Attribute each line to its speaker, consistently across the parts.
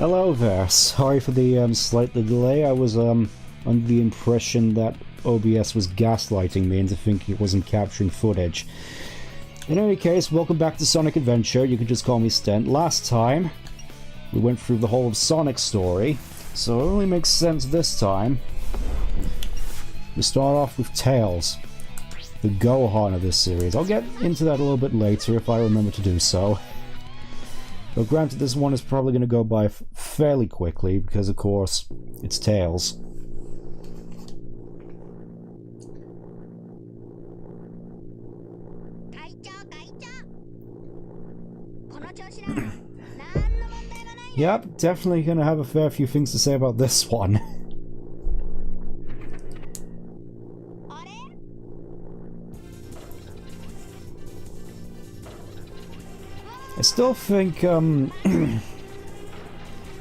Speaker 1: Hello there. Sorry for the slight delay. I was under the impression that OBS was gaslighting me into thinking it wasn't capturing footage. In any case, welcome back to Sonic Adventure. You can just call me Stent. Last time, we went through the whole of Sonic's story, so it only makes sense this time. We start off with Tails, the Gohan of this series. I'll get into that a little bit later if I remember to do so. But granted, this one is probably going to go by fairly quickly, because of course, it's Tails. Yep, definitely going to have a fair few things to say about this one. I still think,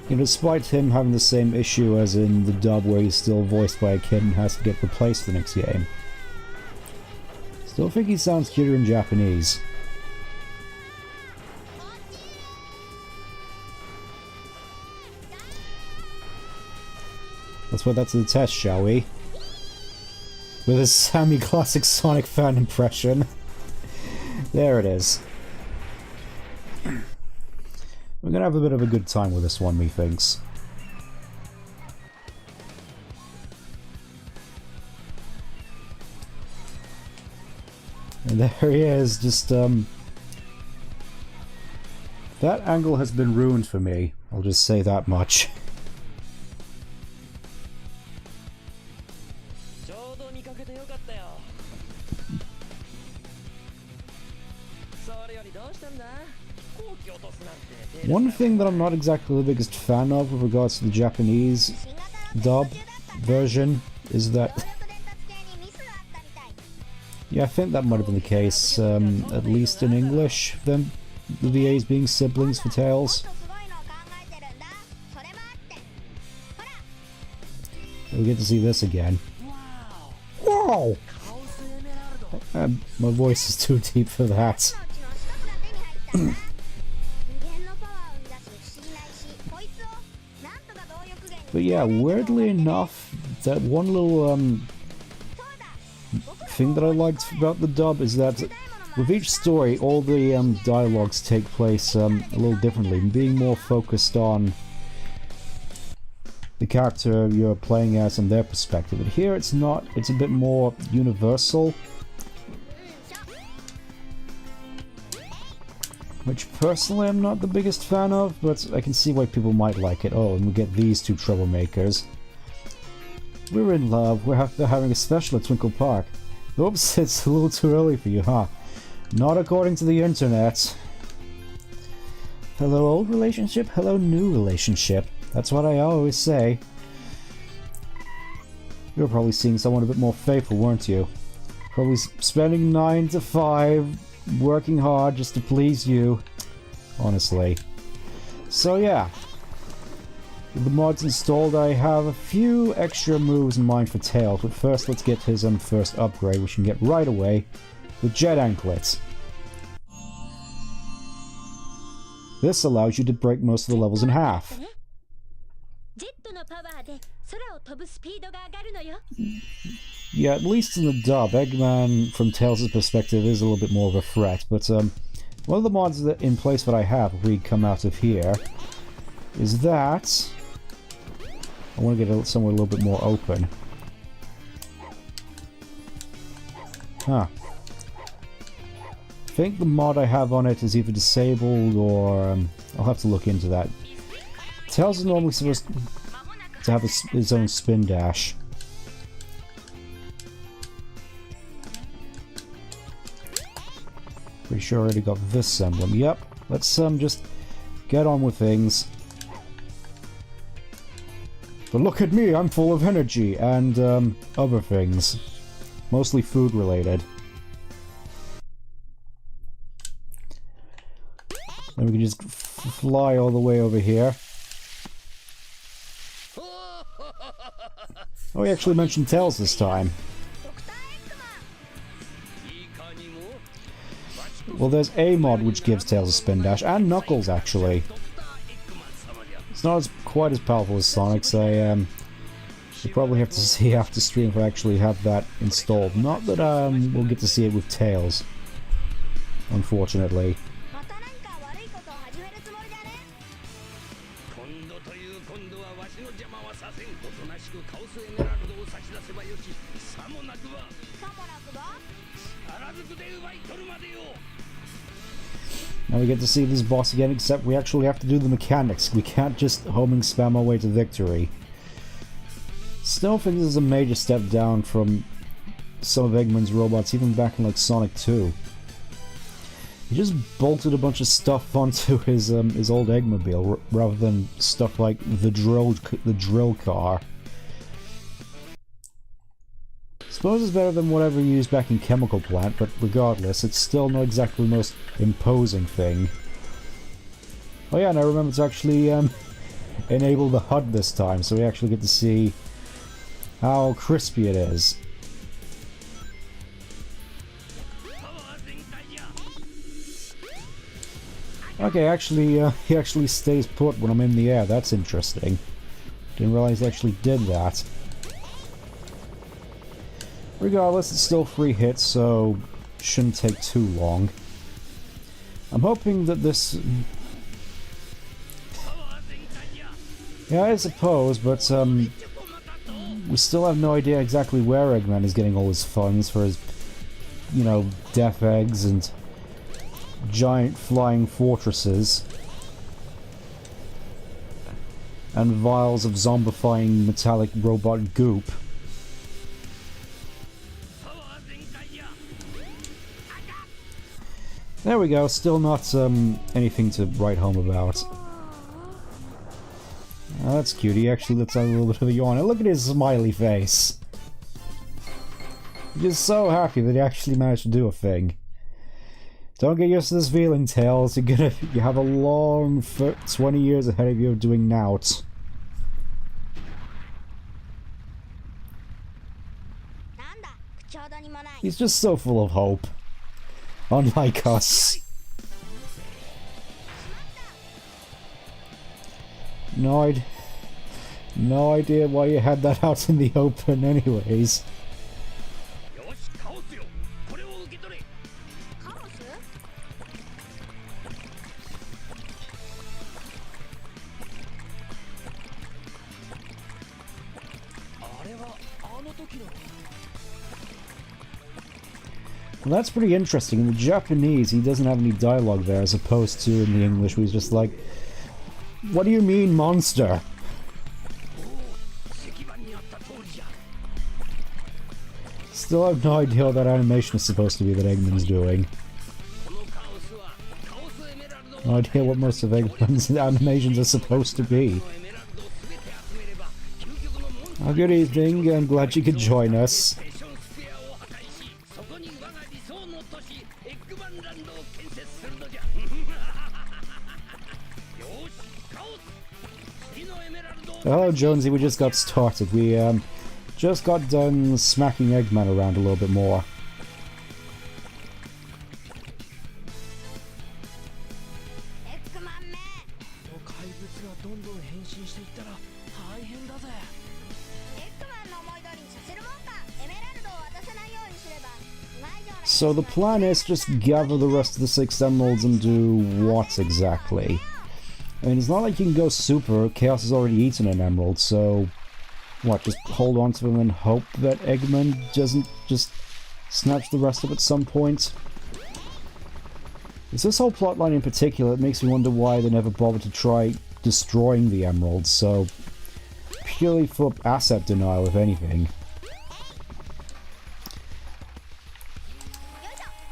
Speaker 1: despite him having the same issue as in the dub where he's still voiced by a kid and has to get replaced for the next game, still think he sounds cuter in Japanese. Let's put that to the test, shall we? With a semi-classic Sonic fan impression. There it is. We're gonna have a bit of a good time with this one, methinks. And there he is, just, that angle has been ruined for me. I'll just say that much. One thing that I'm not exactly the biggest fan of with regards to the Japanese dub version is that... yeah, I think that might have been the case, at least in English, them, the VAs being siblings for Tails. We get to see this again. Wow! My voice is too deep for that. But yeah, weirdly enough, that one little thing that I liked about the dub is that with each story, all the dialogues take place a little differently, being more focused on the character you're playing as and their perspective. But here it's not, it's a bit more universal. Which personally I'm not the biggest fan of, but I can see why people might like it. Oh, and we get these two troublemakers. We're in love, they're having a special at Twinkle Park. Oops, it's a little too early for you, huh? Not according to the internet. Hello old relationship, hello new relationship. That's what I always say. You were probably seeing someone a bit more faithful, weren't you? Probably spending 9 to 5... working hard just to please you, honestly. So yeah, with the mods installed, I have a few extra moves in mind for Tails, but first let's get his first upgrade, which you can get right away, the Jet Anklet. This allows you to break most of the levels in half. Yeah, at least in the dub, Eggman, from Tails' perspective, is a little bit more of a threat, but one of the mods that in place that I have, if we come out of here, is that... I want to get it somewhere a little bit more open. Huh. I think the mod I have on it is either disabled or... I'll have to look into that. Tails is normally supposed to have his own spin dash. Pretty sure I already got this emblem. Yep. Let's just get on with things. But look at me, I'm full of energy and other things. Mostly food related. Then we can just fly all the way over here. Oh, we actually mentioned Tails this time. Well, there's a mod which gives Tails a spin dash, and Knuckles, actually. It's not quite as powerful as Sonic's. You probably have to see after stream if I actually have that installed. Not that we'll get to see it with Tails, unfortunately. Now we get to see this boss again, except we actually have to do the mechanics. We can't just homing spam our way to victory. Still think this is a major step down from some of Eggman's robots, even back in like Sonic 2. He just bolted a bunch of stuff onto his old Eggmobile rather than stuff like the drill car. Suppose it's better than whatever you used back in Chemical Plant, but regardless, it's still not exactly the most imposing thing. Oh yeah, and I remember to actually enable the HUD this time, so we actually get to see how crispy it is. Okay, actually, he actually stays put when I'm in the air. That's interesting. Didn't realize he actually did that. Regardless, it's still 3 hits, so shouldn't take too long. I'm hoping that this... Yeah, I suppose, but we still have no idea exactly where Eggman is getting all his funds for his, you know, death eggs and giant flying fortresses. And vials of zombifying metallic robot goop. There we go, still not anything to write home about. Oh, that's cute, he actually lets out a little bit of a yawn. And look at his smiley face! He's just so happy that he actually managed to do a thing. Don't get used to this feeling, Tails. You have a long 20 years ahead of you of doing nought. He's just so full of hope. Unlike us. No idea why you had that out in the open anyways. Well, that's pretty interesting. In the Japanese, he doesn't have any dialogue there, as opposed to in the English, where he's just like, "What do you mean, monster?" Still have no idea what that animation is supposed to be that Eggman's doing. No idea what most of Eggman's animations are supposed to be. Oh, good evening, I'm glad you could join us. Hello Jonesy, we just got started. We just got done smacking Eggman around a little bit more. So the plan is just gather the rest of the 6 emeralds and do what exactly? I mean, it's not like you can go super. Chaos has already eaten an emerald, so... What, just hold on to them and hope that Eggman doesn't just snatch the rest of it at some point? It's this whole plotline in particular that makes me wonder why they never bothered to try destroying the emeralds, so... Purely for asset denial, if anything.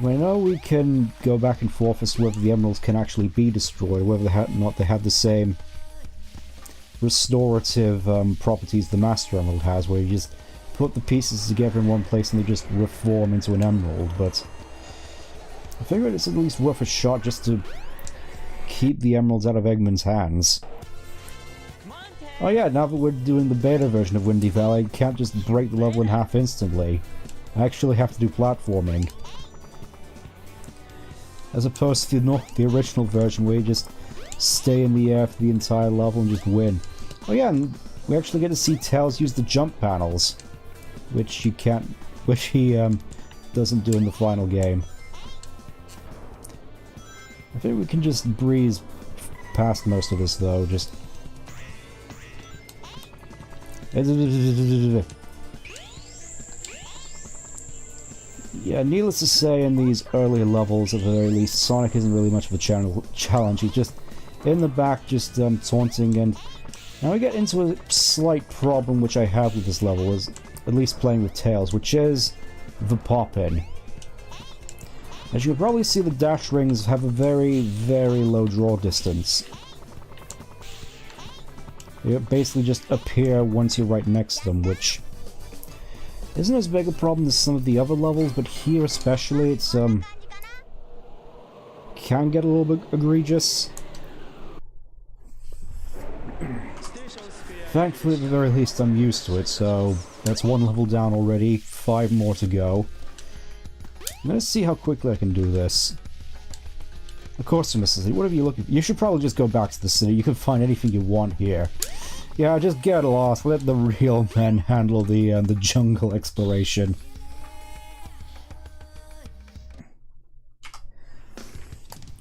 Speaker 1: I know we can go back and forth as to whether the emeralds can actually be destroyed, whether or not they have the same restorative properties the Master Emerald has, where you just put the pieces together in one place and they just reform into an emerald, but I figured it's at least worth a shot just to keep the emeralds out of Eggman's hands. Oh yeah, now that we're doing the beta version of Windy Valley, I can't just break the level in half instantly. I actually have to do platforming. As opposed to the original version where you just stay in the air for the entire level and just win. Oh yeah, and we actually get to see Tails use the jump panels, which he doesn't do in the final game. I think we can just breeze past most of this though, just... Yeah, needless to say, in these earlier levels at the very least, Sonic isn't really much of a challenge. He's just in the back, just taunting, and now we get into a slight problem which I have with this level, is at least playing with Tails, which is the pop-in. As you can probably see, the dash rings have a very, very low draw distance. They basically just appear once you're right next to them, which isn't as big a problem as some of the other levels, but here especially it's can get a little bit egregious. Thankfully, at the very least, I'm used to it, so that's one level down already, 5 more to go. Let's see how quickly I can do this. Of course, Mr. City, what have you looking for? You should probably just go back to the city. You can find anything you want here. Yeah, just get lost. Let the real men handle the jungle exploration.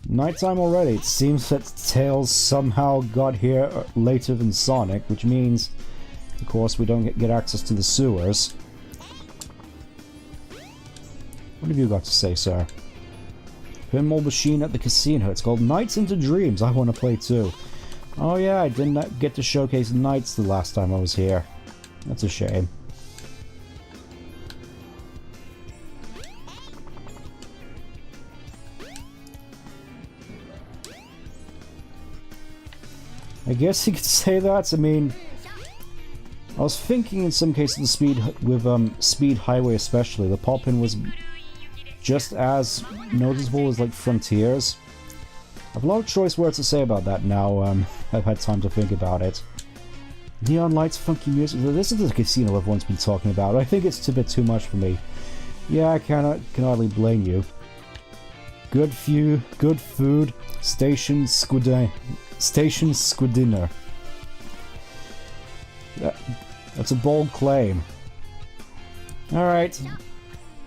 Speaker 1: Nighttime already. It seems that Tails somehow got here later than Sonic, which means, of course, we don't get access to the sewers. What have you got to say, sir? Pinball machine at the casino. It's called Nights into Dreams. I want to play too. Oh yeah, I didn't get to showcase Nights the last time I was here. That's a shame. I guess you could say that. I mean, I was thinking in some cases the Speed Highway especially, the pop-in was just as noticeable as like Frontiers. I have a lot of choice words to say about that now. I've had time to think about it. Neon lights, funky music. This is the casino everyone's been talking about. I think it's a bit too much for me. Yeah, I can hardly blame you. Good food. Station Squidiner. That's a bold claim. Alright,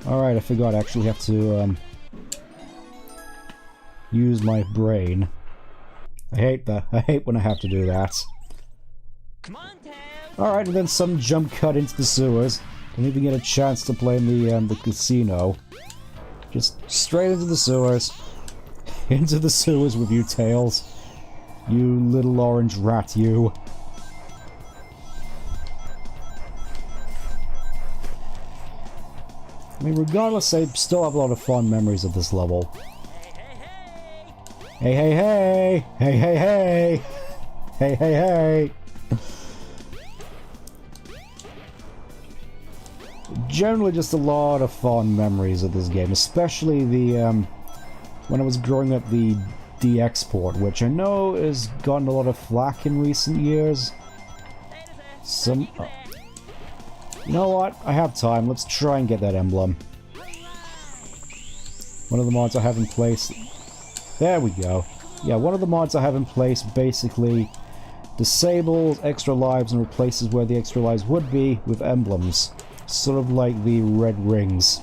Speaker 1: I forgot I actually have to use my brain. I hate that. I hate when I have to do that. Alright, and then some jump cut into the sewers. Don't even get a chance to play in the casino. Just straight into the sewers. Into the sewers with you, Tails. You little orange rat, you. I mean, regardless, I still have a lot of fond memories of this level. Hey, hey, hey! Hey, hey, hey! Hey, hey, hey! Generally, just a lot of fond memories of this game, especially the, when I was growing up, the DX port, which I know has gotten a lot of flack in recent years. You know what? I have time. Let's try and get that emblem. One of the mods I have in place... There we go. Yeah, one of the mods I have in place basically disables extra lives and replaces where the extra lives would be with emblems. Sort of like the red rings.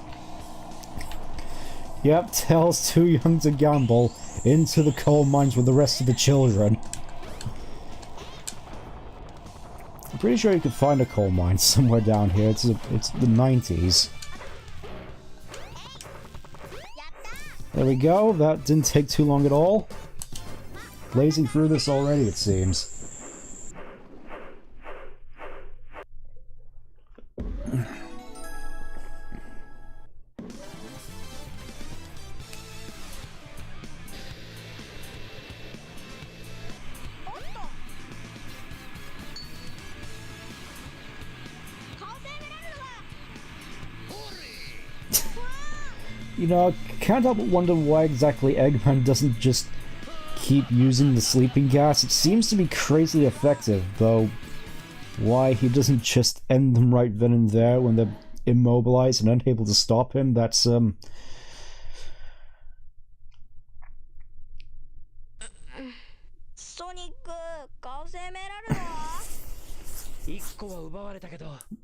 Speaker 1: Yep, Tails too young to gamble into the coal mines with the rest of the children. I'm pretty sure you could find a coal mine somewhere down here. It's the 90s. There we go. That didn't take too long at all. Blazing through this already, it seems. You know, I can't help but wonder why exactly Eggman doesn't just keep using the sleeping gas. It seems to be crazily effective, though why he doesn't just end them right then and there when they're immobilized and unable to stop him, that's,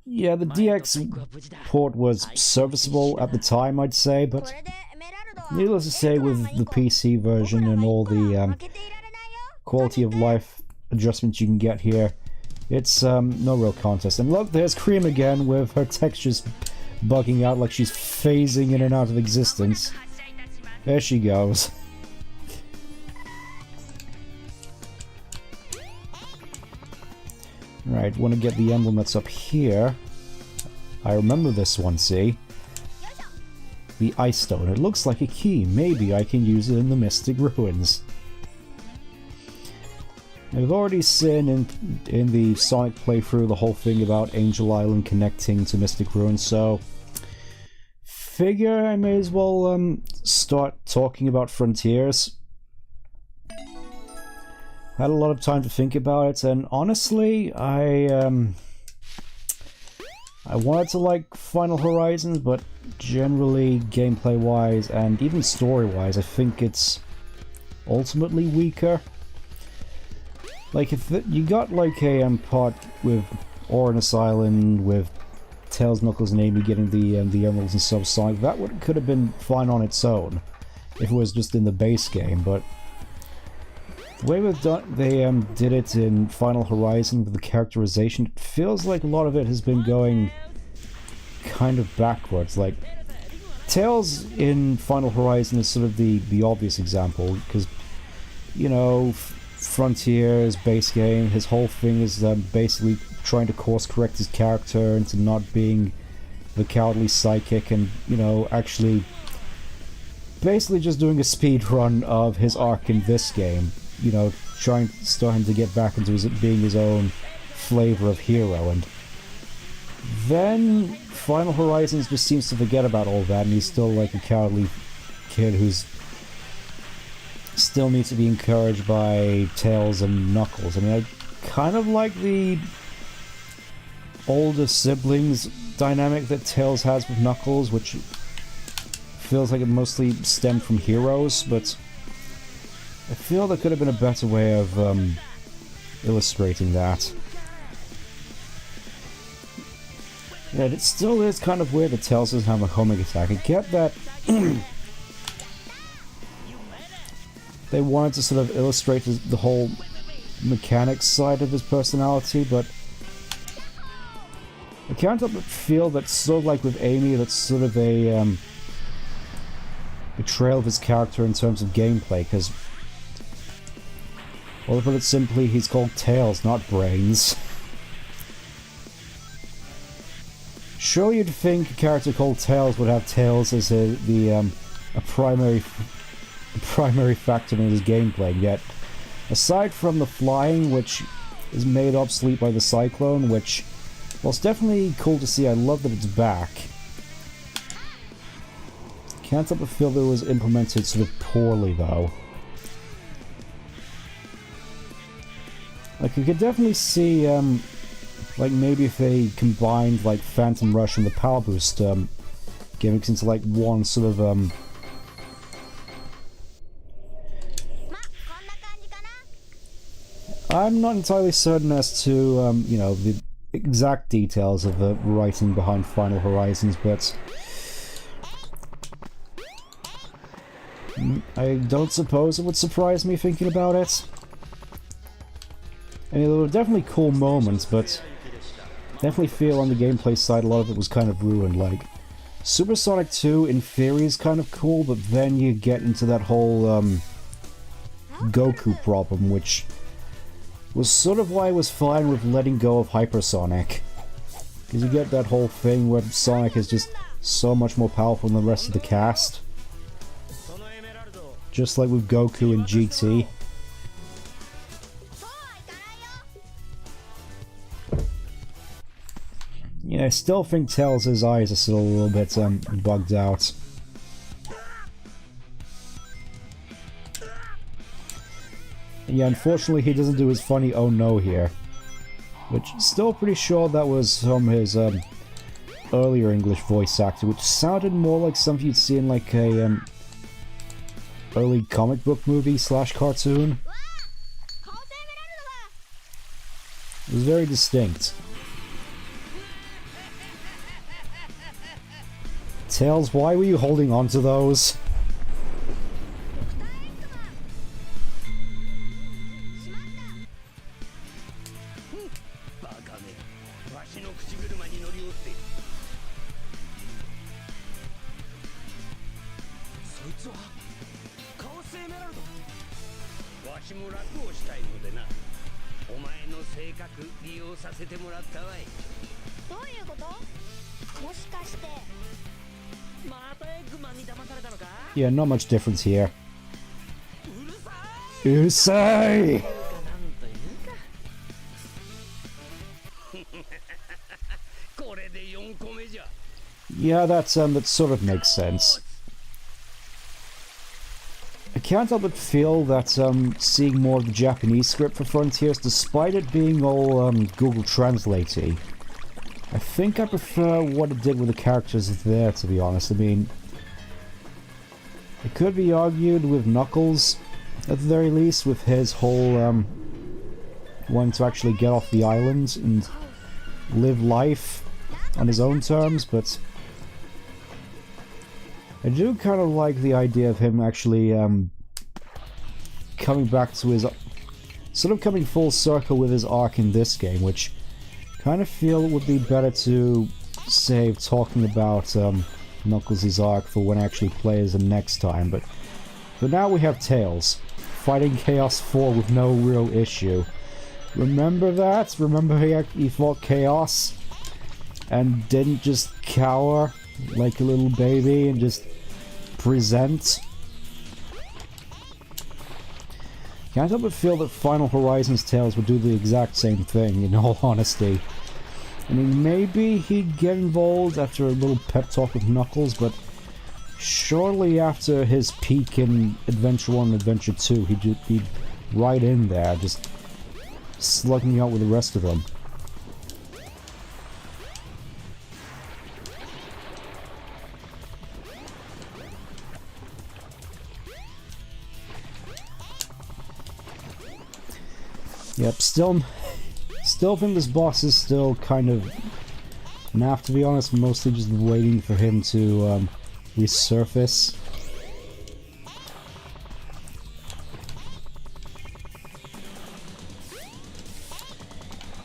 Speaker 1: Yeah, the DX port was serviceable at the time, I'd say, but needless to say, with the PC version and all the quality of life adjustments you can get here, it's no real contest. And look, there's Cream again with her textures bugging out like she's phasing in and out of existence. There she goes. Right, want to get the emblem that's up here. I remember this one, see? The Ice Stone. It looks like a key. Maybe I can use it in the Mystic Ruins. I've already seen in the Sonic playthrough the whole thing about Angel Island connecting to Mystic Ruins, so figure I may as well start talking about Frontiers. Had a lot of time to think about it, and honestly, I wanted to like Final Horizons, but generally, gameplay-wise and even story-wise, I think it's ultimately weaker. Like, if you got like a part with Oranus Island, with Tails, Knuckles, and Amy getting the Emeralds and Subsonic, that could have been fine on its own if it was just in the base game, but the way they did it in Final Horizon with the characterization, it feels like a lot of it has been going kind of backwards. Like, Tails in Final Horizon is sort of the obvious example, because, you know, Frontiers, base game, his whole thing is basically trying to course correct his character into not being the cowardly sidekick and, you know, actually basically just doing a speed run of his arc in this game. You know, starting to get back into being his own flavor of hero, and then Final Horizons just seems to forget about all that, and he's still like a cowardly kid who's still needs to be encouraged by Tails and Knuckles. I mean, I kind of like the older siblings dynamic that Tails has with Knuckles, which feels like it mostly stemmed from Heroes, but I feel there could have been a better way of illustrating that. Yeah, it still is kind of weird that Tails doesn't have a homing attack. I get that they wanted to sort of illustrate the whole mechanics side of his personality, but I can't help but feel that sort of like with Amy, that's sort of a betrayal of his character in terms of gameplay, because, well, to put it simply, he's called Tails, not Brains. Sure, you'd think a character called Tails would have Tails as a primary factor in his gameplay, yet aside from the flying, which is made obsolete by the Cyclone, which, well, it's definitely cool to see. I love that it's back. Can't help but feel that it was implemented sort of poorly, though. Like, you could definitely see, like, maybe if they combined, like, Phantom Rush and the Power Boost gimmicks into, like, one sort of, I'm not entirely certain as to, you know, the exact details of the writing behind Final Horizons, but I don't suppose it would surprise me thinking about it. I mean, there were definitely cool moments, but definitely feel on the gameplay side a lot of it was kind of ruined. Like, Super Sonic 2 in theory is kind of cool, but then you get into that whole Goku problem, which was sort of why I was fine with letting go of Hypersonic. Because you get that whole thing where Sonic is just so much more powerful than the rest of the cast. Just like with Goku in GT. Yeah, I still think Tails' eyes are still a little bit bugged out. Yeah, unfortunately he doesn't do his funny "oh no" here. Which, still pretty sure that was from his earlier English voice actor, which sounded more like something you'd see in like a early comic book movie / cartoon. It was very distinct. Tails, why were you holding on to those? Yeah, not much difference here. Usai! Yeah, that sort of makes sense. I can't help but feel that seeing more of the Japanese script for Frontiers, despite it being all Google Translate-y, I think I prefer what it did with the characters there, to be honest. I mean, it could be argued with Knuckles, at the very least, with his whole wanting to actually get off the island and live life on his own terms, but I do kind of like the idea of him actually coming back to his... sort of coming full circle with his arc in this game, which kind of feel it would be better to save talking about Knuckles' arc for when I actually play as him next time, but for now we have Tails, fighting Chaos 4 with no real issue. Remember that? Remember he fought Chaos and didn't just cower like a little baby and just present? Can't help but feel that Final Horizons Tails would do the exact same thing, in all honesty. I mean, maybe he'd get involved after a little pep talk with Knuckles, but surely after his peak in Adventure 1 and Adventure 2, he'd be right in there, just slugging out with the rest of them. Yep, still think this boss is still kind of naff, to be honest. Mostly just waiting for him to resurface.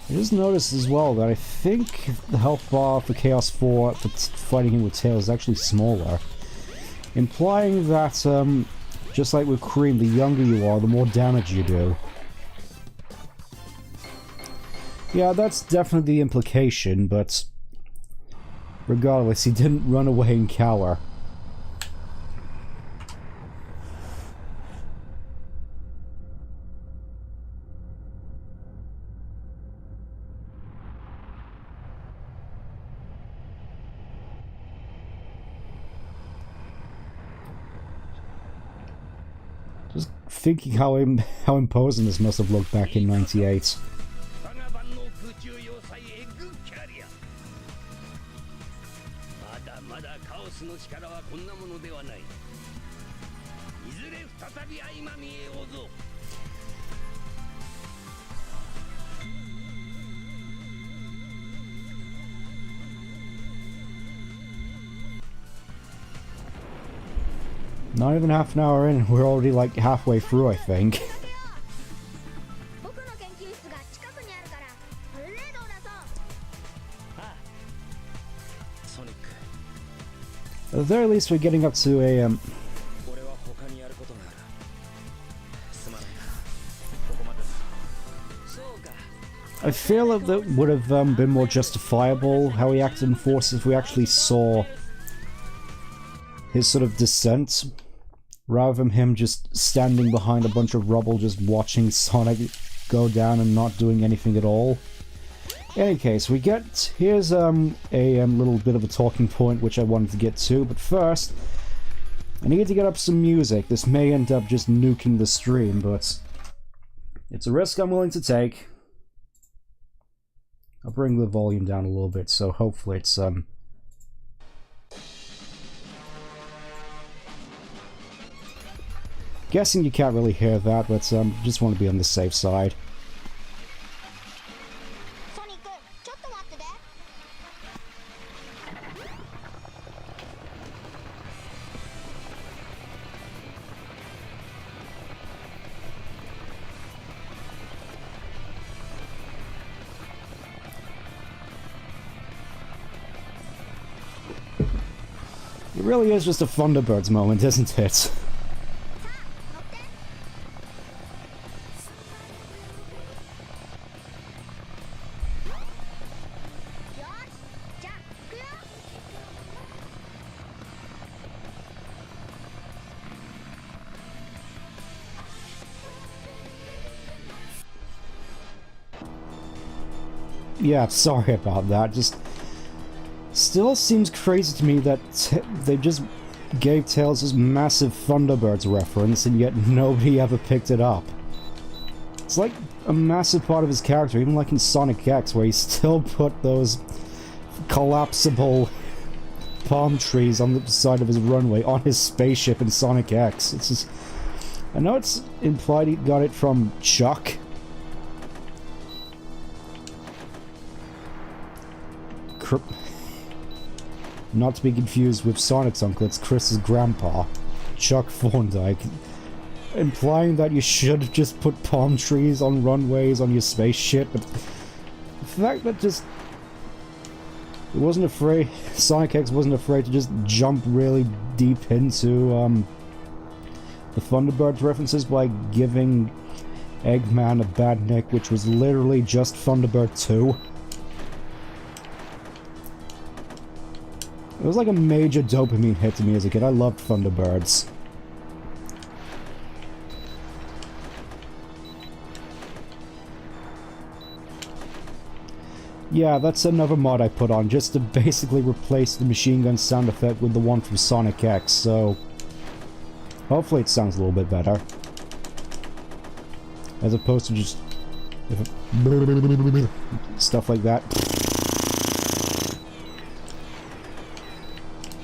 Speaker 1: I just noticed as well that I think the health bar for Chaos 4 for fighting him with Tails is actually smaller, implying that just like with Cream, the younger you are, the more damage you do. Yeah, that's definitely the implication, but regardless, he didn't run away and cower. Just thinking how imposing this must have looked back in '98. Not even half an hour in, we're already like halfway through, I think. At the very least, we're getting up to a I feel that would have been more justifiable how he acted in Force if we actually saw his sort of descent, rather than him just standing behind a bunch of rubble just watching Sonic go down and not doing anything at all. In any case, here's a little bit of a talking point which I wanted to get to, but first I need to get up some music. This may end up just nuking the stream, but it's a risk I'm willing to take. I'll bring the volume down a little bit, so hopefully it's guessing you can't really hear that, but just want to be on the safe side. It really is just a Thunderbirds moment, isn't it? Yeah, sorry about that. Just still seems crazy to me that they just gave Tails this massive Thunderbirds reference and yet nobody ever picked it up. It's like a massive part of his character, even like in Sonic X, where he still put those collapsible palm trees on the side of his runway on his spaceship in Sonic X. It's just... I know it's implied he got it from Chuck. Not to be confused with Sonic's uncle, it's Chris's grandpa, Chuck Thorndike, implying that you should have just put palm trees on runways on your spaceship, but the fact that just... it wasn't afraid, Sonic X wasn't afraid to just jump really deep into the Thunderbirds references by giving Eggman a bad nick, which was literally just Thunderbird 2. It was like a major dopamine hit to me as a kid. I loved Thunderbirds. Yeah, that's another mod I put on, just to basically replace the machine gun sound effect with the one from Sonic X, so... hopefully it sounds a little bit better. As opposed to just... stuff like that.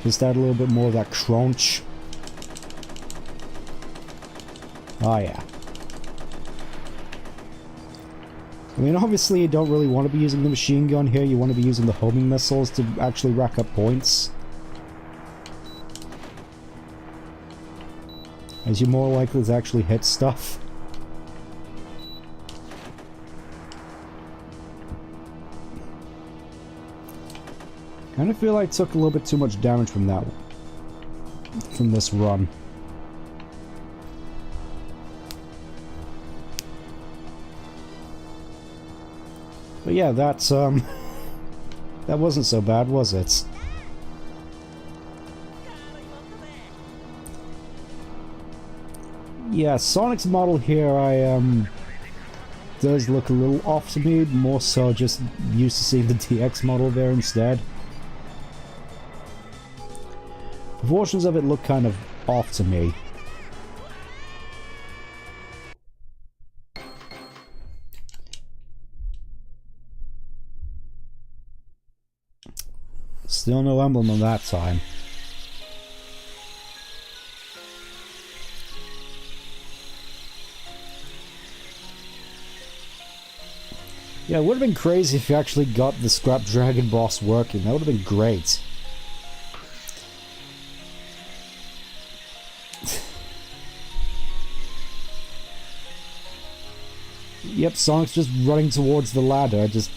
Speaker 1: Just add a little bit more of that crunch. Oh yeah. I mean, obviously you don't really want to be using the machine gun here, you want to be using the homing missiles to actually rack up points. As you're more likely to actually hit stuff. I kind of feel like I took a little bit too much damage from that one. From this run. But yeah, that's, that wasn't so bad, was it? Yeah, Sonic's model here, does look a little off to me, more so just used to seeing the DX model there instead. Proportions of it look kind of off to me. Still no emblem on that time. Yeah, it would have been crazy if you actually got the Scrap Dragon boss working. That would have been great. Yep, Sonic's just running towards the ladder, just...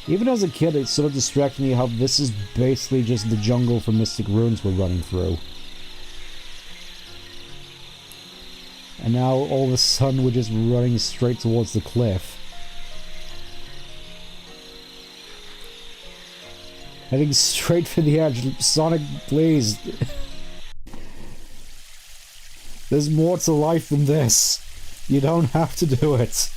Speaker 1: even as a kid, it sort of distracted me how this is basically just the jungle for Mystic Ruins we're running through. And now, all of a sudden, we're just running straight towards the cliff. Heading straight for the edge. Sonic, please. There's more to life than this. You don't have to do it.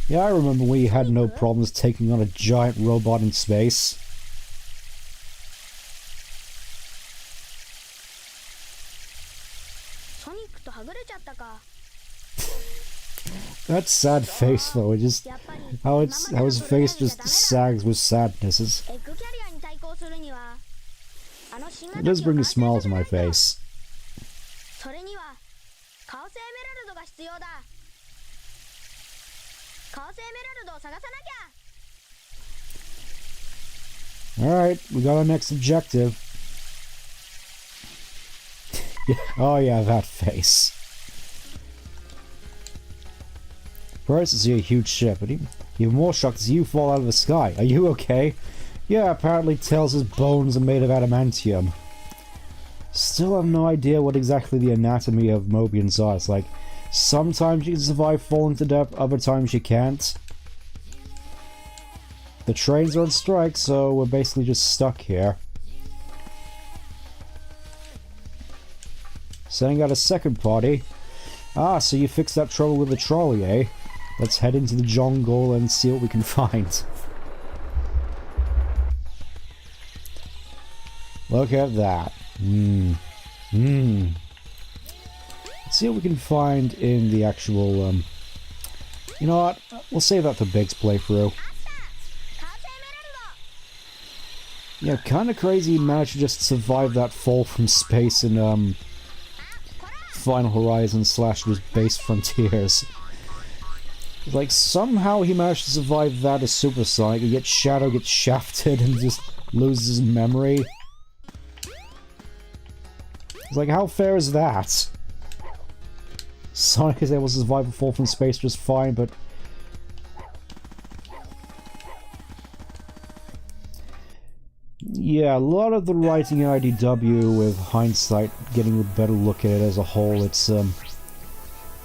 Speaker 1: Yeah, I remember we had no problems taking on a giant robot in space. That sad face though, it just... how his face just sags with sadness. It does bring a smile to my face. Alright, we got our next objective. Oh yeah, that face. First, I see a huge ship, but even more shocked as you fall out of the sky. Are you okay? Yeah, apparently Tails' bones are made of adamantium. Still have no idea what exactly the anatomy of Mobians are. It's like, sometimes you can survive falling to death, other times you can't. The trains are on strike, so we're basically just stuck here. Sending out a second party. Ah, so you fixed that trouble with the trolley, eh? Let's head into the jungle and see what we can find. Look at that. Let's see what we can find in the actual, You know what? We'll save that for Big's playthrough. Yeah, kind of crazy he managed to just survive that fall from space in, Final Horizon / just Base Frontiers. Like, somehow he managed to survive that as Supersonic, and yet Shadow gets shafted and just loses his memory. It's like, how fair is that? Sonic is able to survive a fall from space just fine, but... Yeah, a lot of the writing in IDW, with hindsight, getting a better look at it as a whole, it's, I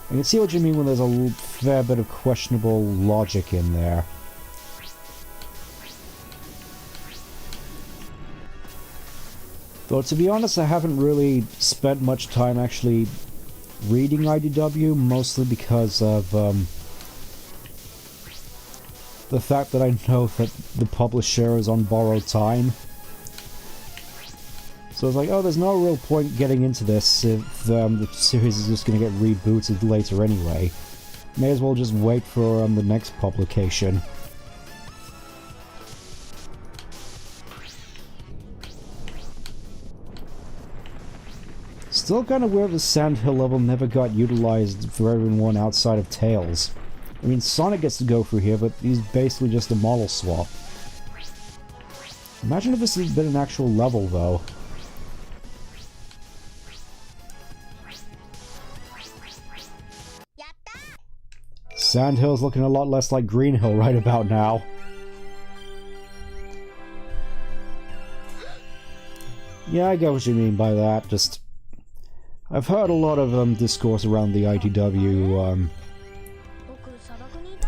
Speaker 1: can see what you mean when there's a fair bit of questionable logic in there. Though, to be honest, I haven't really spent much time actually reading IDW, mostly because of, the fact that I know that the publisher is on borrowed time. So I was like, oh, there's no real point getting into this if the series is just going to get rebooted later anyway. May as well just wait for the next publication. Still kind of weird the Sandhill level never got utilized for everyone outside of Tails. I mean, Sonic gets to go through here, but he's basically just a model swap. Imagine if this had been an actual level, though. Sandhill's looking a lot less like Greenhill right about now. Yeah, I get what you mean by that, just... I've heard a lot of discourse around the IDW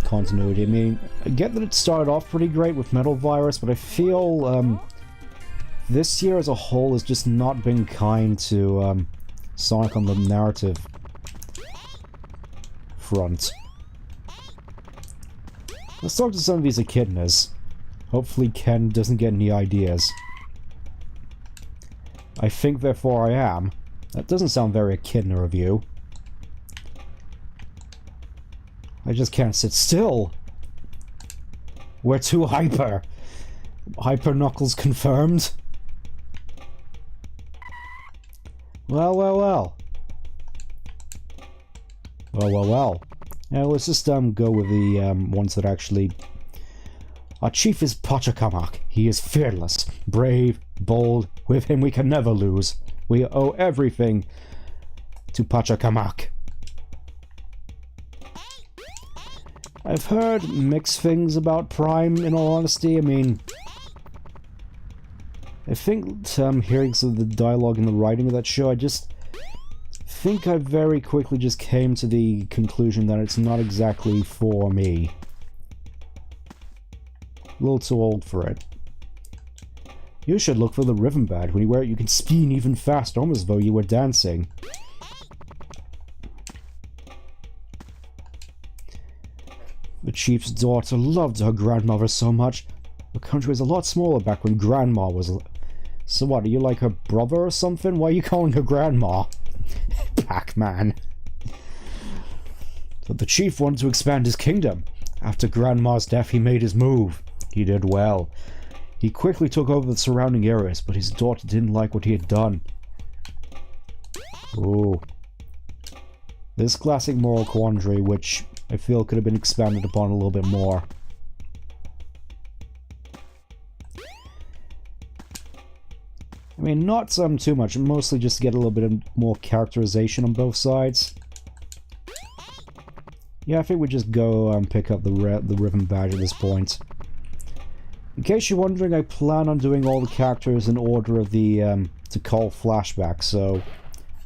Speaker 1: continuity. I mean, I get that it started off pretty great with Metal Virus, but I feel this year as a whole has just not been kind to Sonic on the narrative front. Let's talk to some of these echidnas. Hopefully Ken doesn't get any ideas. I think, therefore I am. That doesn't sound very echidna of you. I just can't sit still. We're too hyper. Hyper Knuckles confirmed. Well, well, well. Well, well, well. Now let's just go with the ones that actually... Our chief is Pachacamac. He is fearless, brave, bold. With him we can never lose. We owe everything to Pachacamac. I've heard mixed things about Prime, in all honesty. I mean, I think hearing some of the dialogue and the writing of that show, I just think I very quickly just came to the conclusion that it's not exactly for me. A little too old for it. You should look for the rhythm band. When you wear it, you can spin even faster, almost as though you were dancing. The chief's daughter loved her grandmother so much. The country was a lot smaller back when Grandma was... So what, are you like her brother or something? Why are you calling her Grandma? Pac-Man. But the chief wanted to expand his kingdom. After Grandma's death, he made his move. He did well. He quickly took over the surrounding areas, but his daughter didn't like what he had done. Ooh. This classic moral quandary, which I feel could have been expanded upon a little bit more. I mean, not too much, mostly just to get a little bit of more characterization on both sides. Yeah, I think we just go pick up the ribbon badge at this point. In case you're wondering, I plan on doing all the characters in order of the to call flashback. So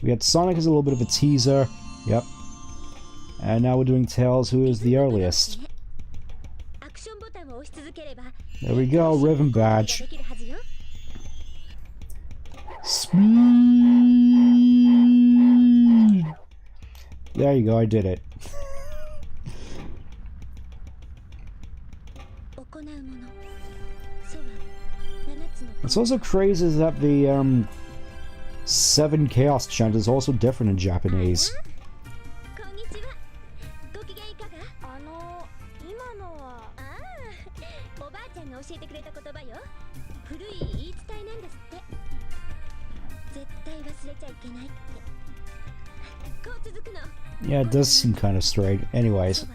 Speaker 1: we had Sonic as a little bit of a teaser. Yep. And now we're doing Tails, who is the earliest. There we go, ribbon badge. Speed! There you go, I did it. What's also crazy is that the 7 Chaos chant is also different in Japanese. Yeah, it does seem kind of straight. Anyways.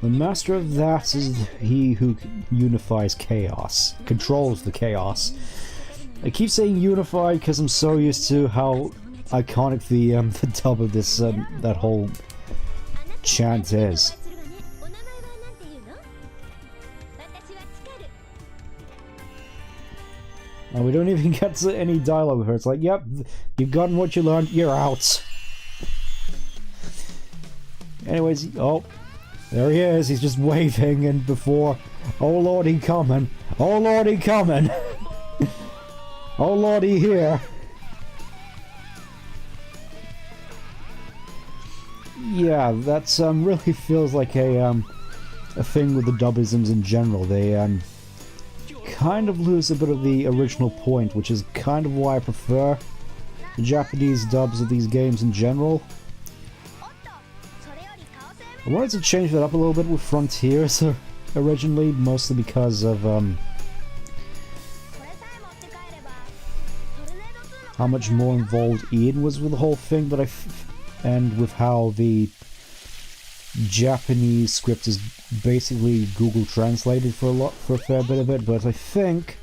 Speaker 1: The master of that is he who unifies chaos, controls the chaos. I keep saying unified because I'm so used to how iconic the dub of this that whole chant is. And we don't even get to any dialogue with her. It's like, yep, you've gotten what you learned, you're out. Anyways, oh, there he is, he's just waving, and before, oh lord, he coming, oh lord, he coming, oh lord, he here. Yeah, that's really feels like a thing with the dubisms in general. They kind of lose a bit of the original point, which is kind of why I prefer the Japanese dubs of these games in general. I wanted to change that up a little bit with Frontiers originally, mostly because of how much more involved Ian was with the whole thing, but and with how the Japanese script is basically Google translated for a fair bit of it, but I think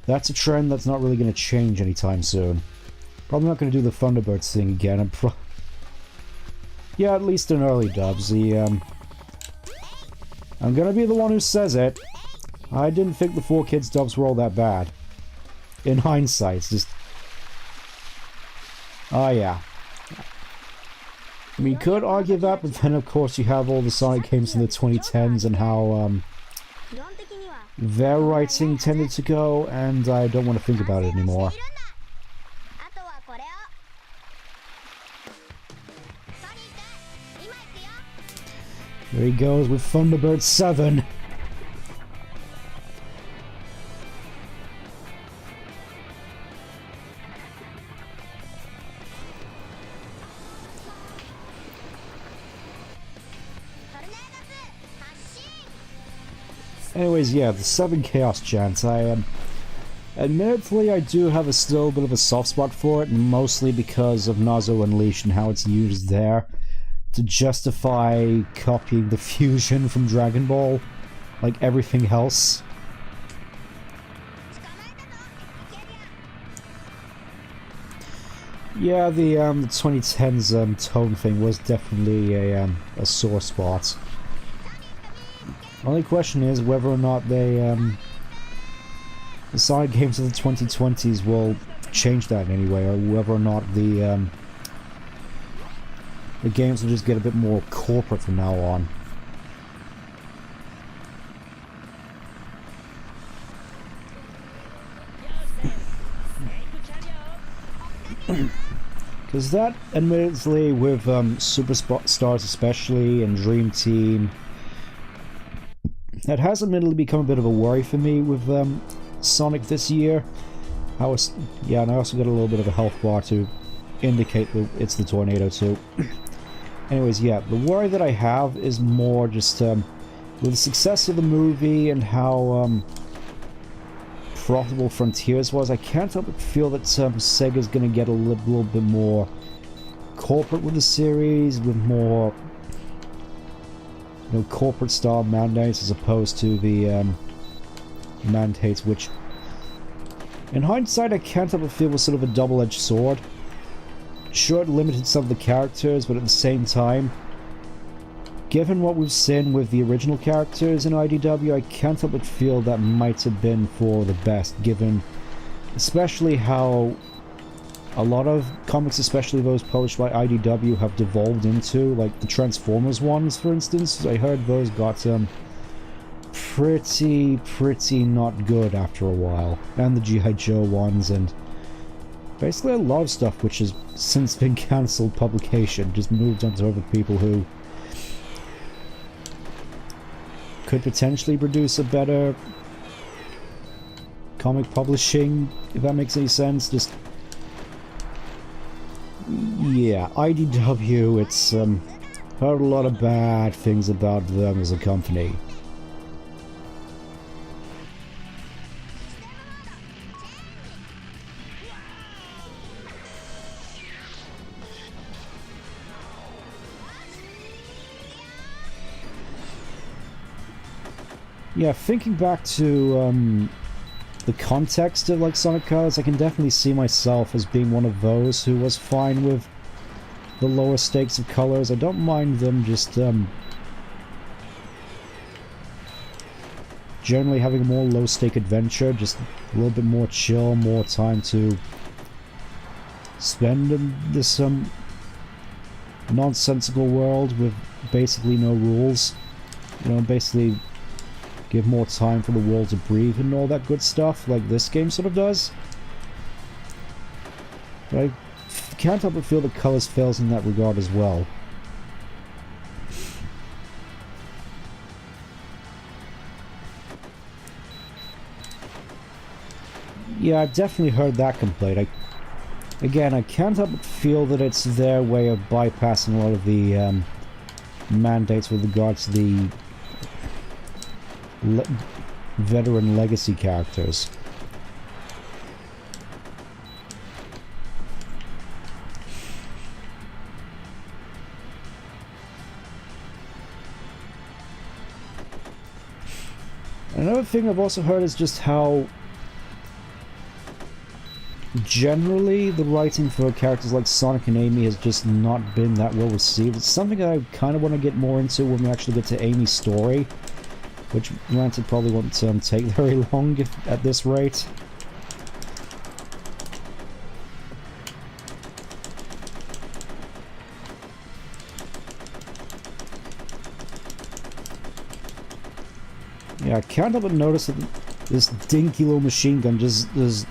Speaker 1: that's a trend that's not really going to change anytime soon. Probably not going to do the Thunderbirds thing again. Yeah, at least in early dubs. I'm gonna be the one who says it. I didn't think the 4Kids dubs were all that bad. In hindsight, it's just... Oh yeah. I mean, you could argue that, but then of course you have all the Sonic games in the 2010s and how their writing tended to go, and I don't want to think about it anymore. There he goes with Thunderbird 7. Anyways, yeah, the 7 Chaos chants. Admittedly, I do have a still bit of a soft spot for it, mostly because of Nazo Unleashed and how it's used there to justify copying the fusion from Dragon Ball, like everything else. Yeah, the 2010s tone thing was definitely a sore spot. Only question is whether or not they the Sonic games of the 2020s will change that in any way, or whether or not the games will just get a bit more corporate from now on. Because that, admittedly, with Superstars especially, and Dream Team, that has admittedly become a bit of a worry for me with Sonic this year. Yeah, and I also got a little bit of a health bar to indicate that it's the Tornado too. Anyways, yeah, the worry that I have is more just with the success of the movie and how profitable Frontiers was, I can't help but feel that Sega's going to get a little bit more corporate with the series, with more, you know, corporate style mandates as opposed to the mandates which, in hindsight, I can't help but feel was sort of a double-edged sword. Sure, it limited some of the characters, but at the same time, given what we've seen with the original characters in IDW, I can't help but feel that might have been for the best, given especially how a lot of comics, especially those published by IDW, have devolved into, like the Transformers ones, for instance. I heard those got pretty not good after a while, and the G.I. Joe ones, and basically a lot of stuff which has since been cancelled publication, just moved on to other people who could potentially produce a better comic publishing, if that makes any sense. Just, yeah, IDW, it's heard a lot of bad things about them as a company. Yeah, thinking back to the context of like Sonic Colors, I can definitely see myself as being one of those who was fine with the lower stakes of colors. I don't mind them just generally having a more low-stake adventure, just a little bit more chill, more time to spend in this nonsensical world with basically no rules. You know, basically give more time for the world to breathe and all that good stuff, like this game sort of does. But I can't help but feel that Colors fails in that regard as well. Yeah, I've definitely heard that complaint. Again, I can't help but feel that it's their way of bypassing a lot of the mandates with regards to the veteran legacy characters. Another thing I've also heard is just how generally the writing for characters like Sonic and Amy has just not been that well received. It's something that I kind of want to get more into when we actually get to Amy's story, which, granted, probably won't take very long at this rate. Yeah, I can't help but notice that this dinky little machine gun just does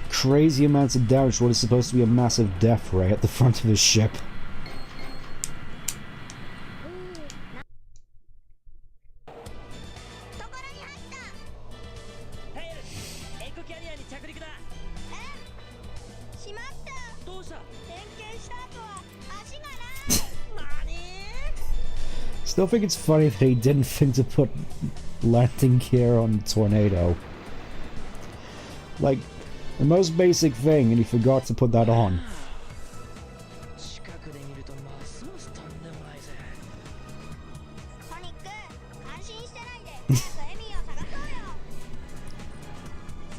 Speaker 1: crazy amounts of damage to what is supposed to be a massive death ray at the front of his ship. Still think it's funny that he didn't think to put landing gear on Tornado. Like, the most basic thing, and he forgot to put that on.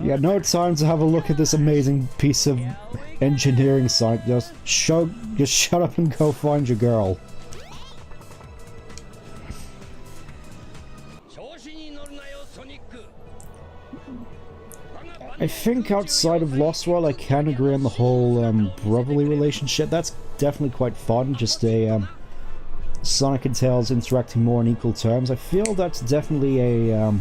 Speaker 1: Yeah, no time to have a look at this amazing piece of engineering, Sonic. Just shut up and go find your girl. I think outside of Lost World, I can agree on the whole brotherly relationship. That's definitely quite fun. Just a Sonic and Tails interacting more on equal terms. I feel that's definitely a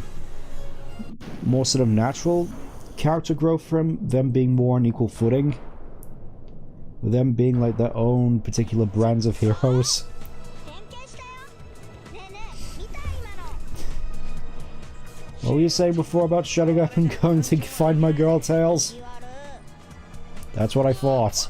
Speaker 1: more sort of natural character growth from them being more on equal footing, with them being like their own particular brands of heroes. What were you saying before about shutting up and going to find my girl, Tails? That's what I thought.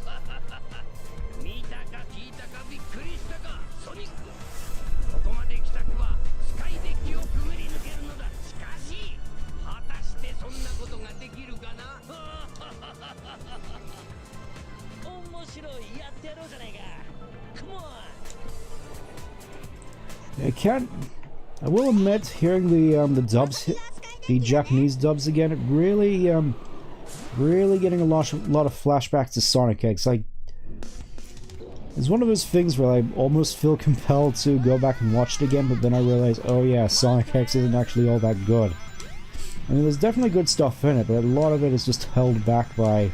Speaker 1: I will admit, hearing the dubs, the Japanese dubs again, it really really getting a lot of flashbacks to Sonic X. Like, it's one of those things where I almost feel compelled to go back and watch it again, but then I realize, oh yeah, Sonic X isn't actually all that good. I mean, there's definitely good stuff in it, but a lot of it is just held back by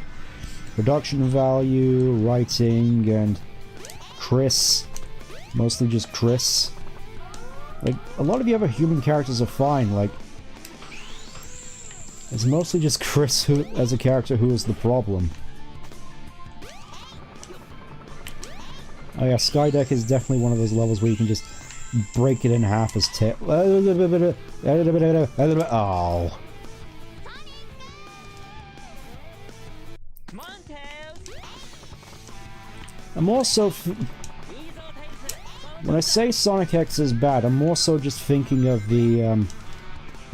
Speaker 1: production value, writing, and Chris. Mostly just Chris. Like, a lot of the other human characters are fine, like... It's mostly just Chris who, as a character, who is the problem. Oh yeah, Skydeck is definitely one of those levels where you can just break it in half as Oh. I'm also... When I say Sonic X is bad, I'm also just thinking of the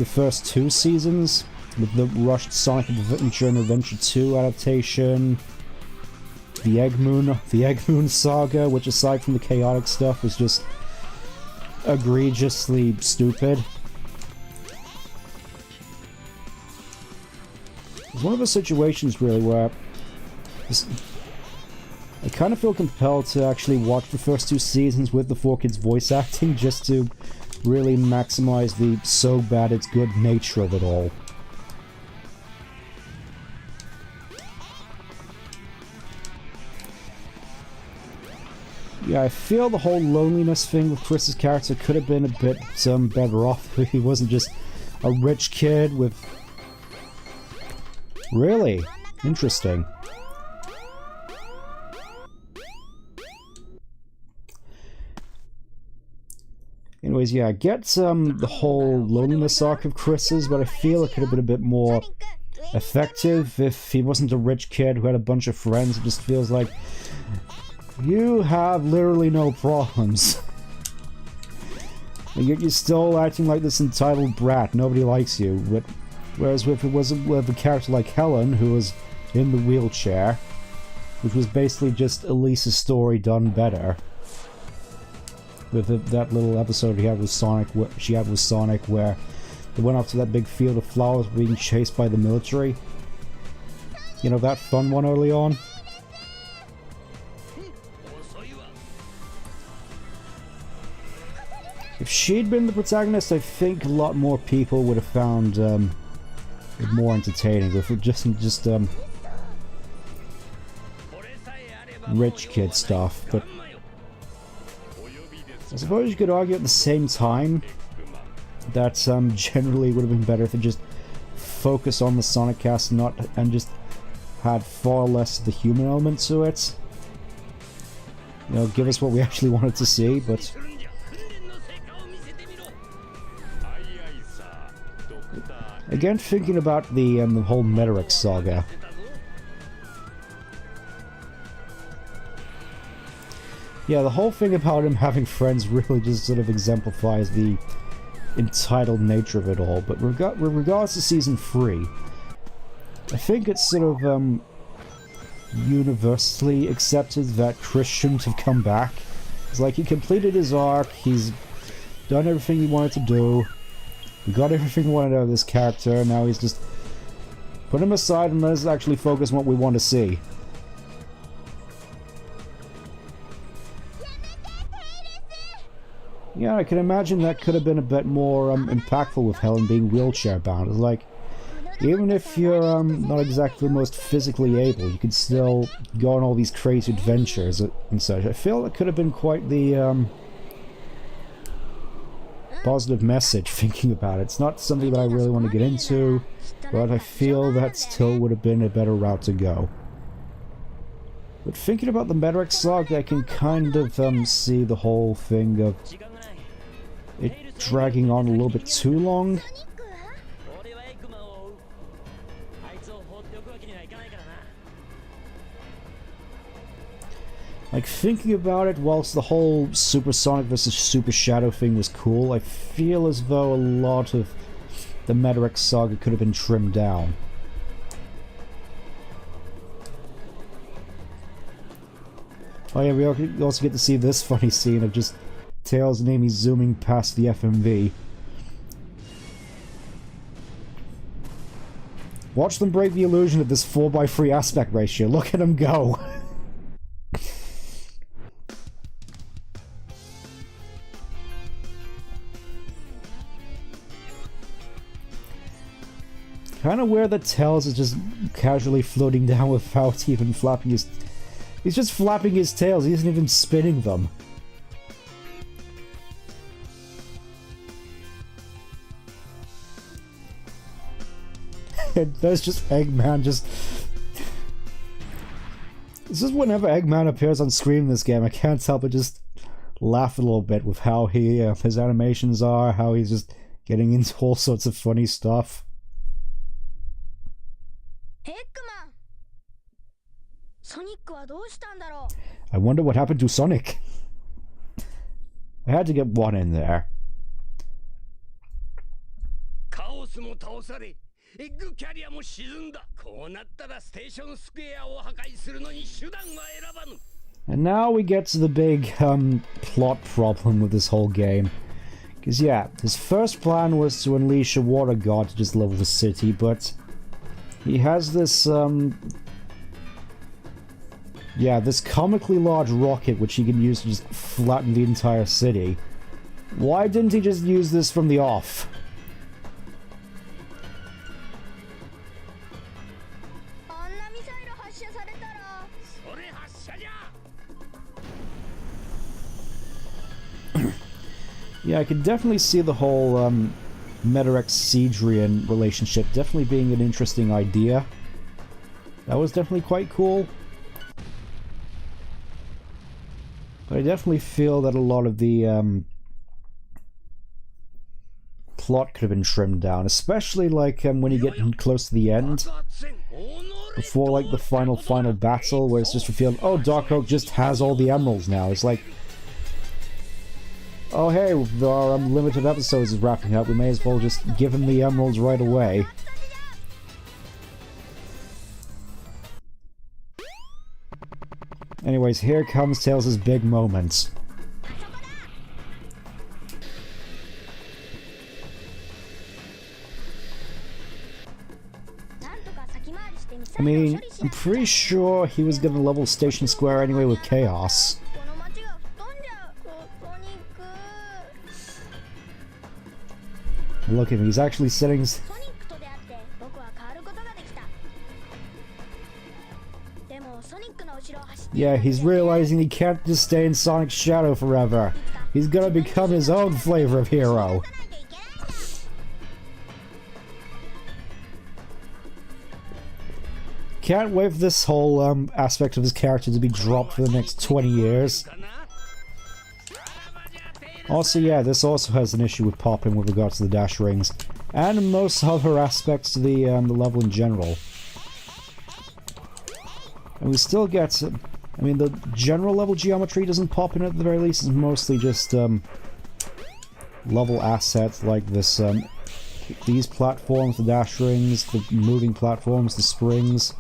Speaker 1: first two seasons, with the rushed Sonic Adventure and Adventure 2 adaptation, the Egg Moon saga, which aside from the chaotic stuff was just egregiously stupid. It's one of those situations really where I kind of feel compelled to actually watch the first two seasons with the 4Kids voice acting just to really maximize the so bad it's good nature of it all. Yeah, I feel the whole loneliness thing with Chris's character could have been a bit better off if he wasn't just a rich kid with... Really? Interesting. Anyways, yeah, I get the whole loneliness arc of Chris's, but I feel it could have been a bit more effective if he wasn't a rich kid who had a bunch of friends. It just feels like you have literally no problems. And yet you're still acting like this entitled brat. Nobody likes you. But whereas if it was with a character like Helen, who was in the wheelchair, which was basically just Elise's story done better. With that little episode she had with Sonic, where they went off to that big field of flowers being chased by the military. You know, that fun one early on? If she'd been the protagonist, I think a lot more people would have found it more entertaining. If it just rich kid stuff, but I suppose you could argue at the same time that generally would have been better if it just focused on the Sonic cast and just had far less of the human element to it. You know, give us what we actually wanted to see, but again, thinking about the whole MODDED saga. Yeah, the whole thing about him having friends really just sort of exemplifies the entitled nature of it all. But with regards to Season 3, I think it's sort of universally accepted that Chris shouldn't have come back. It's like he completed his arc, he's done everything he wanted to do, we got everything we wanted out of this character, now he's just put him aside and let's actually focus on what we want to see. Yeah, I can imagine that could have been a bit more impactful with Helen being wheelchair bound. It's like, even if you're not exactly the most physically able, you could still go on all these crazy adventures and such. I feel it could have been quite the positive message, thinking about it. It's not something that I really want to get into, but I feel that still would have been a better route to go. But thinking about the MODDED saga, I can kind of see the whole thing of it dragging on a little bit too long. Like, thinking about it, whilst the whole Super Sonic vs. Super Shadow thing was cool, I feel as though a lot of the MODDED saga could have been trimmed down. Oh yeah, we also get to see this funny scene of just Tails and Amy zooming past the FMV. Watch them break the illusion of this 4:3 aspect ratio. Look at them go! Kinda weird that Tails is just casually floating down without even flapping his... He's just flapping his tails, he isn't even spinning them. And there's just Eggman just... It's just whenever Eggman appears on screen in this game, I can't help but just laugh a little bit with how he, his animations are, how he's just getting into all sorts of funny stuff. I wonder what happened to Sonic. I had to get one in there. And now we get to the big plot problem with this whole game. Because yeah, his first plan was to unleash a water god to just level the city, but he has this yeah, this comically large rocket which he can use to just flatten the entire city. Why didn't he just use this from the off? Yeah, I could definitely see the whole Metarex-Seedrian relationship definitely being an interesting idea. That was definitely quite cool. But I definitely feel that a lot of the plot could have been trimmed down, especially like when you get close to the end, before like the final battle, where it's just revealed, oh, Dark Oak just has all the emeralds now. It's like, oh hey, our limited episodes is wrapping up, we may as well just give him the emeralds right away. Anyways, here comes Tails' big moment. I mean, I'm pretty sure he was gonna level Station Square anyway with Chaos. Look at him, he's actually setting... Yeah, he's realizing he can't just stay in Sonic's shadow forever. He's gonna become his own flavor of hero. Can't wait for this whole aspect of his character to be dropped for the next 20 years. Also, yeah, this also has an issue with popping with regards to the dash rings, and most other aspects of the level in general. And we still get, I mean, the general level geometry doesn't pop in at the very least. It's mostly just level assets like this, these platforms, the dash rings, the moving platforms, the springs.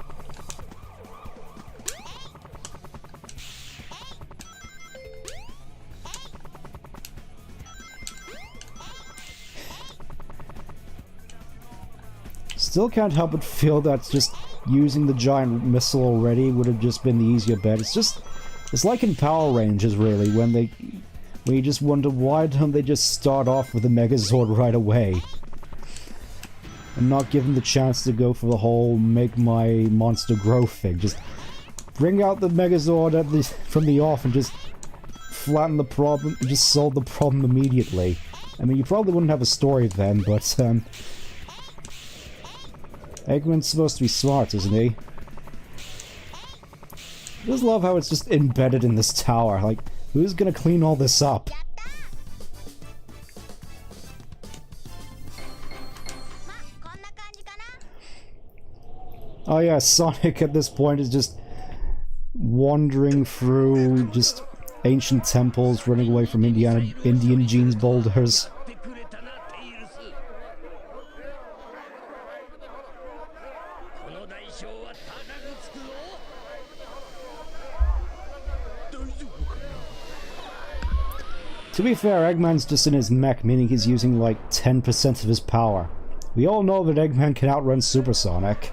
Speaker 1: Still can't help but feel that just using the giant missile already would have just been the easier bet. It's like in Power Rangers, really, when you just wonder why don't they just start off with the Megazord right away? And not give them the chance to go for the whole make my monster grow thing. Just bring out the Megazord from the off and just flatten the problem, just solve the problem immediately. I mean, you probably wouldn't have a story then, but Eggman's supposed to be smart, isn't he? I just love how it's just embedded in this tower. Like, who's gonna clean all this up? Oh yeah, Sonic at this point is just wandering through just ancient temples, running away from Indian Jeans boulders. To be fair, Eggman's just in his mech, meaning he's using like 10% of his power. We all know that Eggman can outrun Supersonic.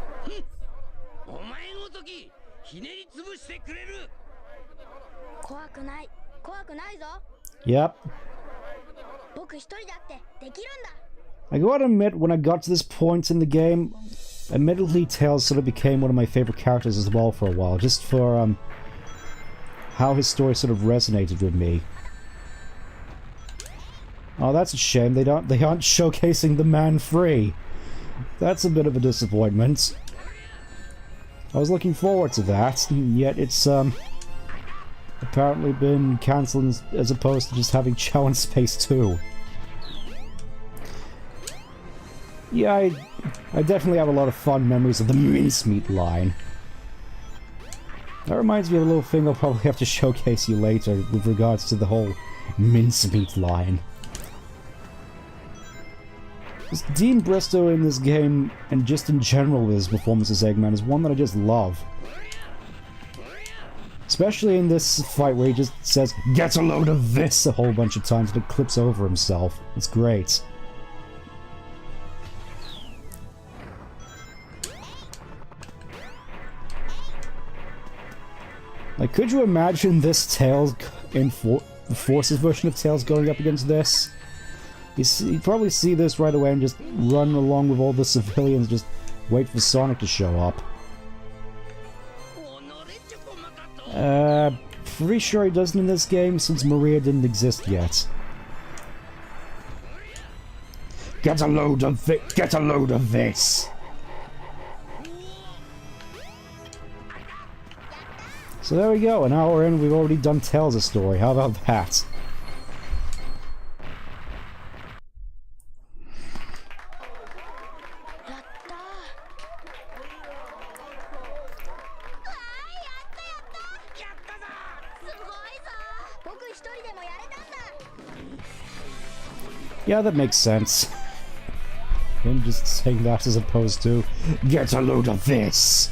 Speaker 1: Yep. I gotta admit, when I got to this point in the game, admittedly Tails sort of became one of my favorite characters as well for a while, just for how his story sort of resonated with me. Oh, that's a shame. They aren't showcasing the man Furry. That's a bit of a disappointment. I was looking forward to that, and yet it's apparently been cancelled as opposed to just having Chow in Space 2. Yeah, I definitely have a lot of fond memories of the mincemeat line. That reminds me of a little thing I'll probably have to showcase you later with regards to the whole mincemeat line. Dean Bristow in this game, and just in general with his performance as Eggman, is one that I just love. Especially in this fight where he just says, "Get a load of this!" a whole bunch of times, and it clips over himself. It's great. Like, could you imagine this Tails in Force's version of Tails going up against this? You'd probably see this right away and just run along with all the civilians, just wait for Sonic to show up. Pretty sure he doesn't in this game, since Maria didn't exist yet. Get a load of it! Get a load of this! So there we go, an hour in, we've already done Tails' story. How about that? Yeah, that makes sense. Him just saying that as opposed to, "Get a load of this!"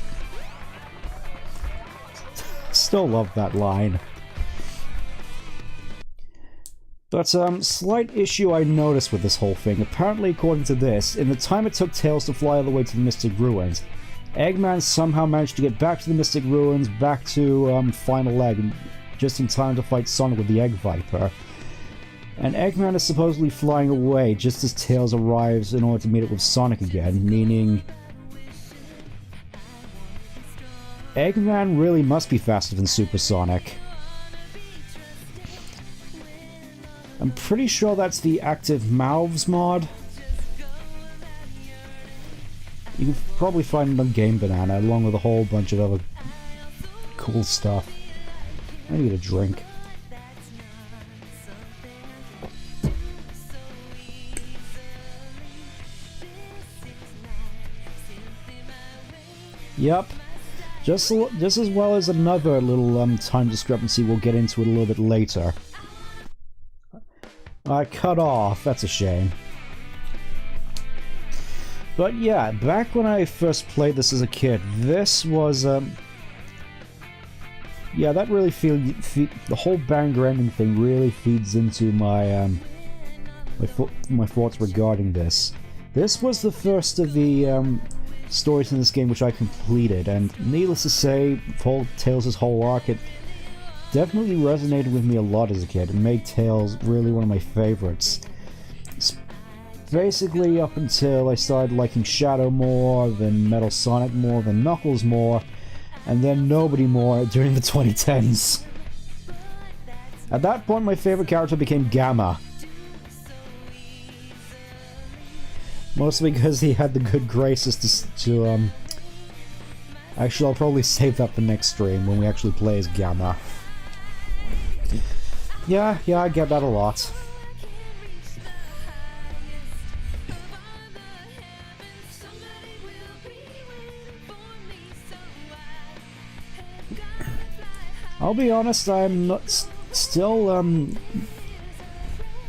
Speaker 1: Still love that line. But, slight issue I noticed with this whole thing. Apparently, according to this, in the time it took Tails to fly all the way to the Mystic Ruins, Eggman somehow managed to get back to the Mystic Ruins, back to, Final Egg, just in time to fight Sonic with the Egg Viper. And Eggman is supposedly flying away just as Tails arrives in order to meet up with Sonic again, meaning Eggman really must be faster than Supersonic. I'm pretty sure that's the Active Mouths mod. You can probably find it on Game Banana, along with a whole bunch of other cool stuff. I need a drink. Yep. Just as well as another little time discrepancy we'll get into it a little bit later. I cut off, that's a shame. But yeah, back when I first played this as a kid, this was, yeah, that really the whole banger ending thing really feeds into my, my thoughts regarding this. This was the first of the, stories in this game which I completed, and needless to say, for Tails' whole arc, it definitely resonated with me a lot as a kid. It made Tails really one of my favorites. Basically up until I started liking Shadow more, then Metal Sonic more, then Knuckles more, and then nobody more during the 2010s. At that point, my favorite character became Gamma. Mostly because he had the good graces to actually, I'll probably save that for next stream when we actually play as Gamma. Yeah, I get that a lot. I'll be honest, I'm not still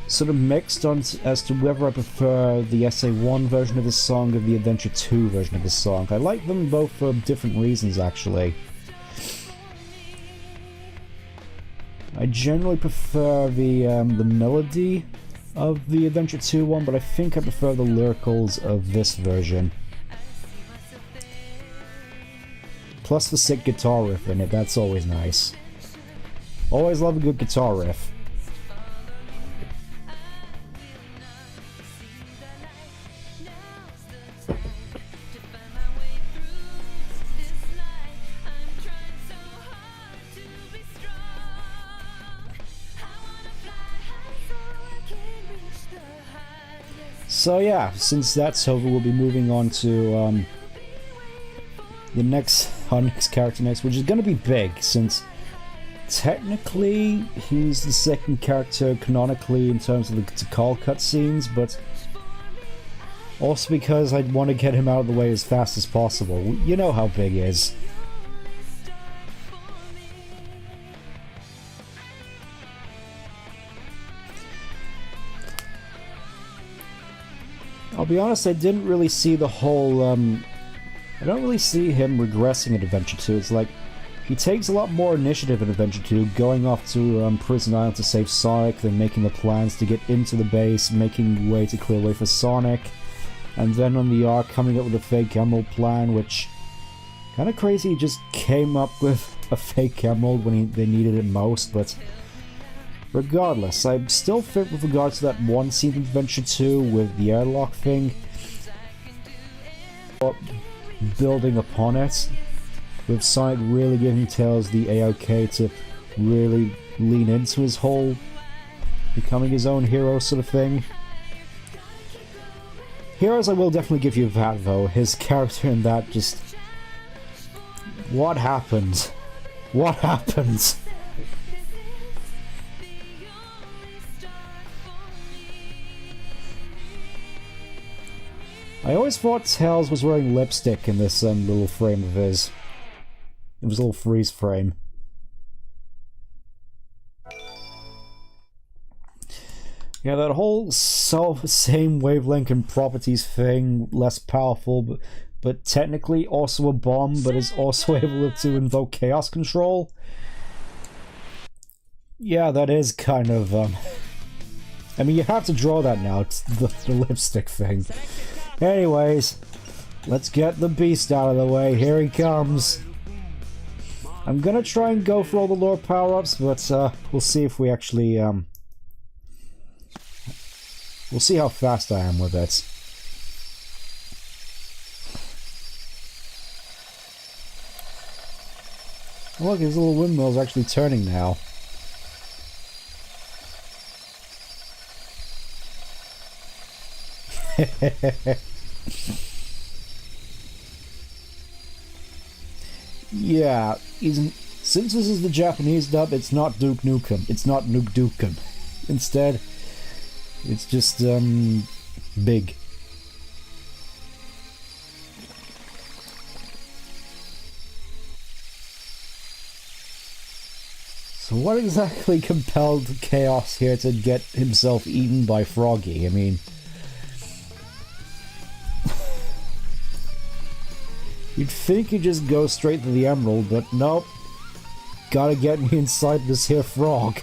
Speaker 1: sort of mixed on as to whether I prefer the SA1 version of this song or the Adventure 2 version of this song. I like them both for different reasons, actually. I generally prefer the melody of the Adventure 2 one, but I think I prefer the lyricals of this version. Plus the sick guitar riff in it, that's always nice. Always love a good guitar riff. So yeah, since that's over, we'll be moving on to our next character next, which is going to be Big, since technically he's the second character canonically in terms of the Takal cutscenes, but also because I'd want to get him out of the way as fast as possible. You know how Big is. I'll be honest, I didn't really see the whole, I don't really see him regressing in Adventure 2. It's like, he takes a lot more initiative in Adventure 2, going off to Prison Island to save Sonic, then making the plans to get into the base, making way to clear way for Sonic, and then on the arc coming up with a fake emerald plan, which, kinda crazy, he just came up with a fake emerald when they needed it most, but regardless, I still think with regards to that one scene in Adventure 2 with the airlock thing, building upon it, with Sonic really giving Tails the AOK to really lean into his whole becoming his own hero sort of thing. Heroes, I will definitely give you that though. His character in that just... What happened? What happened? I always thought Tails was wearing lipstick in this little frame of his. It was a little freeze frame. Yeah, that whole same wavelength and properties thing, less powerful, but technically also a bomb, but is also able to invoke chaos control. Yeah, that is kind of, I mean, you have to draw that now, it's the lipstick thing. Anyways, let's get the beast out of the way. Here he comes. I'm gonna try and go for all the lore power-ups, but we'll see if we actually, we'll see how fast I am with it. Look, his little windmill's actually turning now. Yeah, since this is the Japanese dub, it's not Duke Nukem. It's not Nuke Dukem. Instead, it's just, Big. So what exactly compelled Chaos here to get himself eaten by Froggy? I mean... You'd think he'd just go straight to the Emerald, but nope. Gotta get me inside this here frog.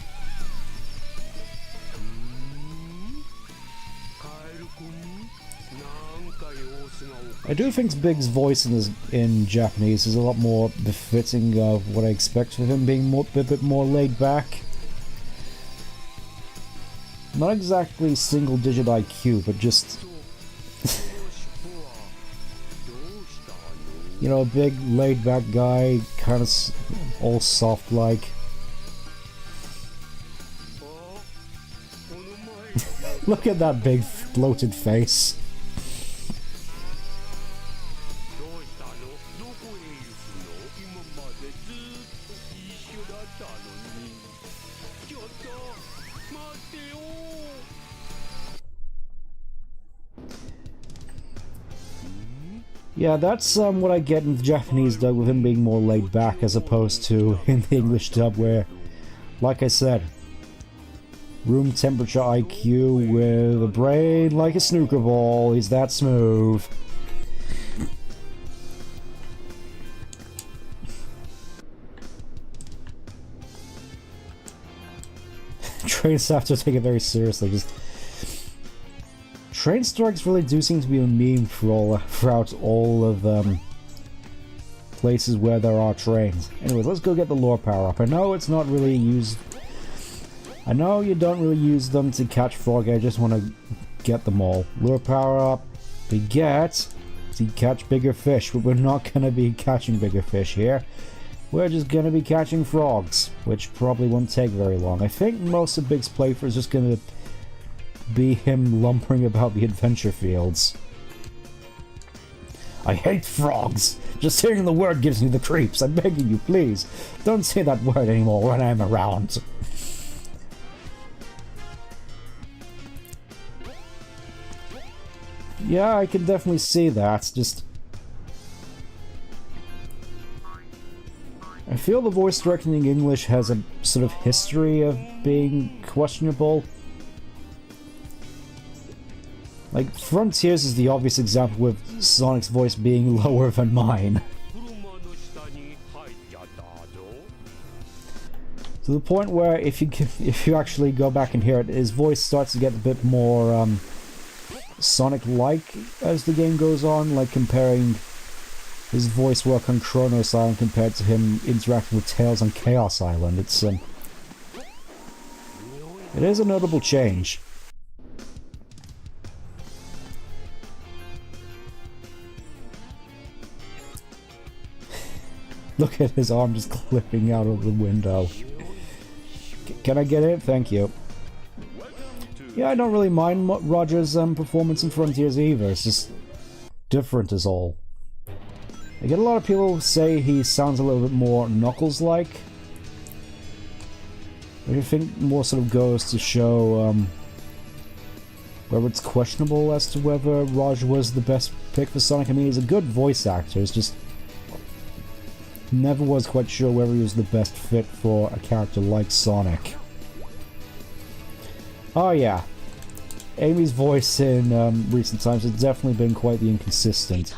Speaker 1: I do think Big's voice in Japanese is a lot more befitting of what I expect of him, being a bit more laid back. Not exactly single-digit IQ, but just... you know, a big, laid-back guy, kind of all soft-like. Look at that big, bloated face. Yeah, that's what I get in the Japanese dub, with him being more laid back as opposed to in the English dub where, like I said, room temperature IQ with a brain like a snooker ball. He's that smooth. train staff to take it very seriously. Just train strikes really do seem to be a meme throughout all of places where there are trains. Anyway, let's go get the lure power up. I know it's not really used. I know you don't really use them to catch frog. I just want to get them all. Lure power up. We get to catch bigger fish, but we're not gonna be catching bigger fish here. We're just gonna be catching frogs, which probably won't take very long. I think most of Big's playthrough is just gonna be him lumbering about the adventure fields. I hate frogs! Just hearing the word gives me the creeps. I'm begging you, please. Don't say that word anymore when I'm around. Yeah, I can definitely see that. Just... I feel the voice directing in English has a sort of history of being questionable. Like, Frontiers is the obvious example with Sonic's voice being lower than mine. To the point where if you actually go back and hear it, his voice starts to get a bit more Sonic-like as the game goes on, like comparing his voice work on Chronos Island compared to him interacting with Tails on Chaos Island. It is a notable change. Look at his arm just clipping out of the window. Can I get it? Thank you. Yeah, I don't really mind Roger's performance in Frontiers either. It's just different is all. I get a lot of people say he sounds a little bit more Knuckles-like. I think more sort of goes to show whether it's questionable as to whether Roger was the best pick for Sonic. I mean, he's a good voice actor. It's just never was quite sure whether he was the best fit for a character like Sonic. Oh yeah, Amy's voice in recent times has definitely been quite the inconsistent.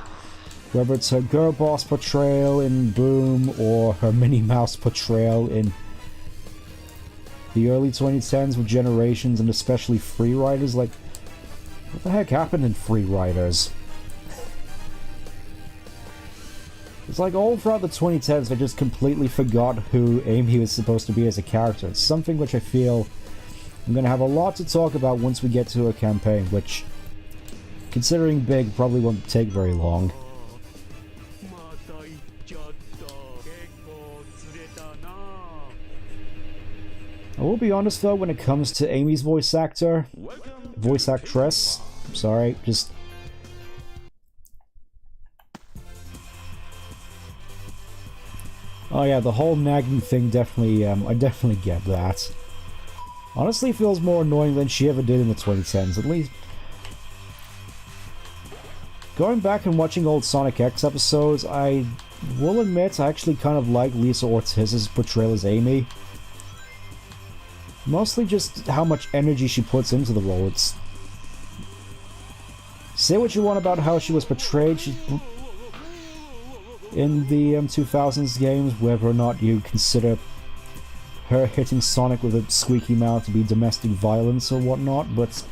Speaker 1: Whether it's her girl boss portrayal in Boom or her Minnie Mouse portrayal in the early 2010s with Generations and especially Free Riders, like, what the heck happened in Free Riders? It's like all throughout the 2010s, I just completely forgot who Amy was supposed to be as a character. It's something which I feel I'm going to have a lot to talk about once we get to her campaign, which, considering Big, probably won't take very long. I will be honest though, when it comes to Amy's voice actress, I'm sorry, just... Oh yeah, the whole nagging thing definitely, I definitely get that. Honestly, feels more annoying than she ever did in the 2010s, at least. Going back and watching old Sonic X episodes, I will admit I actually kind of like Lisa Ortiz's portrayal as Amy. Mostly just how much energy she puts into the role. It's... Say what you want about how she was portrayed, in the 2000s games, whether or not you consider her hitting Sonic with a squeaky mouth to be domestic violence or whatnot, but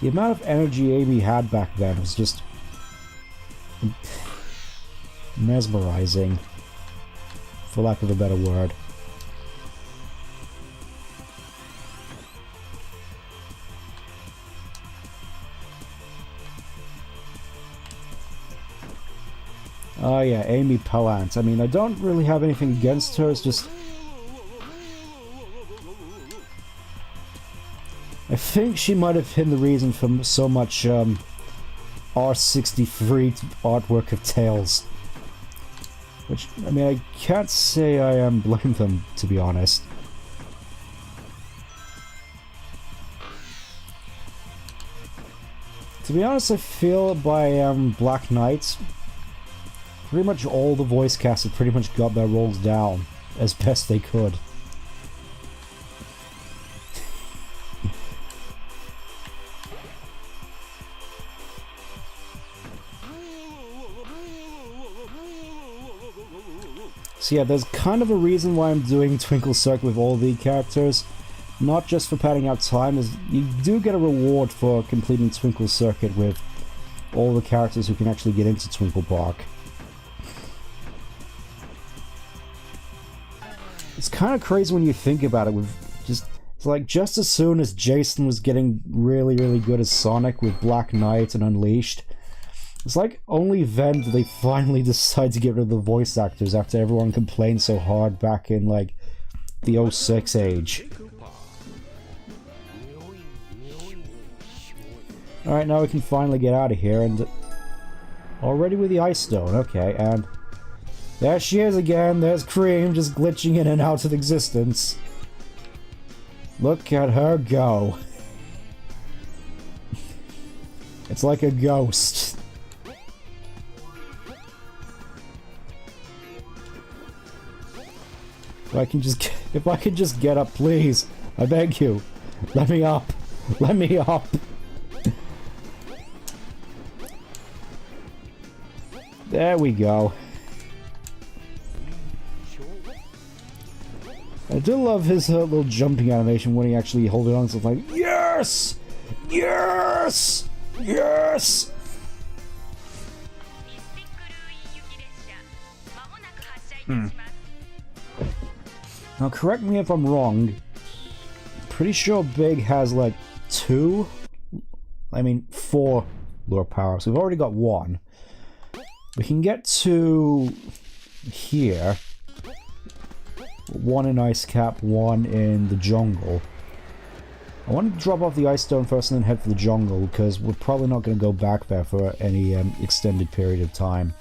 Speaker 1: the amount of energy Amy had back then was just mesmerizing, for lack of a better word. Oh yeah, Amy Pallant. I mean, I don't really have anything against her, it's just... I think she might have been the reason for so much R63 artwork of Tails. Which, I mean, I can't say I blame them, to be honest. To be honest, I feel by Black Knight, pretty much all the voice cast have pretty much got their roles down as best they could. So yeah, there's kind of a reason why I'm doing Twinkle Circuit with all the characters. Not just for padding out time, is you do get a reward for completing Twinkle Circuit with all the characters who can actually get into Twinkle Park. It's kind of crazy when you think about it. It's like just as soon as Jason was getting really, really good as Sonic with Black Knight and Unleashed, it's like only then did they finally decide to get rid of the voice actors after everyone complained so hard back in like the '06 age. Alright, now we can finally get out of here, and already with the Ice Stone, okay, and there she is again. There's Cream just glitching in and out of existence. Look at her go. It's like a ghost. If I can just get up, please. I beg you. Let me up. Let me up. There we go. I do love his little jumping animation when he actually holds it on, so it's like, yes! Yes! Yes! Now correct me if I'm wrong, pretty sure Big has like 4 lure power-ups. We've already got 1. We can get to here. 1 in Ice Cap, 1 in the jungle. I want to drop off the Ice Stone first and then head for the jungle, because we're probably not going to go back there for any extended period of time.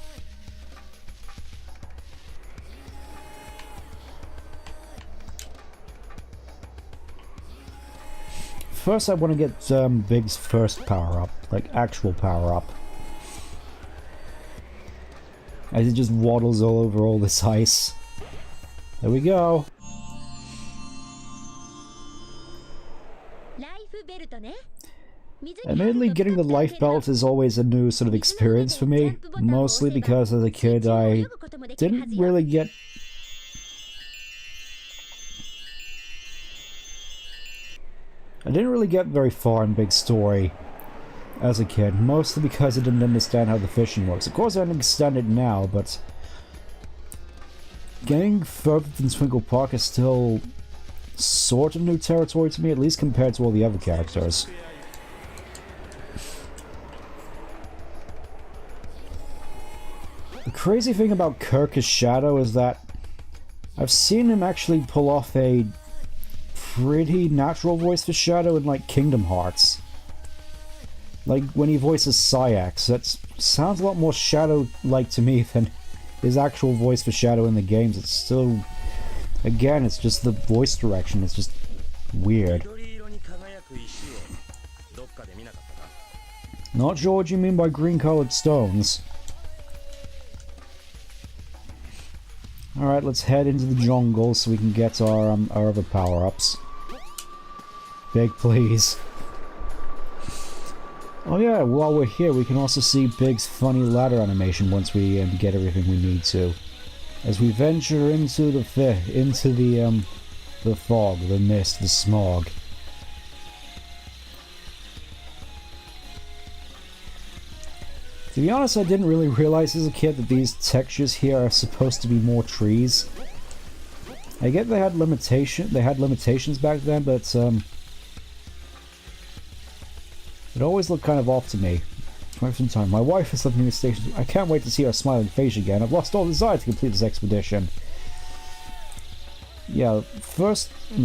Speaker 1: First I want to get Big's first power-up, like actual power-up. As it just waddles all over all this ice. There we go. Admittedly, getting the life belt is always a new sort of experience for me, mostly because as a kid I didn't really get... very far in Big Story as a kid, mostly because I didn't understand how the fishing works. Of course I understand it now, but getting further than Twinkle Park is still sort of new territory to me, at least compared to all the other characters. The crazy thing about Kirk as Shadow is that I've seen him actually pull off a pretty natural voice for Shadow in like Kingdom Hearts. Like when he voices Sayax, that sounds a lot more Shadow-like to me than his actual voice for Shadow in the games. It's still, again, it's just the voice direction, it's just weird. Not sure what you mean by green-colored stones. Alright, let's head into the jungle so we can get our other power-ups. Big, please. Oh yeah, while we're here, we can also see Big's funny ladder animation once we get everything we need to. As we venture into the fog, the mist, the smog. To be honest, I didn't really realize as a kid that these textures here are supposed to be more trees. I get they had limitations back then, but it always looked kind of off to me. Right from time. My wife is living in the station. I can't wait to see her smiling face again. I've lost all desire to complete this expedition. Yeah,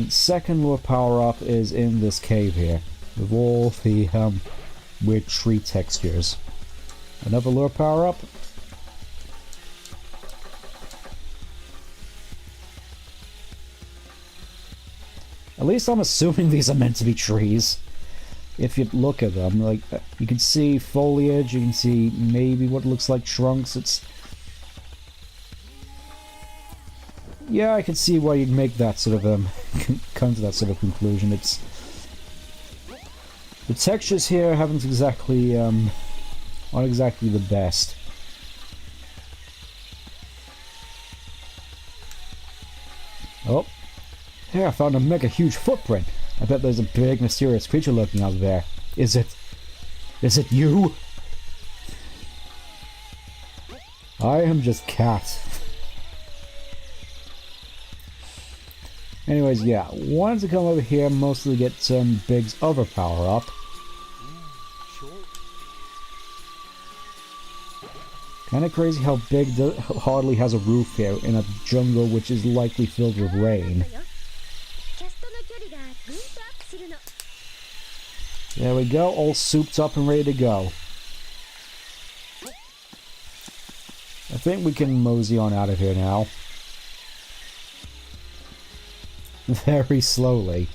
Speaker 1: second lure power-up is in this cave here, with all the weird tree textures. Another lure power-up. At least I'm assuming these are meant to be trees. If you look at them, like, you can see foliage, you can see maybe what looks like trunks. Yeah, I can see why you'd make that sort of, come to that sort of conclusion. The textures here aren't exactly the best. Oh. Hey, I found a mega huge footprint. I bet there's a big mysterious creature lurking out there. Is it you? I am just cat. Anyways, yeah, wanted to come over here mostly get Big's other power up. Kinda crazy how Big hardly has a roof here in a jungle which is likely filled with rain. There we go, all souped up and ready to go. I think we can mosey on out of here now. Very slowly.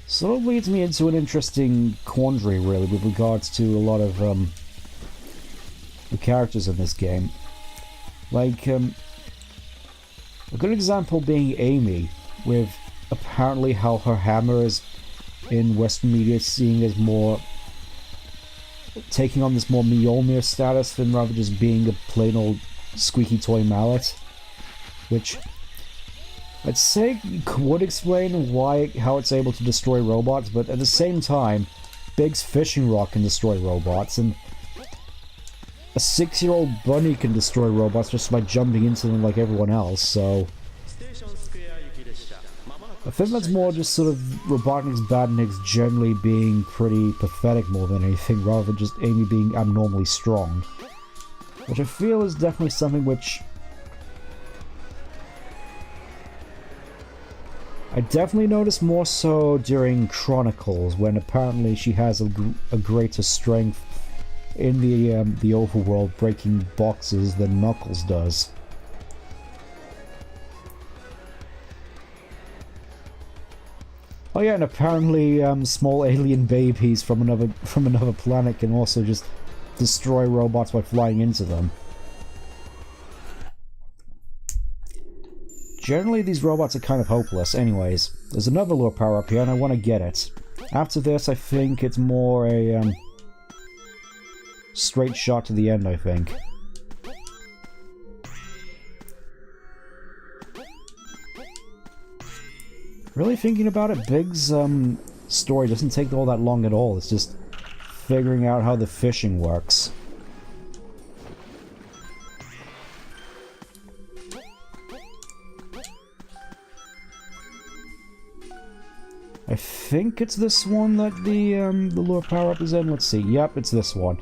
Speaker 1: Sort of leads me into an interesting quandary, really, with regards to a lot of the characters in this game. Like, a good example being Amy, with apparently how her hammer is in Western media seen as more taking on this more Mjolnir status than rather just being a plain old squeaky toy mallet, which I'd say would explain how it's able to destroy robots, but at the same time, Big's fishing rod can destroy robots, and a 6-year-old bunny can destroy robots just by jumping into them like everyone else, so I think that's more just sort of Robotnik's badniks generally being pretty pathetic more than anything, rather than just Amy being abnormally strong. Which I feel is definitely something which I definitely noticed more so during Chronicles, when apparently she has a greater strength in the overworld breaking boxes than Knuckles does. Oh yeah, and apparently small alien babies from another planet can also just destroy robots by flying into them. Generally, these robots are kind of hopeless. Anyways, there's another lure power up here, and I want to get it. After this, I think it's more a straight shot to the end, I think. Really thinking about it, Big's story doesn't take all that long at all. It's just figuring out how the fishing works. I think it's this one that the lure power-up is in. Let's see. Yep, it's this one.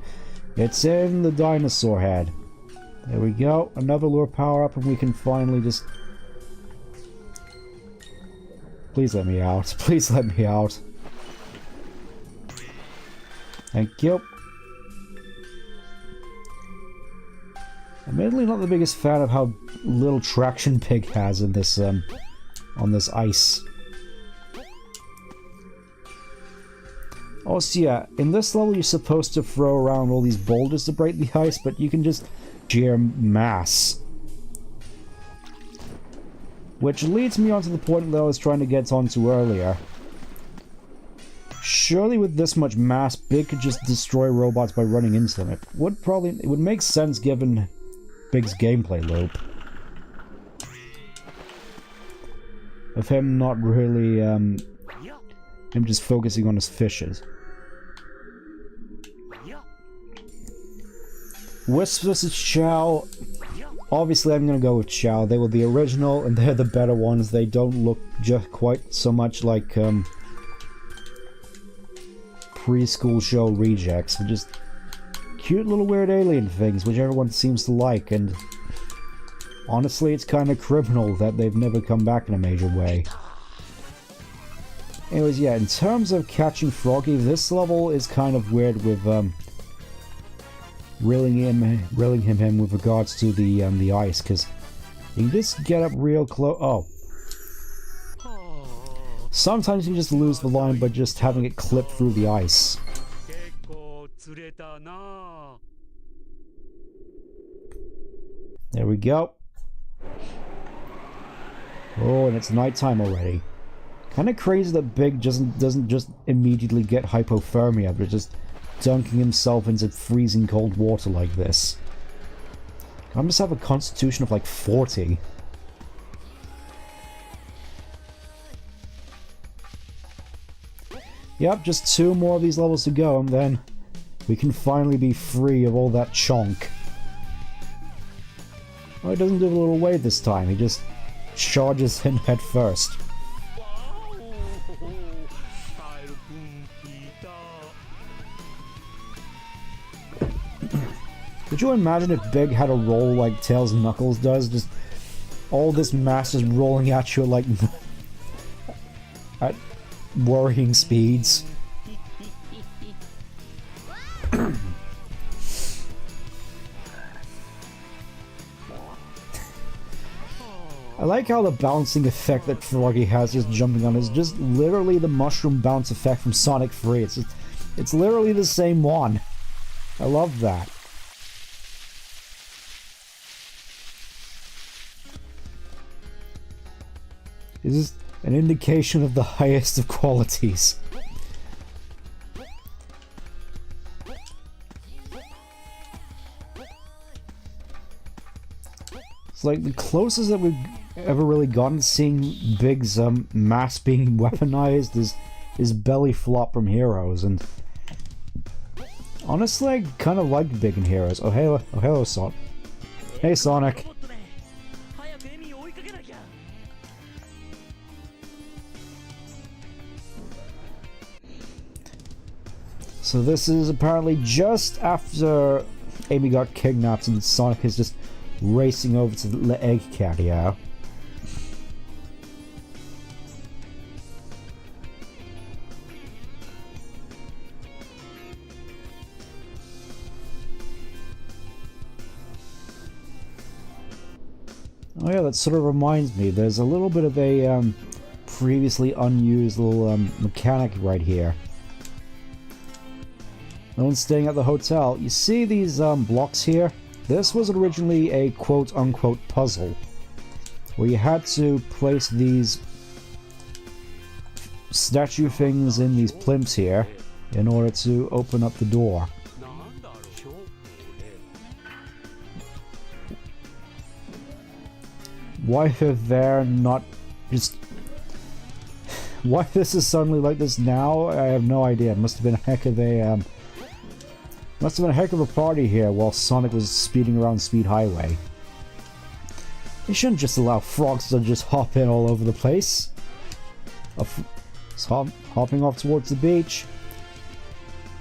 Speaker 1: It's in the dinosaur head. There we go. Another lure power-up, and we can finally just... Please let me out. Please let me out. Thank you. Admittedly, not the biggest fan of how little traction Pig has in this on this ice. Also, yeah, in this level you're supposed to throw around all these boulders to break the ice, but you can just sheer mass. Which leads me on to the point that I was trying to get onto earlier. Surely with this much mass, Big could just destroy robots by running into them. It would make sense given Big's gameplay loop. Of him not really, him just focusing on his fishes. Wisp vs. Chow. Obviously I'm gonna go with Chow. They were the original and they're the better ones. They don't look just quite so much like preschool show rejects. They're just cute little weird alien things which everyone seems to like, and honestly it's kind of criminal that they've never come back in a major way. Anyways, yeah, in terms of catching Froggy, this level is kind of weird with reeling him in with regards to the ice, because you can just get up real close. Oh. Sometimes you just lose the line by just having it clip through the ice. There we go. Oh, and it's nighttime already. Kind of crazy that Big doesn't just immediately get hypothermia, but just dunking himself into freezing cold water like this. I must have a constitution of like 40. Yep, just 2 more of these levels to go, and then we can finally be free of all that chonk. Oh, he doesn't do a little wave this time, he just charges in head first. Could you imagine if Big had a roll like Tails and Knuckles does? Just all this mass is rolling at you like at worrying speeds. I like how the bouncing effect that Froggy has just jumping on is just literally the mushroom bounce effect from Sonic 3. It's literally the same one. I love that. This is an indication of the highest of qualities. It's like the closest that we've ever really gotten to seeing Big's mass being weaponized is his belly flop from Heroes, and honestly I kind of like Big in Heroes. Oh hello Sonic. Hey Sonic. So this is apparently just after Amy got kidnapped and Sonic is just racing over to the egg carrier. Oh yeah, that sort of reminds me, there's a little bit of a previously unused little mechanic right here. No one's staying at the hotel. You see these blocks here? This was originally a quote-unquote puzzle, where you had to place these statue things in these plimps here in order to open up the door. Why they're not just... Why this is suddenly like this now, I have no idea. It must have been a heck of a... Must have been a heck of a party here while Sonic was speeding around Speed Highway. You shouldn't just allow frogs to just hop in all over the place. Hopping off towards the beach.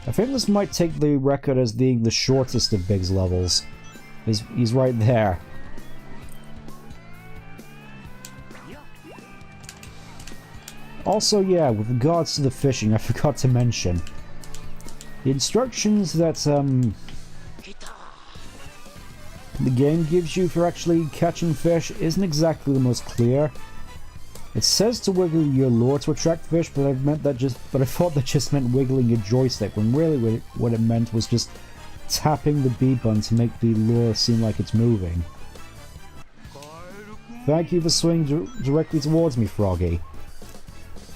Speaker 1: I think this might take the record as being the shortest of Big's levels. He's right there. Also, yeah, with regards to the fishing, I forgot to mention. The instructions that the game gives you for actually catching fish isn't exactly the most clear. It says to wiggle your lure to attract fish, but I thought that just meant wiggling your joystick, when really what it meant was just tapping the B button to make the lure seem like it's moving. Thank you for swinging directly towards me, Froggy.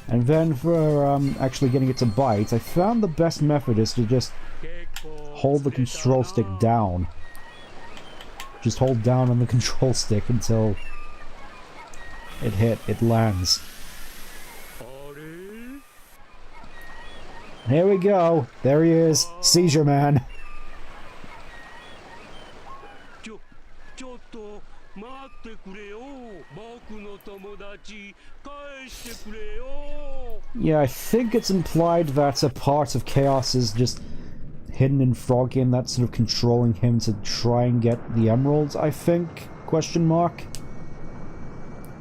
Speaker 1: And then for actually getting it to bite, I found the best method is to just hold the control stick down. Just hold down on the control stick until it lands. Here we go. There he is. Seizure Man. Yeah, I think it's implied that a part of Chaos is just hidden in Froggy and that's sort of controlling him to try and get the emeralds, I think? Question mark?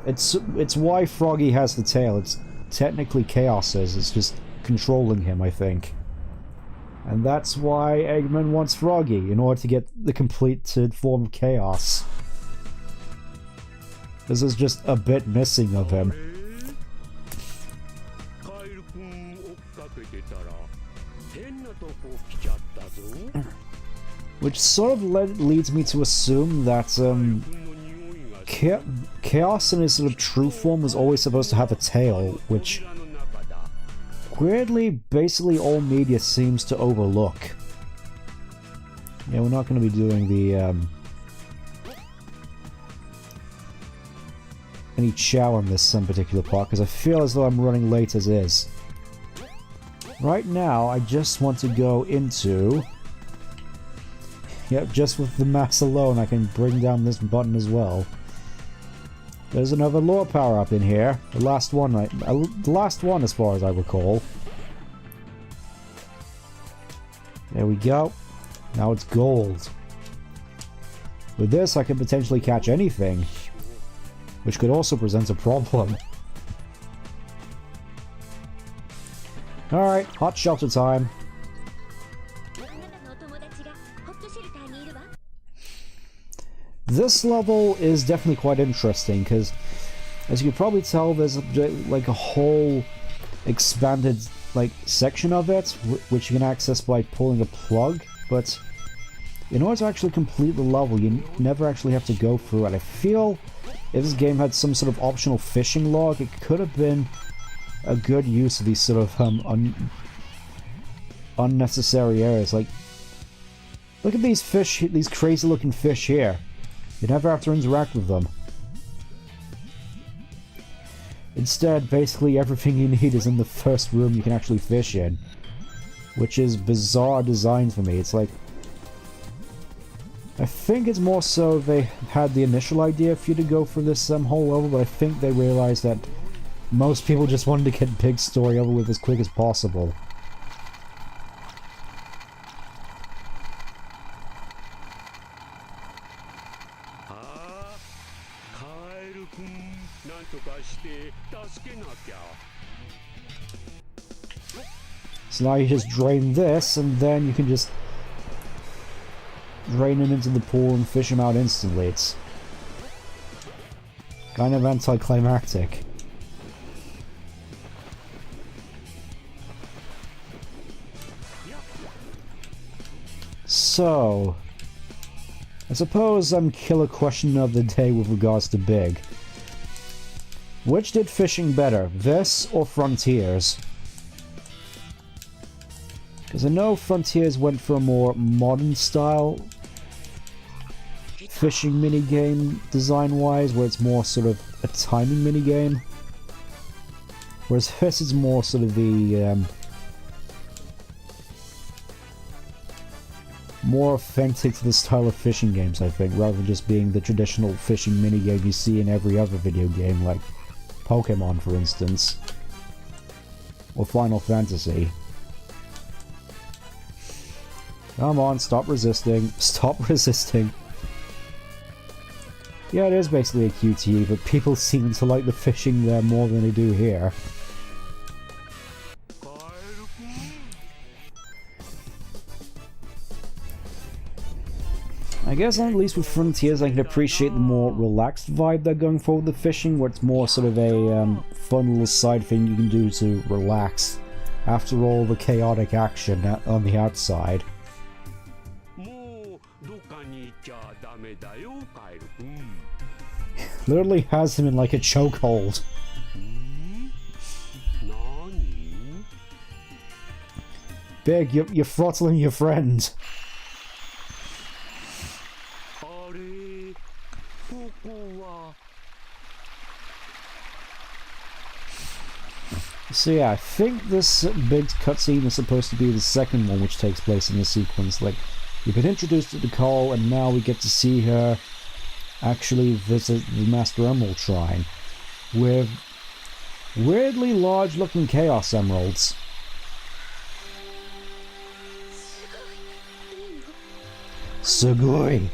Speaker 1: It's why Froggy has the tail. It's technically Chaos's. It's just controlling him, I think. And that's why Eggman wants Froggy, in order to get the completed form of Chaos. This is just a bit missing of him. Which sort of leads me to assume that Chaos in his sort of true form was always supposed to have a tail, which weirdly basically all media seems to overlook. Yeah, we're not going to be doing the any chow on this particular part, because I feel as though I'm running late as is. Right now, I just want to go into... Yep, just with the mass alone, I can bring down this button as well. There's another lore power-up in here. The last one, the last one as far as I recall. There we go. Now it's gold. With this, I can potentially catch anything, which could also present a problem. Alright, hot shelter time. This level is definitely quite interesting, because as you can probably tell, there's like a whole expanded section of it, which you can access by pulling a plug, but in order to actually complete the level, you never actually have to go through it. I feel if this game had some sort of optional fishing log, it could have been a good use of these sort of unnecessary areas. Like, look at these fish, these crazy looking fish here. You never have to interact with them. Instead, basically everything you need is in the first room you can actually fish in, which is bizarre design for me. It's like, I think it's more so they had the initial idea for you to go for this whole level, but I think they realized that most people just wanted to get big story over with as quick as possible. So now you just drain this, and then you can just drain him into the pool and fish him out instantly. It's kind of anticlimactic. So, I suppose killer question of the day with regards to Big. Which did fishing better, this or Frontiers? Because I know Frontiers went for a more modern style fishing minigame design-wise, where it's more sort of a timing minigame. Whereas this is more sort of the more authentic to the style of fishing games, I think, rather than just being the traditional fishing minigame you see in every other video game, like Pokemon, for instance, or Final Fantasy. Come on, stop resisting. Stop resisting. Yeah, it is basically a QTE, but people seem to like the fishing there more than they do here. I guess at least with Frontiers I can appreciate the more relaxed vibe they're going for with the fishing, where it's more sort of a fun little side thing you can do to relax after all the chaotic action on the outside. Literally has him in like a chokehold. Big, you're throttling your friend. So yeah, I think this big cutscene is supposed to be the second one which takes place in the sequence. Like, we've been introduced to Nicole, and now we get to see her actually visit the Master Emerald Shrine with weirdly large looking Chaos Emeralds. Sugoi!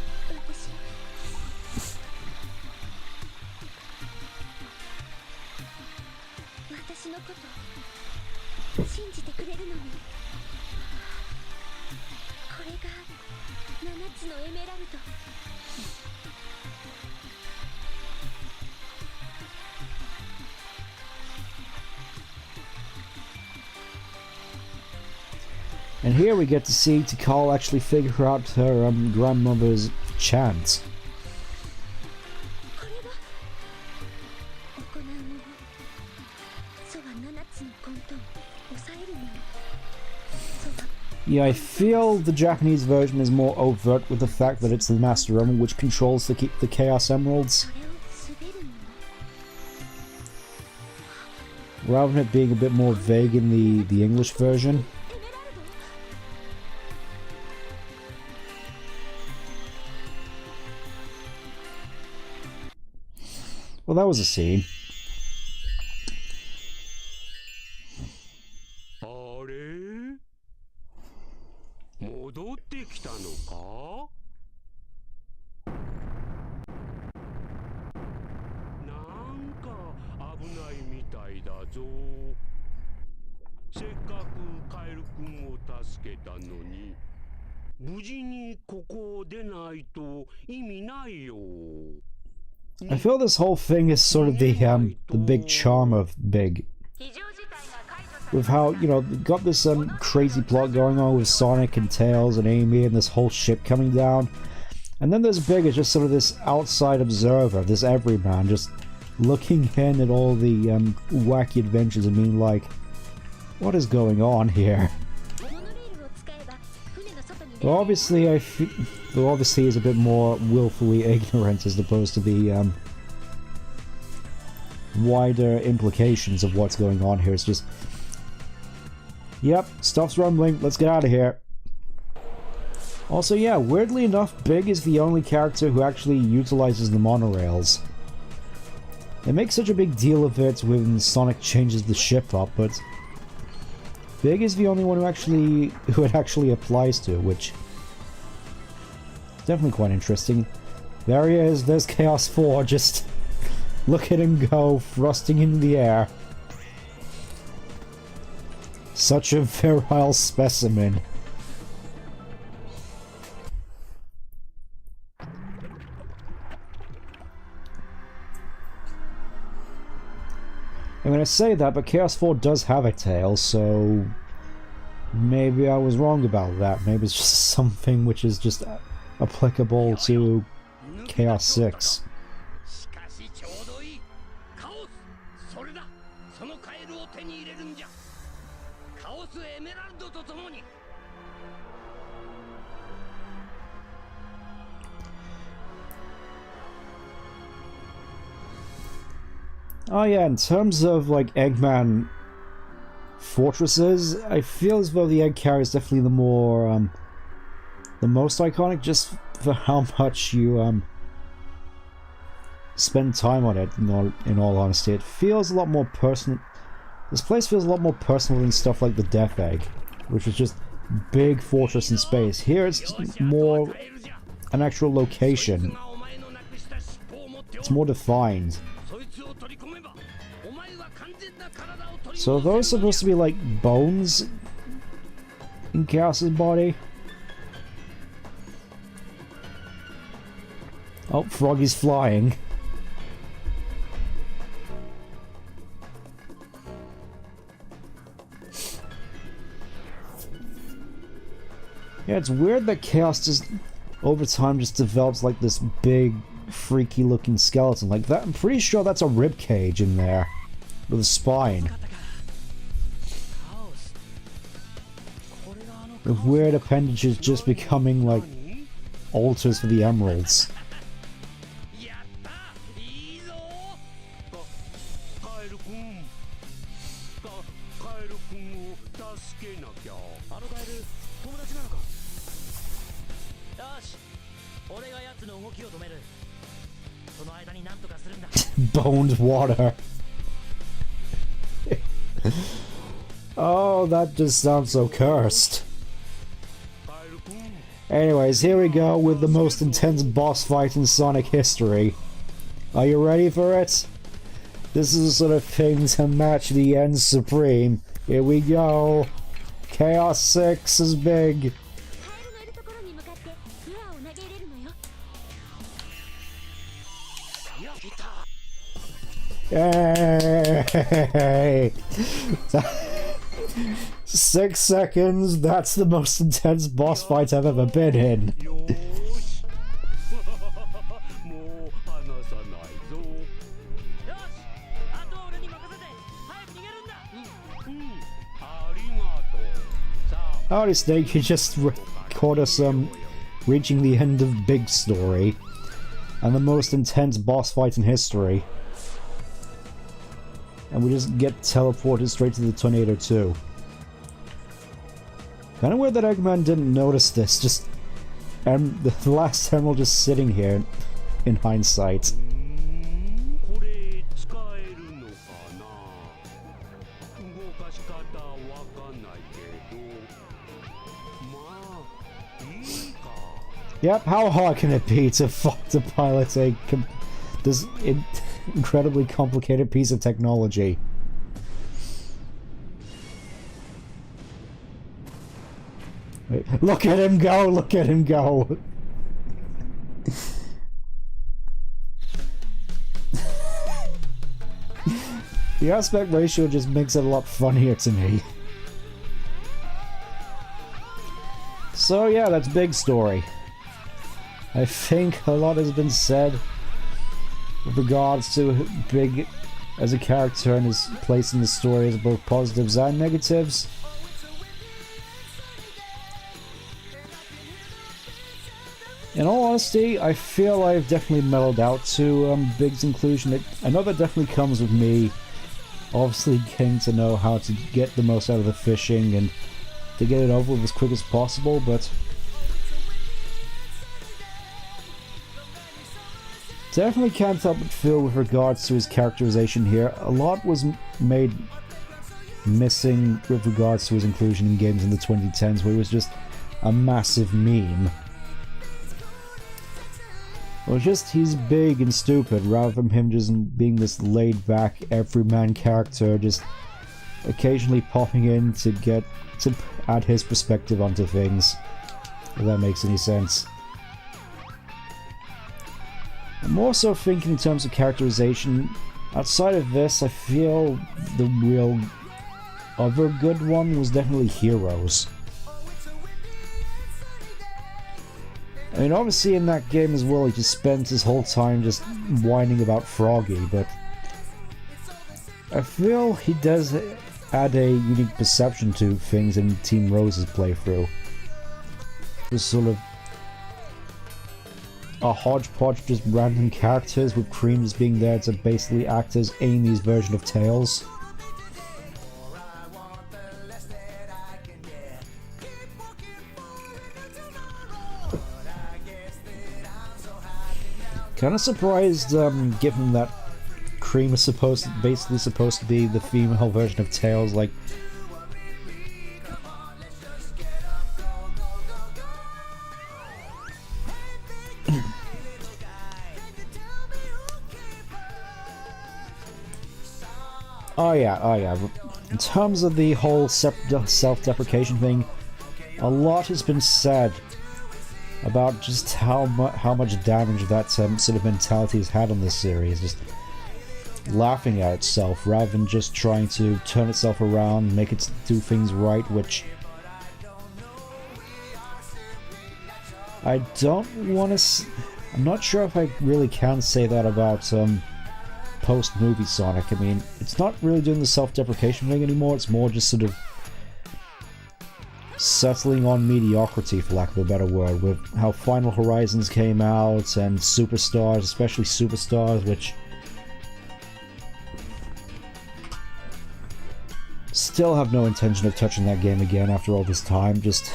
Speaker 1: And here we get to see Tikal actually figure out her grandmother's chant. Yeah, I feel the Japanese version is more overt with the fact that it's the Master Emerald which controls the Chaos Emeralds. rather than it being a bit more vague in the English version. Well, that was a scene. I feel this whole thing is sort of the big charm of Big. With how, you know, got this crazy plot going on with Sonic and Tails and Amy and this whole ship coming down. And then there's Big as just sort of this outside observer, this everyman, just looking in at all the wacky adventures and being like, what is going on here? Well, obviously, obviously is a bit more willfully ignorant as opposed to the wider implications of what's going on here. It's just, yep, stuff's rumbling, let's get out of here. Also, yeah, weirdly enough, Big is the only character who actually utilizes the monorails. They make such a big deal of it when Sonic changes the ship up, but Big is the only one who it actually applies to, which is definitely quite interesting. There he is, there's Chaos 4, just look at him go, thrusting in the air. Such a virile specimen. I mean, I say that, but Chaos 4 does have a tail, so maybe I was wrong about that. Maybe it's just something which is just applicable to Chaos 6. Oh yeah, in terms of like Eggman fortresses, I feel as though the egg carrier is definitely the most iconic, just for how much you spend time on it. In all honesty, it feels a lot more personal. This place feels a lot more personal than stuff like the Death Egg, which was just big fortress in space. Here it's more an actual location. It's more defined. So are those supposed to be like bones in Chaos's body? Oh, Froggy's flying. Yeah, it's weird that Chaos just over time just develops like this big freaky looking skeleton like that. I'm pretty sure that's a rib cage in there with a spine. With weird appendages just becoming like altars for the emeralds. Boned water. Oh, that just sounds so cursed. Anyways, here we go with the most intense boss fight in Sonic history. Are you ready for it? This is the sort of thing to match the end supreme. Here we go. Chaos 6 is big. Yay! 6 seconds, that's the most intense boss fight I've ever been in. Howdy Snake, you just caught us reaching the end of Big Story and the most intense boss fight in history. and we just get teleported straight to the tornado too. Kind of weird that Eggman didn't notice this, just the last emerald just sitting here in hindsight. Yep, how hard can it be to pilot this incredibly complicated piece of technology? Wait, look at him go! Look at him go! The aspect ratio just makes it a lot funnier to me. So yeah, that's Big Story. I think a lot has been said with regards to Big as a character and his place in the story as both positives and negatives. In all honesty, I feel I've definitely mellowed out to Big's inclusion. I know that definitely comes with me obviously getting to know how to get the most out of the fishing and to get it over with as quick as possible, but definitely can't help but feel with regards to his characterization here, a lot was made missing with regards to his inclusion in games in the 2010s where he was just a massive meme. Well, just he's big and stupid rather than him just being this laid-back everyman character, just occasionally popping in to add his perspective onto things, if that makes any sense. I'm also thinking in terms of characterization, outside of this, I feel the real other good one was definitely Heroes. I mean, obviously in that game as well, he just spent his whole time just whining about Froggy, but I feel he does add a unique perception to things in Team Rose's playthrough. Just sort of a hodgepodge, just random characters with Cream just being there to basically act as Amy's version of Tails. Kind of surprised, given that Cream is basically supposed to be the female version of Tails, like. Oh yeah. In terms of the whole self-deprecation thing, a lot has been said about just how much damage that sort of mentality has had on this series, just laughing at itself rather than just trying to turn itself around, make it do things right, which I don't want to. I'm not sure if I really can say that about post-movie Sonic. I mean, it's not really doing the self-deprecation thing anymore, it's more just sort of settling on mediocrity, for lack of a better word, with how Final Horizons came out and Superstars, especially Superstars, which still have no intention of touching that game again after all this time. Just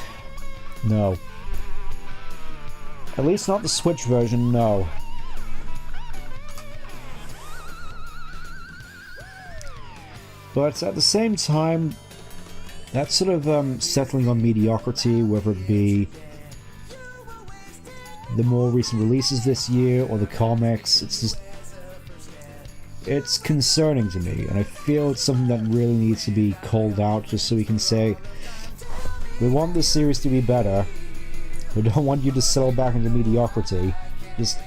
Speaker 1: no. At least not the Switch version, no. But at the same time, that sort of settling on mediocrity, whether it be the more recent releases this year or the comics, it's concerning to me, and I feel it's something that really needs to be called out just so we can say, we want this series to be better, we don't want you to settle back into mediocrity, just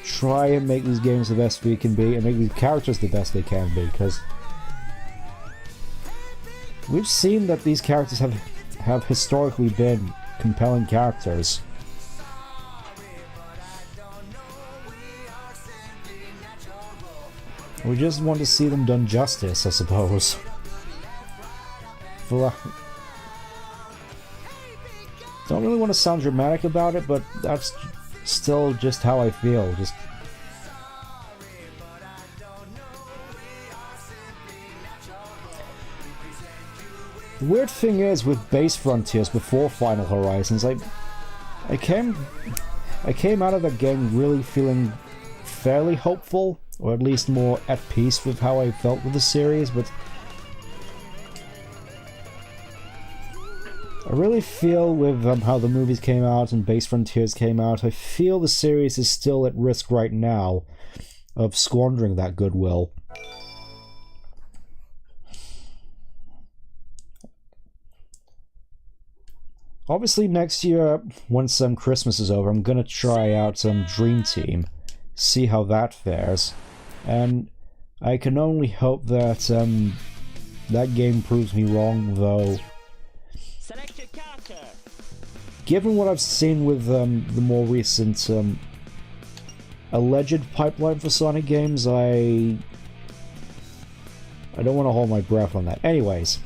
Speaker 1: try and make these games the best we can be, and make these characters the best they can be, because we've seen that these characters have historically been compelling characters. We just want to see them done justice, I suppose. Don't really want to sound dramatic about it, but that's still just how I feel. Just The weird thing is, with base Frontiers before Final Horizons, I came out of that game really feeling fairly hopeful, or at least more at peace with how I felt with the series, but I really feel with how the movies came out and Base Frontiers came out, I feel the series is still at risk right now of squandering that goodwill. Obviously next year, once Christmas is over, I'm gonna try out Dream Team, see how that fares, and I can only hope that that game proves me wrong, though. Given what I've seen with the more recent alleged pipeline for Sonic games, I don't want to hold my breath on that. Anyways,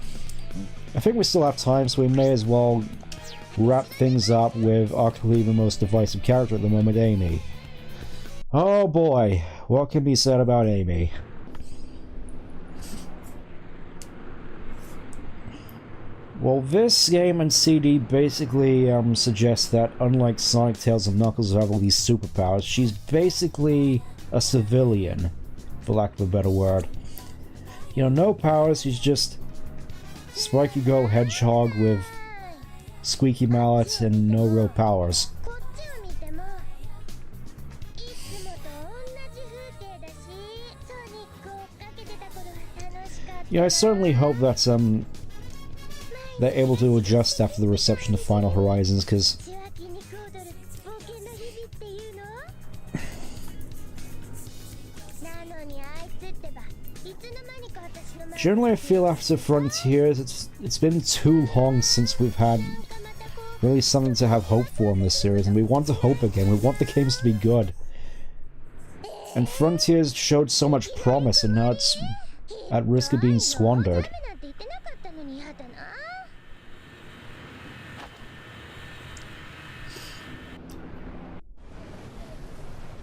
Speaker 1: I think we still have time, so we may as well wrap things up with arguably the most divisive character at the moment, Amy. Oh boy, what can be said about Amy? Well, this game and CD basically suggests that, unlike Sonic, Tails, and Knuckles who have all these superpowers, she's basically a civilian, for lack of a better word. You know, no powers, she's just Spiky Girl Hedgehog with squeaky mallet and no real powers. Yeah, I certainly hope that they're able to adjust after the reception of Final Horizons, because generally I feel after Frontiers it's been too long since we've had really something to have hope for in this series, and we want to hope again. We want the games to be good. And Frontiers showed so much promise, and now it's at risk of being squandered.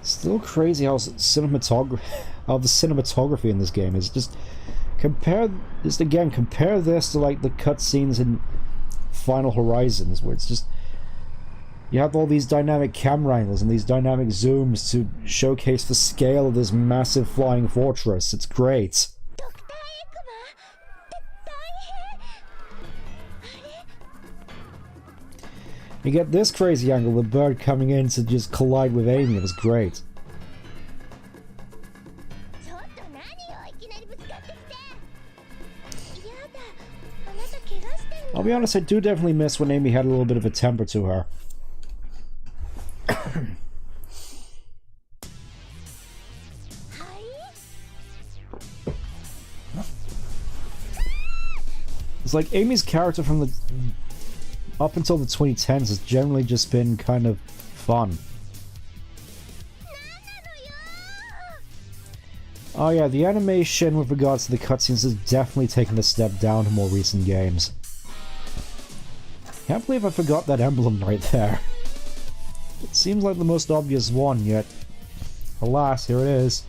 Speaker 1: Still crazy how the cinematography in this game is just compare this to like the cutscenes in Final Horizons, where it's just you have all these dynamic camera angles and these dynamic zooms to showcase the scale of this massive flying fortress. It's great. You get this crazy angle, the bird coming in to just collide with Amy. It was great. I'll be honest, I do definitely miss when Amy had a little bit of a temper to her. It's like Amy's character from the up until the 2010s has generally just been kind of fun. Oh yeah, the animation with regards to the cutscenes has definitely taken a step down in more recent games. Can't believe I forgot that emblem right there. It seems like the most obvious one, yet alas, here it is.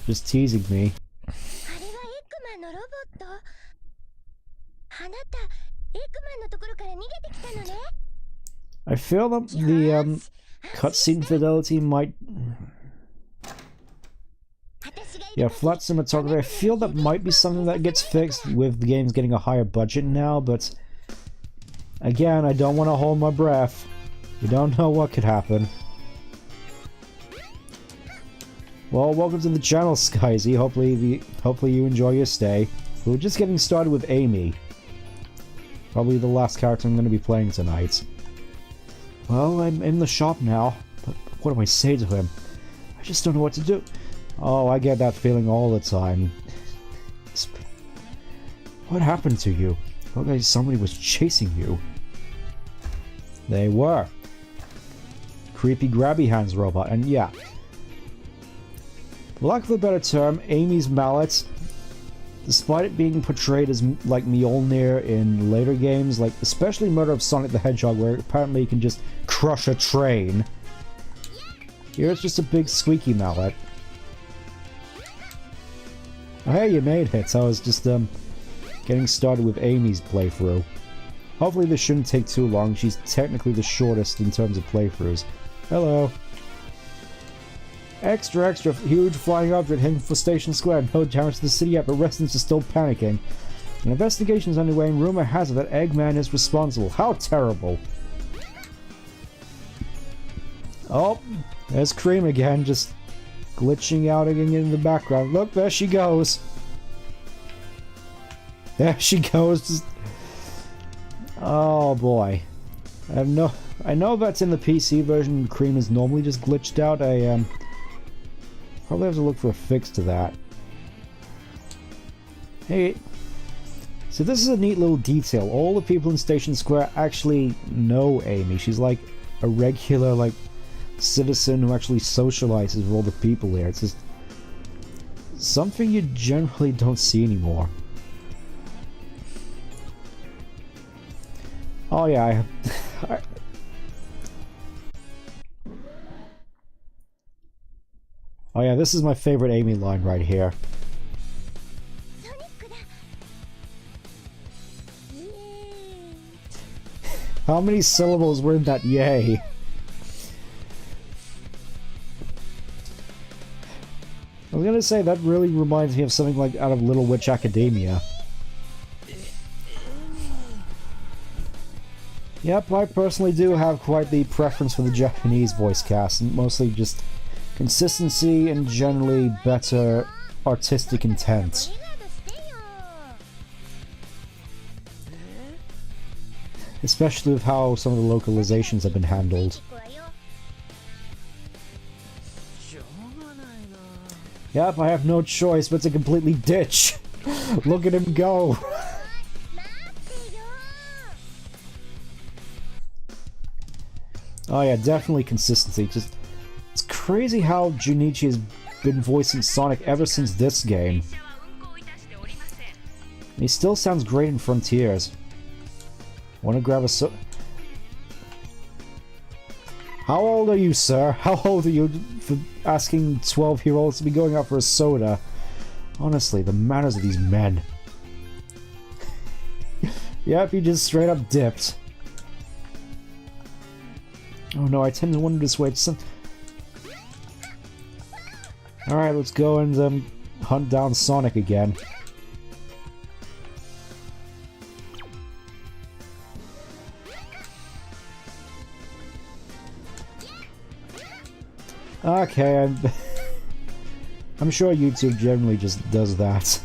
Speaker 1: Just teasing me. I feel that the cutscene fidelity might... Yeah, flat cinematography. I feel that might be something that gets fixed with the games getting a higher budget now, but again, I don't want to hold my breath. You don't know what could happen. Well, welcome to the channel, Skyzy. Hopefully you enjoy your stay. We're just getting started with Amy. Probably the last character I'm going to be playing tonight. Well, I'm in the shop now, but what do I say to him? I just don't know what to do. Oh, I get that feeling all the time. What happened to you? It looked like somebody was chasing you. They were. Creepy grabby hands robot, and yeah. For lack of a better term, Amy's mallet, despite it being portrayed as like Mjolnir in later games, like especially Murder of Sonic the Hedgehog, where apparently you can just crush a train. Here it's just a big squeaky mallet. Oh, hey, you made it. I was just getting started with Amy's playthrough. Hopefully this shouldn't take too long. She's technically the shortest in terms of playthroughs. Hello. Extra huge flying object heading for Station Square. No damage to the city yet, but residents are still panicking. An investigation is underway and rumor has it that Eggman is responsible. How terrible. Oh, there's Cream again, just glitching out again in the background. Look, there she goes. There she goes. Just... Oh boy. I know that's in the PC version. Cream is normally just glitched out. I probably have to look for a fix to that. Hey, so this is a neat little detail. All the people in Station Square actually know Amy. She's like a regular, like, citizen who actually socializes with all the people there. It's just something you generally don't see anymore. Oh yeah, oh yeah, this is my favorite Amy line right here. How many syllables were in that yay? I was gonna say, that really reminds me of something like out of Little Witch Academia. Yep, I personally do have quite the preference for the Japanese voice cast, and mostly just consistency and generally better artistic intent. Especially with how some of the localizations have been handled. Yep, I have no choice but to completely ditch. Look at him go. Oh yeah, definitely consistency. Just, it's crazy how Junichi has been voicing Sonic ever since this game. And he still sounds great in Frontiers. Wanna grab a How old are you, sir? How old are you for asking 12-year-olds to be going out for a soda? Honestly, the manners of these men. Yep, he just straight up dipped. Oh no, I tend to wonder this way. Alright, let's go and hunt down Sonic again. Okay, I'm sure YouTube generally just does that.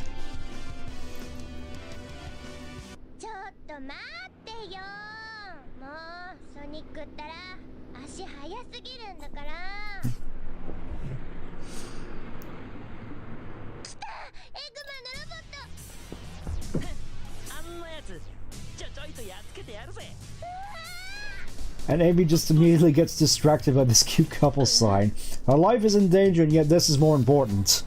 Speaker 1: And Amy just immediately gets distracted by this cute couple sign. Her life is in danger, and yet this is more important.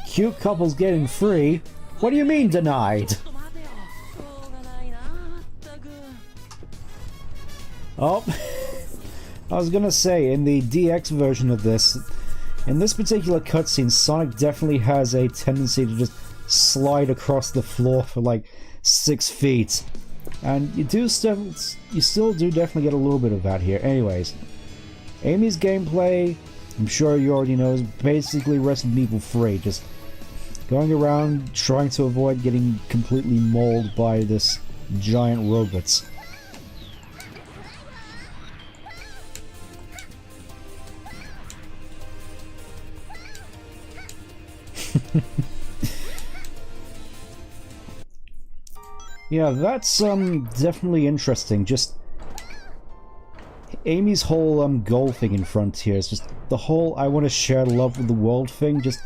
Speaker 1: Cute couples getting free? What do you mean denied? Oh. I was gonna say, in the DX version of this, in this particular cutscene, Sonic definitely has a tendency to just slide across the floor for like 6 feet. And you still do definitely get a little bit of that here. Anyways, Amy's gameplay, I'm sure you already know, is basically Resident Evil 3, just going around trying to avoid getting completely mauled by this giant robots. Yeah, that's definitely interesting. Just Amy's whole goal thing in Frontiers, just the whole I want to share love with the world thing, just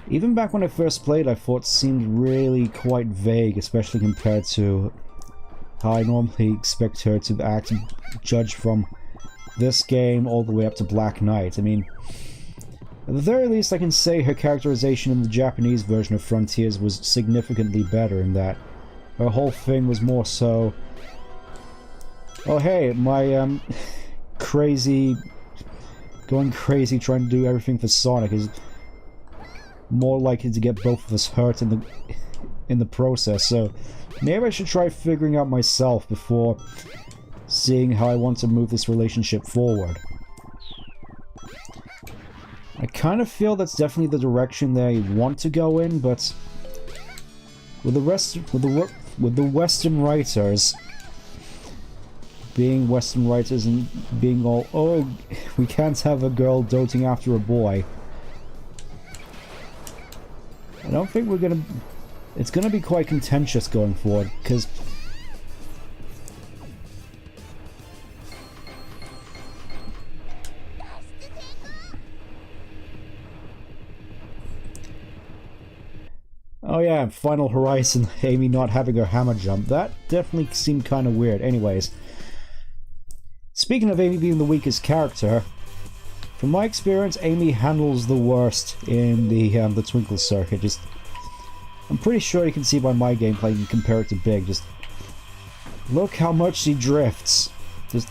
Speaker 1: even back when I first played, I thought seemed really quite vague, especially compared to how I normally expect her to act and judge from this game all the way up to Black Knight. I mean, at the very least I can say her characterization in the Japanese version of Frontiers was significantly better in that her whole thing was more so, oh hey, my going crazy trying to do everything for Sonic is more likely to get both of us hurt in the process, so maybe I should try figuring out myself before seeing how I want to move this relationship forward. I kind of feel that's definitely the direction they want to go in, but with the Western writers being Western writers and being all, oh, we can't have a girl doting after a boy. I don't think we're gonna... It's gonna be quite contentious going forward, because... Oh yeah, Final Horizon, Amy not having her hammer jump. That definitely seemed kind of weird. Anyways, speaking of Amy being the weakest character, from my experience, Amy handles the worst in the Twinkle Circuit. Just, I'm pretty sure you can see by my gameplay and compare it to Big. Just look how much she drifts. Just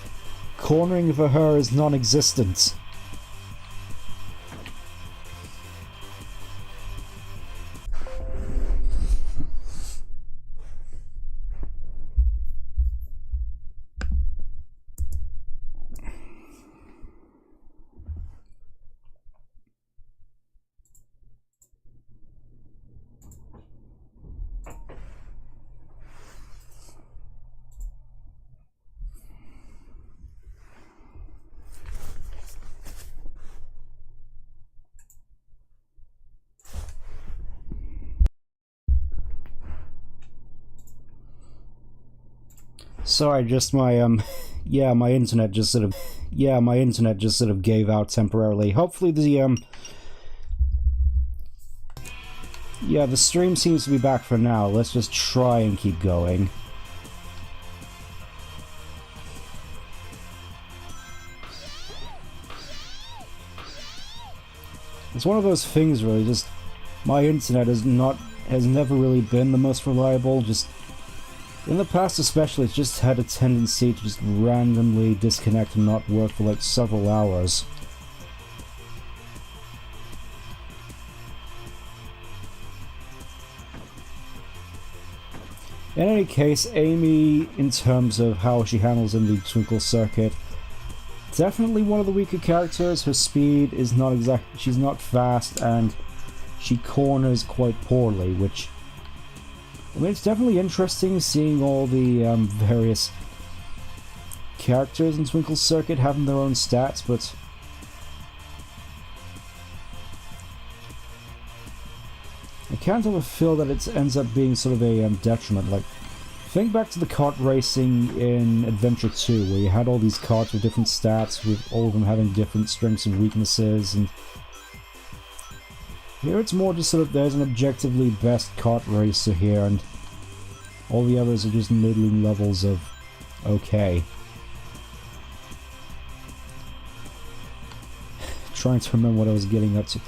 Speaker 1: cornering for her is non-existent. Sorry, just my, yeah, my internet just sort of gave out temporarily. Hopefully the, yeah, the stream seems to be back for now. Let's just try and keep going. It's one of those things, really, just, my internet has never really been the most reliable, just... In the past especially, it's just had a tendency to just randomly disconnect and not work for like several hours. In any case, Amy, in terms of how she handles in the Twinkle Circuit, definitely one of the weaker characters. Her speed is not she's not fast, and she corners quite poorly, which... I mean, it's definitely interesting seeing all the various characters in Twinkle Circuit having their own stats, but I can't ever feel that it ends up being sort of a detriment. Like, think back to the kart racing in Adventure 2, where you had all these karts with different stats, with all of them having different strengths and weaknesses, and here it's more just sort of, there's an objectively best kart racer here, and all the others are just middling levels of okay. Trying to remember what I was getting up to.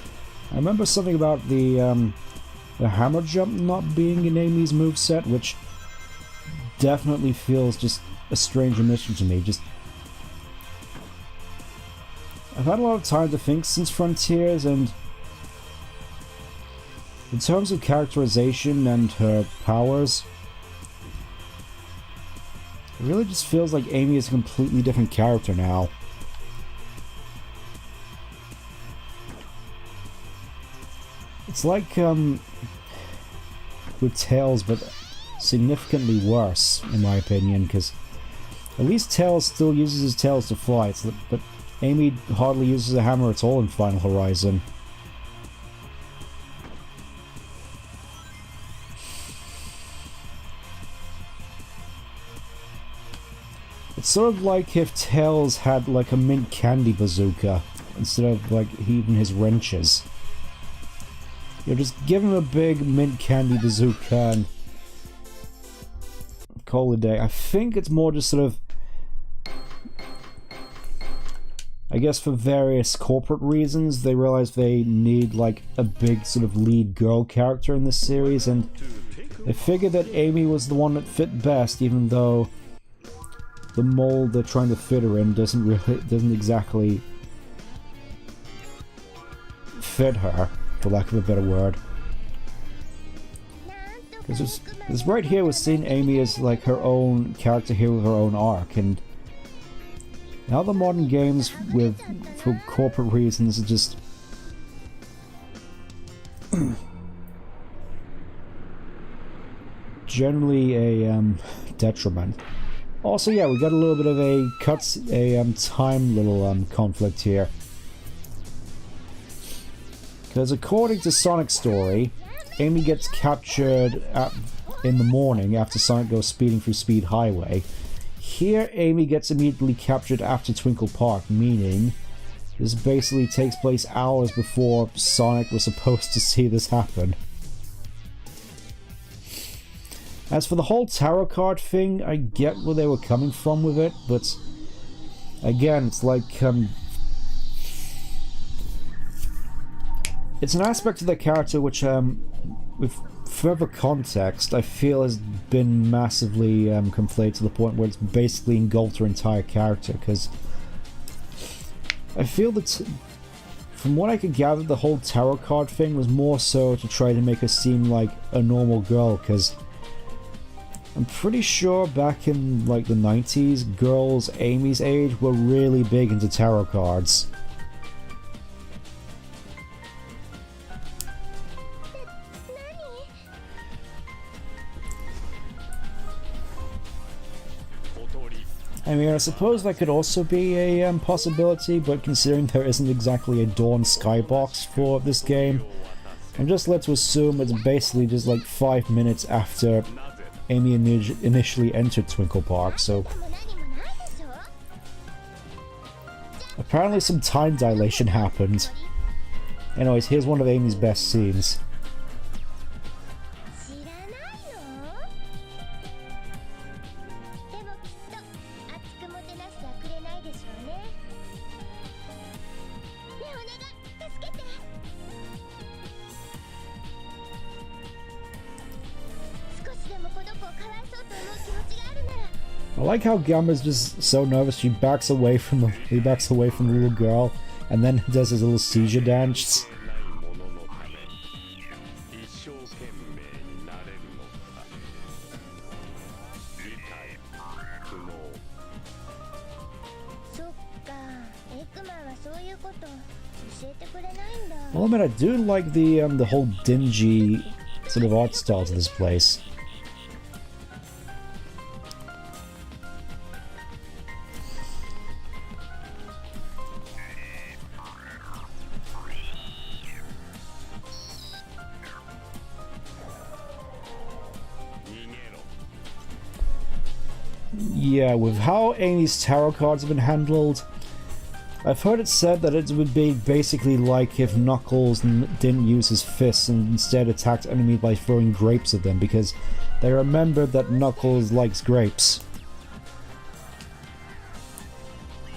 Speaker 1: I remember something about the hammer jump not being in Amy's moveset, which definitely feels just a strange omission to me. Just, I've had a lot of time to think since Frontiers, and in terms of characterization and her powers, it really just feels like Amy is a completely different character now. It's like, with Tails, but significantly worse, in my opinion, because at least Tails still uses his tails to fly, but Amy hardly uses a hammer at all in Final Horizon. It's sort of like if Tails had like a mint candy bazooka instead of like even his wrenches. You just give him a big mint candy bazooka and call it a day. I think it's more just sort of, I guess for various corporate reasons, they realize they need like a big sort of lead girl character in this series, and I figured that Amy was the one that fit best, even though the mold they're trying to fit her in doesn't exactly fit her, for lack of a better word. Because right here we're seeing Amy as like her own character here with her own arc, and now the modern games for corporate reasons are just generally a detriment. Also, yeah, we got a little bit of a time little conflict here. Because according to Sonic's story, Amy gets captured in the morning after Sonic goes speeding through Speed Highway. Here, Amy gets immediately captured after Twinkle Park, meaning this basically takes place hours before Sonic was supposed to see this happen. As for the whole tarot card thing, I get where they were coming from with it, but again, it's like, it's an aspect of the character which, with further context, I feel has been massively conflated to the point where it's basically engulfed her entire character, because I feel that, from what I could gather, the whole tarot card thing was more so to try to make her seem like a normal girl, because I'm pretty sure back in like the 90s, girls Amy's age were really big into tarot cards. I mean, I suppose that could also be a possibility, but considering there isn't exactly a Dawn skybox for this game, I'm just led to assume it's basically just like 5 minutes after Amy initially entered Twinkle Park, so apparently some time dilation happened. Anyways, here's one of Amy's best scenes. I like how Gamma's just so nervous she backs away from the little girl and then does his little seizure dance. Well, I mean, I do like the whole dingy sort of art style to this place. Yeah, with how Amy's tarot cards have been handled, I've heard it said that it would be basically like if Knuckles didn't use his fists and instead attacked enemies by throwing grapes at them, because they remembered that Knuckles likes grapes.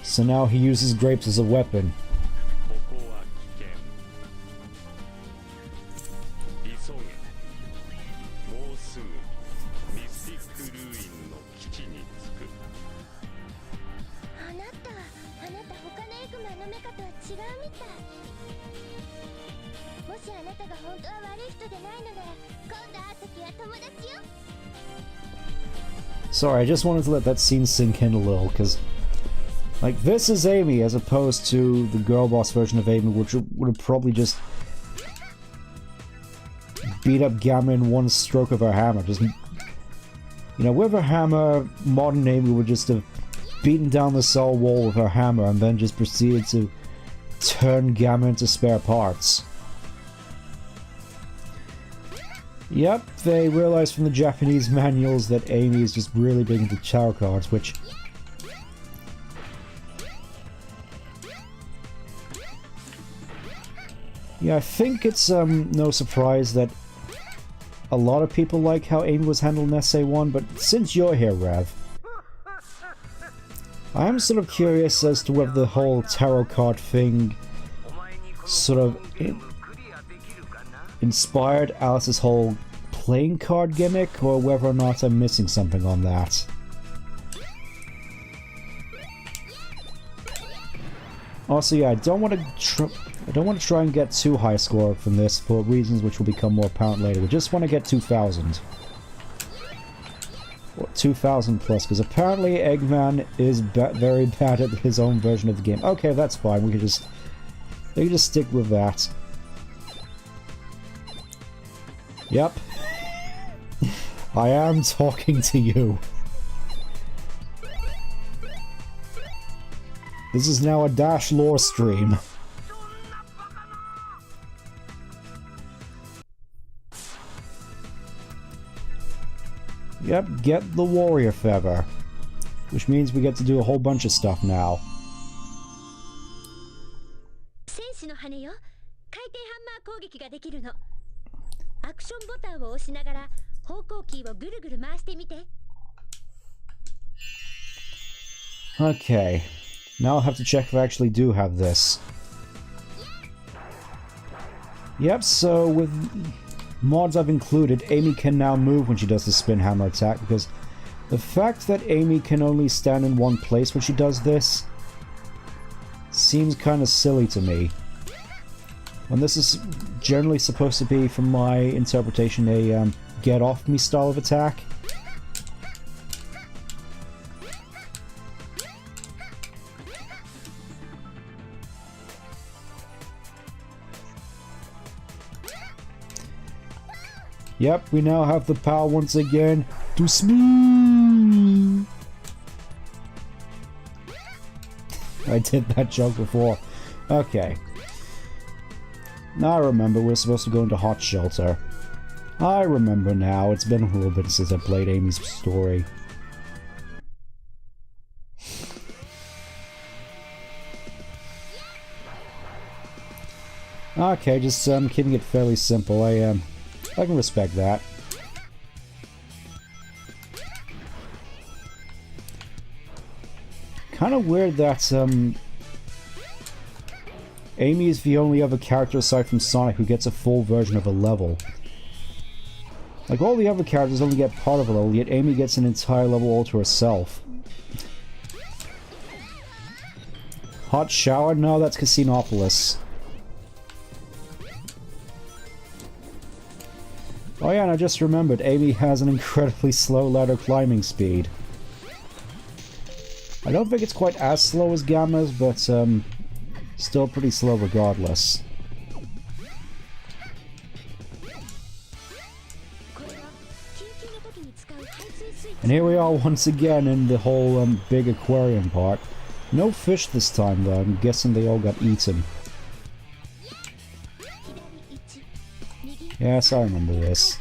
Speaker 1: So now he uses grapes as a weapon. Sorry, I just wanted to let that scene sink in a little, because, like, this is Amy as opposed to the girl boss version of Amy, which would have probably just beat up Gamma in one stroke of her hammer. Just, you know, with her hammer, modern Amy would just have beaten down the cell wall with her hammer and then just proceeded to turn Gamma into spare parts. Yep, they realized from the Japanese manuals that Amy is just really big into tarot cards, which... yeah, I think it's no surprise that a lot of people like how Amy was handled in SA1, but since you're here, Rev, I am sort of curious as to whether the whole tarot card thing sort of inspired Alice's whole playing card gimmick or whether or not I'm missing something on that. Also, yeah, I don't want to try and get too high score from this for reasons which will become more apparent later. We just want to get 2,000. Or 2,000 plus, because apparently Eggman is very bad at his own version of the game. Okay, that's fine. We can just stick with that. Yep. I am talking to you. This is now a Dash lore stream. Yep, get the warrior feather. Which means we get to do a whole bunch of stuff now. Okay. Now I'll have to check if I actually do have this. Yep, so with mods I've included, Amy can now move when she does the spin hammer attack, because the fact that Amy can only stand in one place when she does this seems kind of silly to me. When this is generally supposed to be, from my interpretation, a get off me style of attack. Yep, we now have the power once again to smooth. I did that joke before. Okay. Now I remember we're supposed to go into Hot Shelter. I remember now. It's been a little bit since I played Amy's story. Okay, just keeping it fairly simple. I can respect that. Kind of weird that Amy is the only other character aside from Sonic who gets a full version of a level. Like, all the other characters only get part of a level, yet Amy gets an entire level all to herself. Hot shower? No, that's Casinopolis. Oh yeah, and I just remembered, Amy has an incredibly slow ladder climbing speed. I don't think it's quite as slow as Gamma's, but still pretty slow regardless. And here we are once again in the whole big aquarium part. No fish this time though, I'm guessing they all got eaten. Yes, I remember this.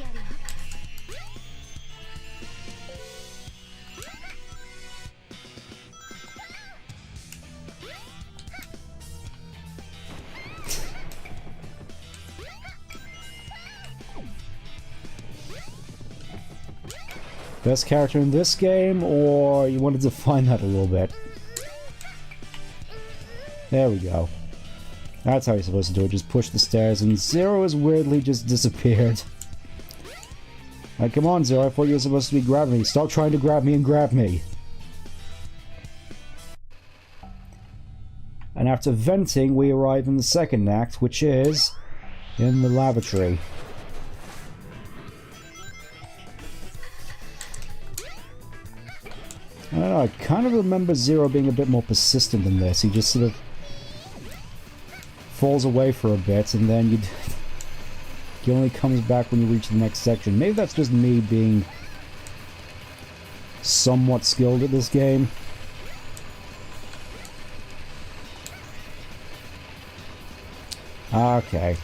Speaker 1: Best character in this game, or you wanted to define that a little bit? There we go. That's how you're supposed to do it, just push the stairs, and Zero has weirdly just disappeared. Like, come on, Zero, I thought you were supposed to be grabbing me. Stop trying to grab me and grab me. And after venting, we arrive in the second act, which is in the lavatory. I don't know, I kind of remember Zero being a bit more persistent than this. He just sort of falls away for a bit, and then he only comes back when you reach the next section. Maybe that's just me being somewhat skilled at this game. Okay.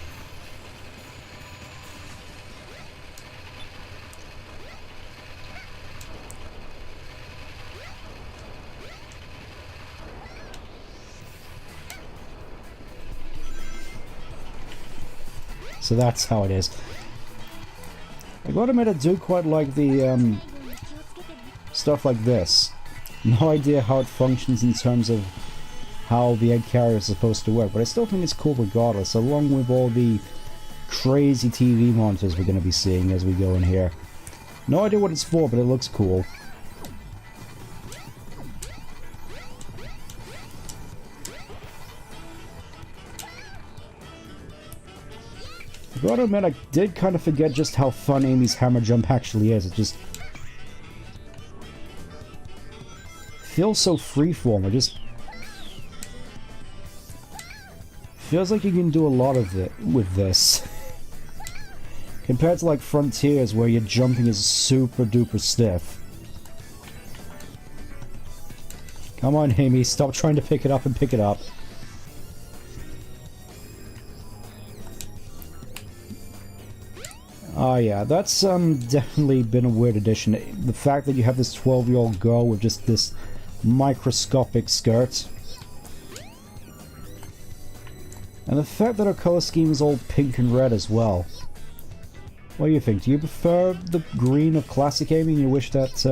Speaker 1: So that's how it is. I gotta admit, I do quite like the stuff like this. No idea how it functions in terms of how the egg carrier is supposed to work, but I still think it's cool regardless, along with all the crazy TV monitors we're going to be seeing as we go in here. No idea what it's for, but it looks cool. I gotta admit, I did kind of forget just how fun Amy's hammer jump actually is. It just feels so freeform. It just feels like you can do a lot of it with this. Compared to like Frontiers where your jumping is super duper stiff. Come on, Amy, stop trying to pick it up and pick it up. Oh yeah, that's definitely been a weird addition. The fact that you have this 12-year-old girl with just this microscopic skirt. And the fact that her color scheme is all pink and red as well. What do you think? Do you prefer the green of classic Amy and you wish that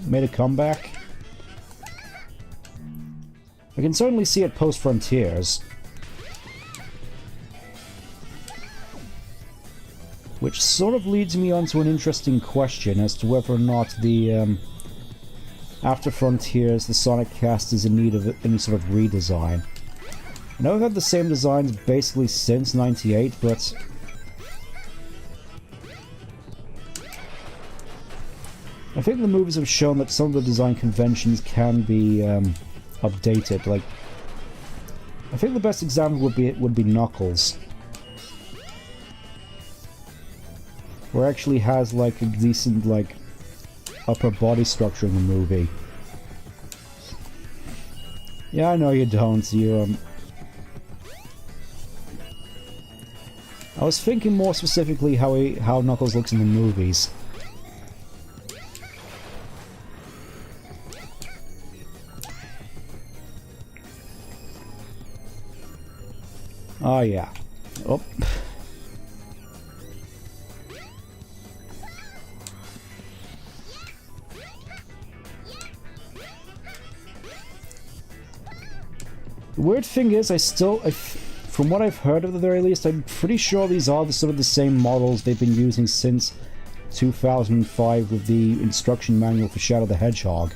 Speaker 1: made a comeback? I can certainly see it post-Frontiers. Which sort of leads me on to an interesting question as to whether or not the, after Frontiers, the Sonic cast is in need of any sort of redesign. I know we've had the same designs basically since '98, but I think the movies have shown that some of the design conventions can be updated. Like, I think the best example would be Knuckles, where it actually has like a decent like upper body structure in the movie. Yeah, I know you don't. You I was thinking more specifically how Knuckles looks in the movies. Oh yeah. Oh. The weird thing is, from what I've heard at the very least, I'm pretty sure these are the same models they've been using since 2005 with the instruction manual for Shadow the Hedgehog.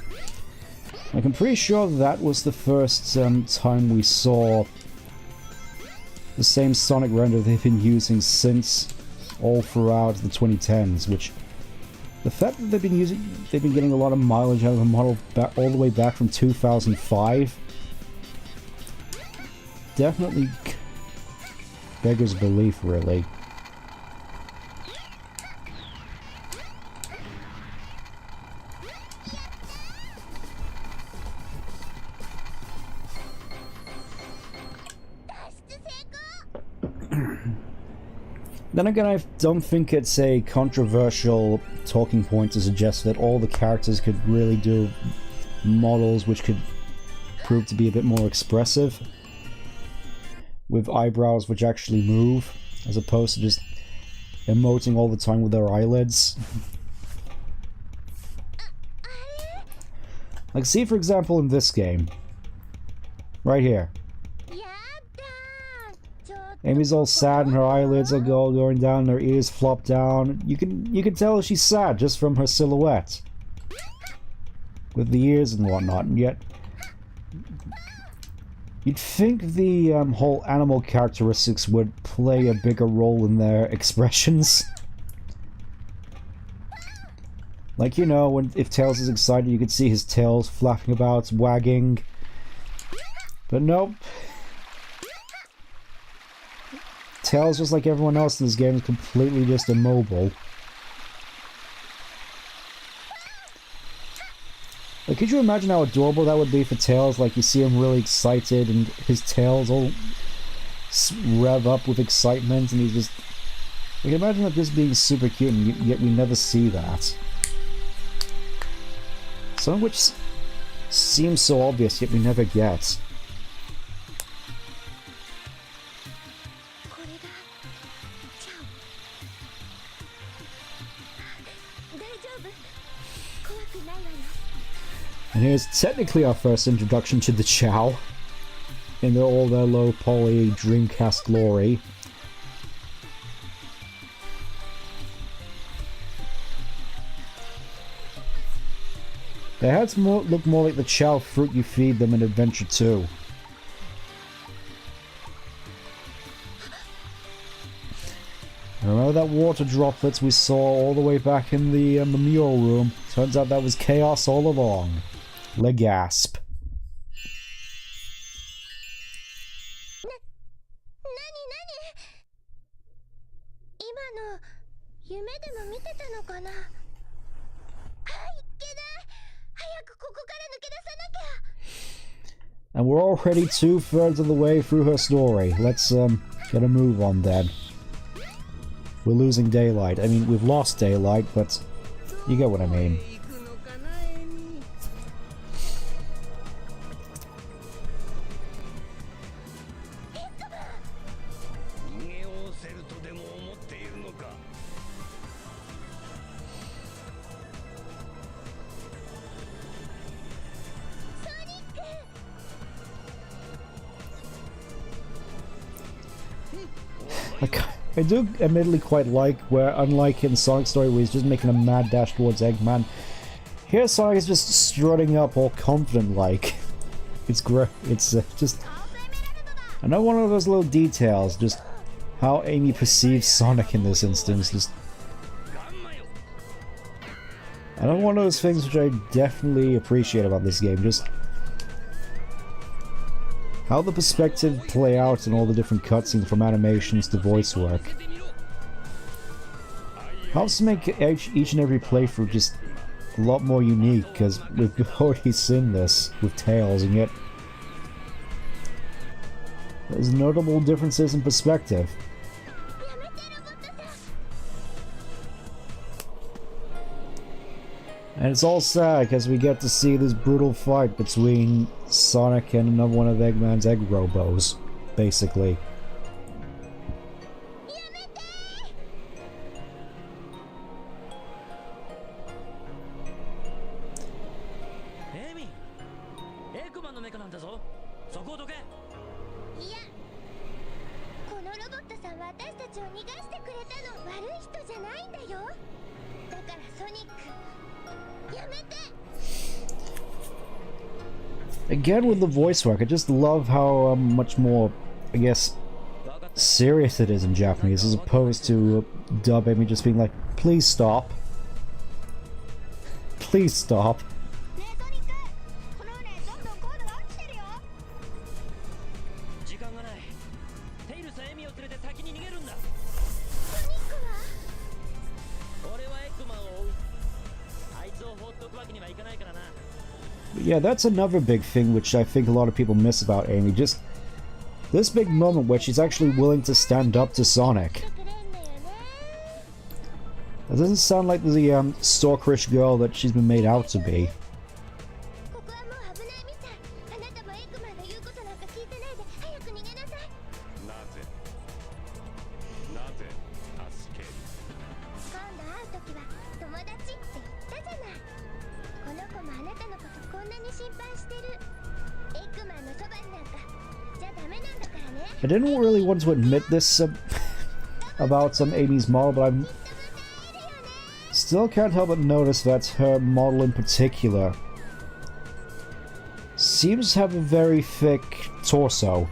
Speaker 1: Like, I'm pretty sure that was the first time we saw the same Sonic render they've been using since all throughout the 2010s, which the fact that they've been getting a lot of mileage out of the model all the way back from 2005 definitely beggars belief, really. Then again, I don't think it's a controversial talking point to suggest that all the characters could really do models which could prove to be a bit more expressive, with eyebrows which actually move, as opposed to just emoting all the time with their eyelids. Like, see for example in this game. Right here. Amy's all sad and her eyelids are going down and her ears flop down. You can tell she's sad just from her silhouette. With the ears and whatnot, and yet you'd think the whole animal characteristics would play a bigger role in their expressions. Like, you know, if Tails is excited, you could see his tails flapping about, wagging. But nope. Tails, just like everyone else in this game, is completely just immobile. Like, could you imagine how adorable that would be for Tails? Like, you see him really excited and his tails all rev up with excitement and he's just... Like, imagine that just being super cute and yet we never see that. Something which seems so obvious yet we never get. And here's technically our first introduction to the Chow in all their low poly Dreamcast glory. They had to look more like the chow fruit you feed them in Adventure 2. Remember that water droplets we saw all the way back in the mural room? Turns out that was chaos all along. Legasp. And we're already 2/3 of the way through her story. Let's get a move on then. We're losing daylight. I mean, we've lost daylight, but you get what I mean. I do admittedly quite like where, unlike in Sonic's story where he's just making a mad dash towards Eggman, here Sonic is just strutting up all confident like. It's great. It's just another one of those little details, just how Amy perceives Sonic in this instance. Just another one of those things which I definitely appreciate about this game, just how the perspective play out in all the different cutscenes from animations to voice work. Helps to make each and every playthrough just a lot more unique, because we've already seen this with Tails, and yet there's notable differences in perspective. And it's all sad because we get to see this brutal fight between Sonic and another one of Eggman's egg robos, basically. Again with the voice work, I just love how much more, I guess, serious it is in Japanese as opposed to dub Amy just being like, please stop. Please stop. Yeah, that's another big thing which I think a lot of people miss about Amy. Just this big moment where she's actually willing to stand up to Sonic. It doesn't sound like the stalkerish girl that she's been made out to be. I didn't really want to admit this about Amy's model, but I still can't help but notice that her model in particular seems to have a very thick torso.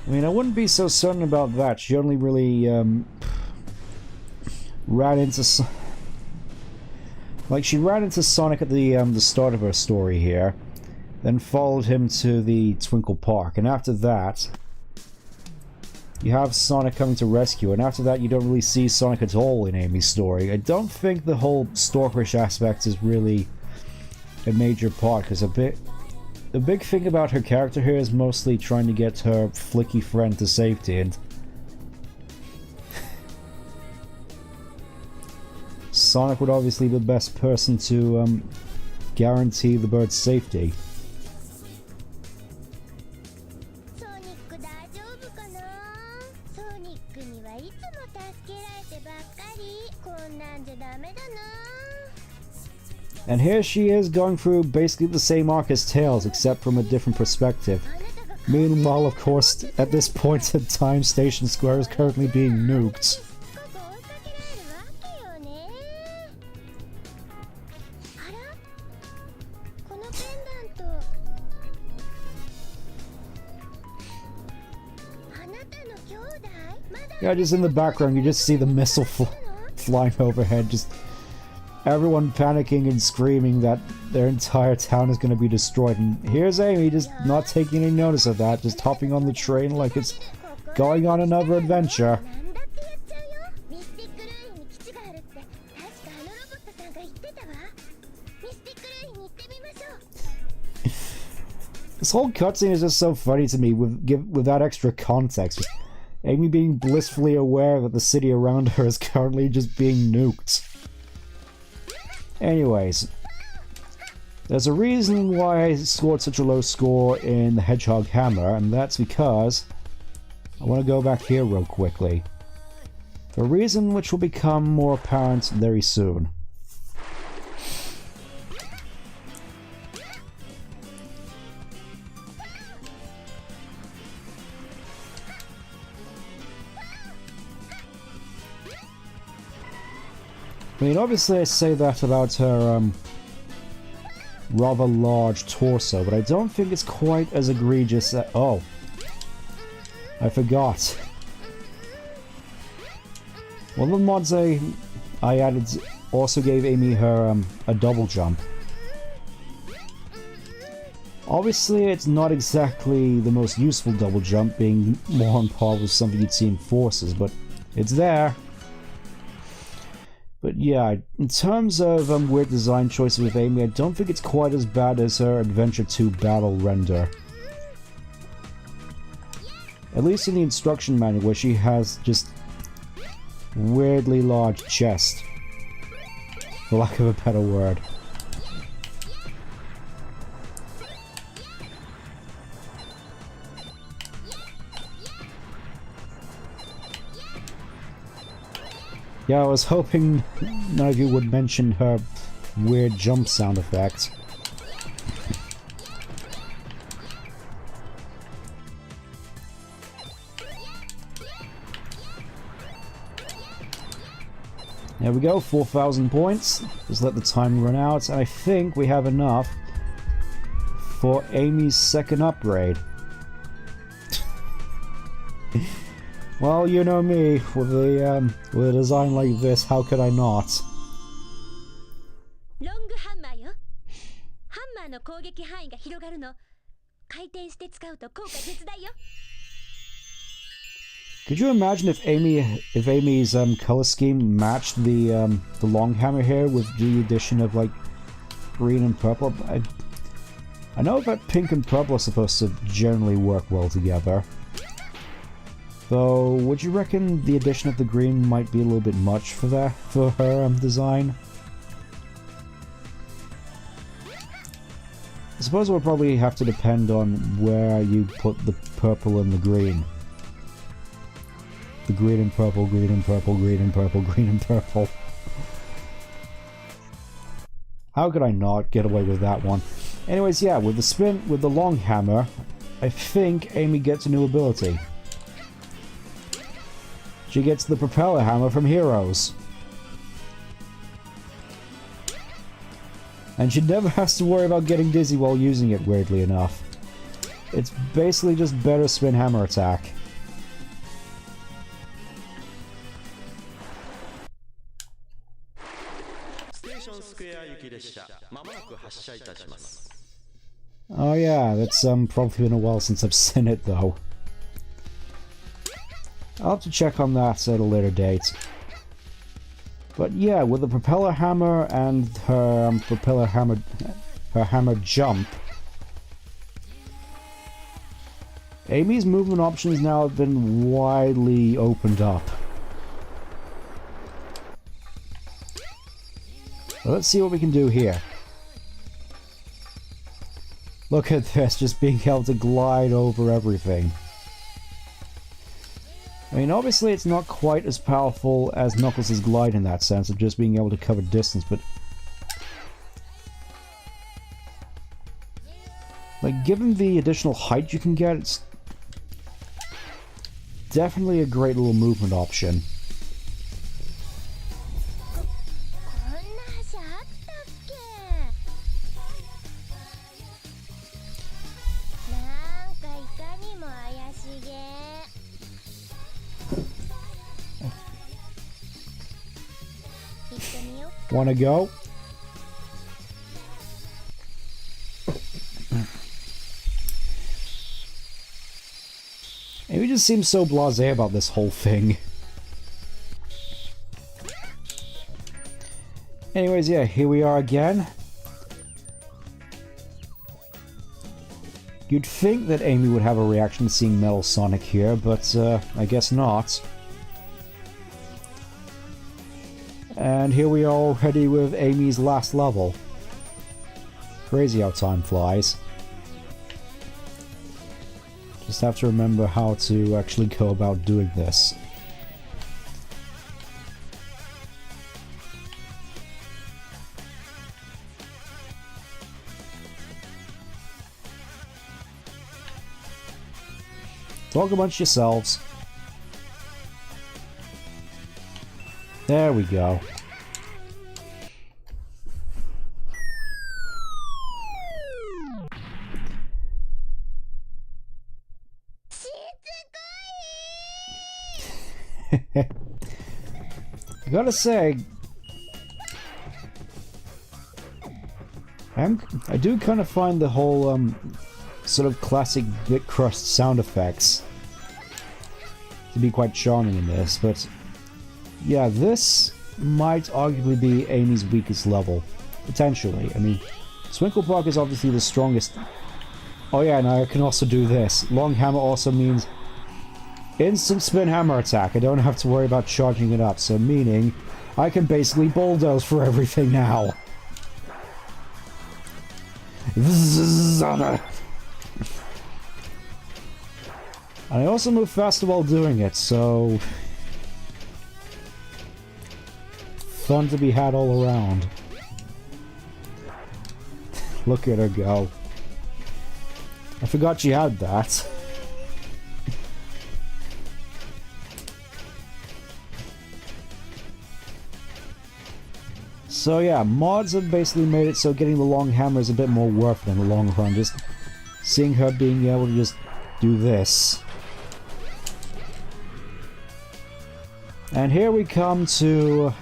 Speaker 1: I mean, I wouldn't be so certain about that. She only really ran into she ran into Sonic at the start of her story here, then followed him to the Twinkle Park, and after that you have Sonic coming to rescue, and after that you don't really see Sonic at all in Amy's story. I don't think the whole stalkerish aspect is really a major part, because the big thing about her character here is mostly trying to get her flicky friend to safety, and Sonic would obviously be the best person to guarantee the bird's safety. And here she is going through basically the same arc as Tails, except from a different perspective. Meanwhile, of course, at this point in time, Station Square is currently being nuked. Yeah, just in the background, you just see the missile flying overhead, just everyone panicking and screaming that their entire town is going to be destroyed. And here's Amy just not taking any notice of that, just hopping on the train like it's going on another adventure. This whole cutscene is just so funny to me with that extra context. Amy being blissfully aware that the city around her is currently just being nuked. Anyways, there's a reason why I scored such a low score in the Hedgehog Hammer, and that's because I want to go back here real quickly. For a reason which will become more apparent very soon. I mean, obviously I say that about her rather large torso, but I don't think it's quite as egregious as... Oh. I forgot. One of the mods I added also gave Amy her a double jump. Obviously it's not exactly the most useful double jump, being more on par with something you'd see in Forces, but it's there. But yeah, in terms of weird design choices with Amy, I don't think it's quite as bad as her Adventure 2 battle render. At least in the instruction manual, where she has just weirdly large chest, for lack of a better word. Yeah, I was hoping none of you would mention her weird jump sound effect. There we go, 4,000 points. Just let the time run out, and I think we have enough for Amy's second upgrade. Well, you know me, with a design like this, how could I not? Could you imagine if Amy's color scheme matched the long hammer here with the addition of like green and purple? I know that pink and purple are supposed to generally work well together. Though, would you reckon the addition of the green might be a little bit much for her design? I suppose it would probably have to depend on where you put the purple and the green. The green and purple, green and purple, green and purple, green and purple. How could I not get away with that one? Anyways, yeah, with the long hammer, I think Amy gets a new ability. She gets the propeller hammer from Heroes. And she never has to worry about getting dizzy while using it, weirdly enough. It's basically just better spin hammer attack. Oh yeah, that's probably been a while since I've seen it though. I'll have to check on that at a later date. But yeah, with the propeller hammer and her hammer jump, Amy's movement options now have been widely opened up. So let's see what we can do here. Look at this, just being able to glide over everything. I mean, obviously it's not quite as powerful as Knuckles' glide in that sense of just being able to cover distance, but Like, given the additional height you can get, it's definitely a great little movement option. Wanna go? Amy just seems so blasé about this whole thing. Anyways, yeah, here we are again. You'd think that Amy would have a reaction to seeing Metal Sonic here, but I guess not. And here we are already with Amy's last level. Crazy how time flies. Just have to remember how to actually go about doing this. Talk amongst yourselves. There we go. I gotta say, I do kind of find the whole sort of classic bit crust sound effects to be quite charming in this, but yeah, this might arguably be Amy's weakest level, potentially. I mean, Swinklepark is obviously the strongest. Oh yeah, and I can also do this. Long hammer also means instant spin hammer attack. I don't have to worry about charging it up, so meaning I can basically bulldoze for everything now. And I also move faster while doing it, so fun to be had all around. Look at her go. I forgot she had that. So yeah, mods have basically made it so getting the long hammer is a bit more worth it in the long run. Just seeing her being able to just do this. And here we come to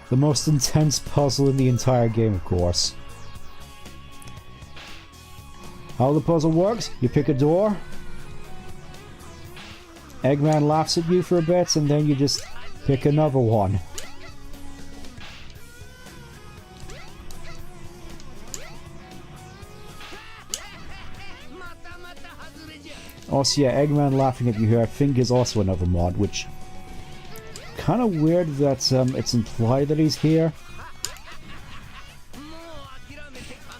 Speaker 1: the most intense puzzle in the entire game, of course. How the puzzle works, you pick a door, Eggman laughs at you for a bit, and then you just pick another one. Also, yeah, Eggman laughing at you here, I think is also another mod, which kind of weird that it's implied that he's here.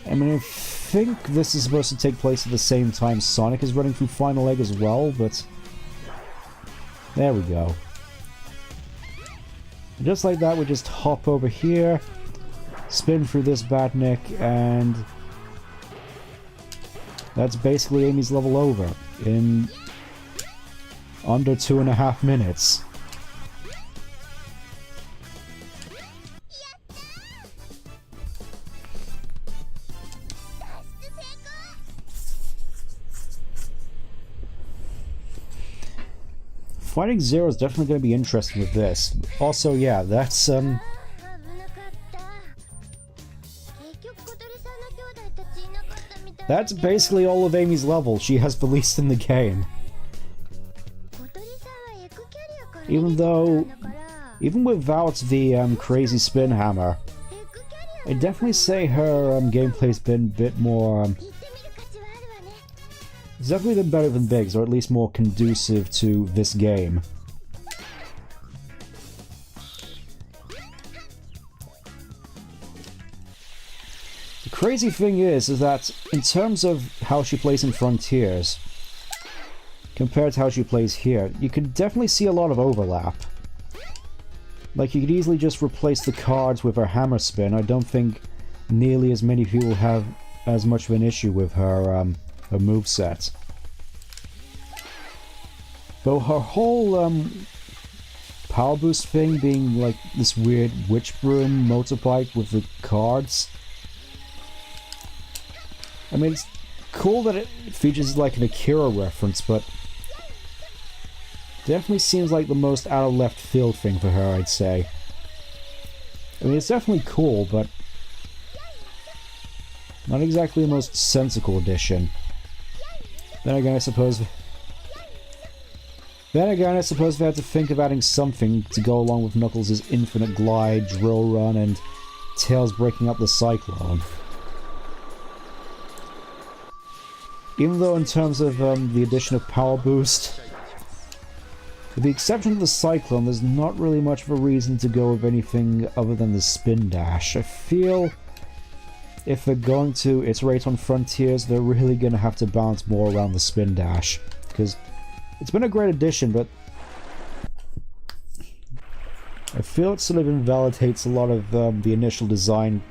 Speaker 1: I mean, I think this is supposed to take place at the same time Sonic is running through Final Egg as well, but there we go. And just like that, we just hop over here, spin through this Batnik, and that's basically Amy's level over in under 2.5 minutes. Fighting Zero is definitely going to be interesting with this. Also, yeah, that's basically all of Amy's level she has the least in the game. Even without the crazy spin hammer, I'd definitely say her gameplay's been a bit more. It's definitely been better than Big's, or at least more conducive to this game. The crazy thing is that in terms of how she plays in Frontiers, compared to how she plays here, you can definitely see a lot of overlap. Like, you could easily just replace the cards with her hammer spin. I don't think nearly as many people have as much of an issue with her her moveset. Though her whole power boost thing being like this weird witch broom motorbike with the cards. I mean, it's cool that it features like an Akira reference, but definitely seems like the most out of left field thing for her, I'd say. I mean, it's definitely cool, but not exactly the most sensical addition. Then again, I suppose we had to think of adding something to go along with Knuckles' infinite glide, drill run, and Tails breaking up the Cyclone. Even though in terms of the addition of Power Boost, with the exception of the Cyclone, there's not really much of a reason to go with anything other than the Spin Dash. I feel if they're going to iterate on Frontiers, they're really going to have to balance more around the Spin Dash. Because it's been a great addition, but I feel it sort of invalidates a lot of the initial design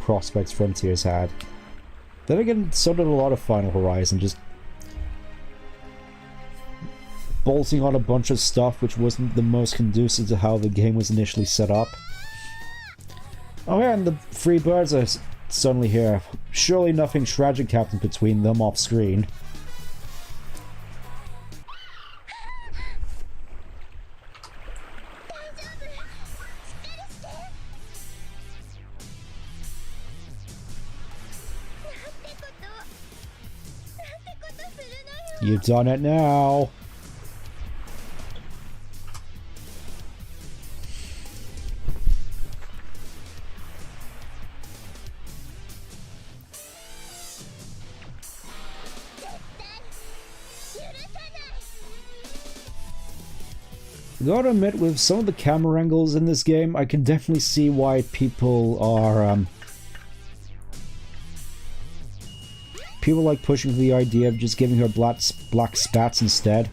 Speaker 1: prospects Frontiers had. Then again, so did a lot of Final Horizon, just bolting on a bunch of stuff which wasn't the most conducive to how the game was initially set up. Oh yeah, and the three birds are suddenly here. Surely nothing tragic happened between them off screen. You've done it now. I gotta admit, with some of the camera angles in this game, I can definitely see why people are, people like pushing for the idea of just giving her black spats instead.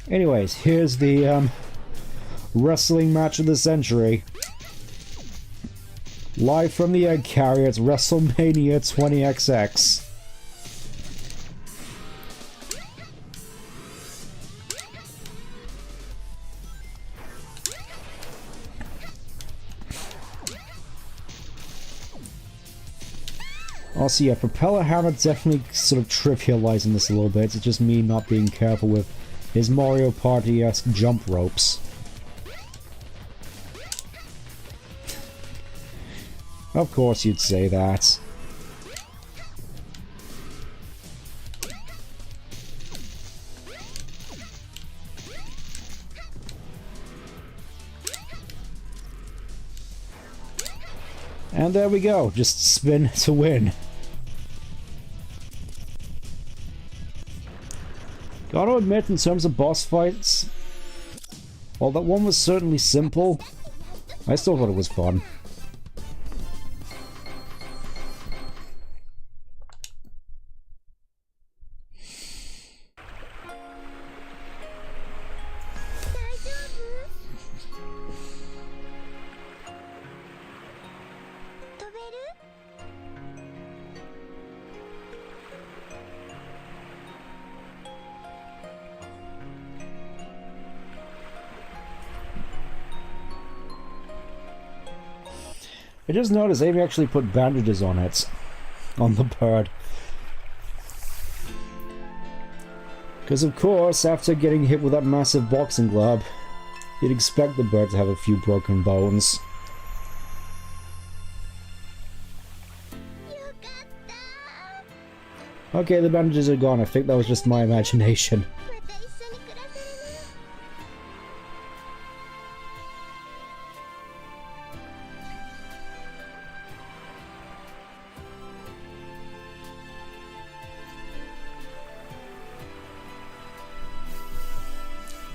Speaker 1: Anyways, here's the, wrestling match of the century. Live from the Egg Carrier, it's WrestleMania 20XX. Also, yeah, Propeller Hammer definitely sort of trivializing this a little bit. It's just me not being careful with his Mario Party-esque jump ropes. Of course you'd say that. And there we go, just spin to win. Gotta admit, in terms of boss fights, while that one was certainly simple, I still thought it was fun. I just noticed Amy actually put bandages on it. On the bird. Because of course, after getting hit with that massive boxing glove, you'd expect the bird to have a few broken bones. Okay, the bandages are gone. I think that was just my imagination.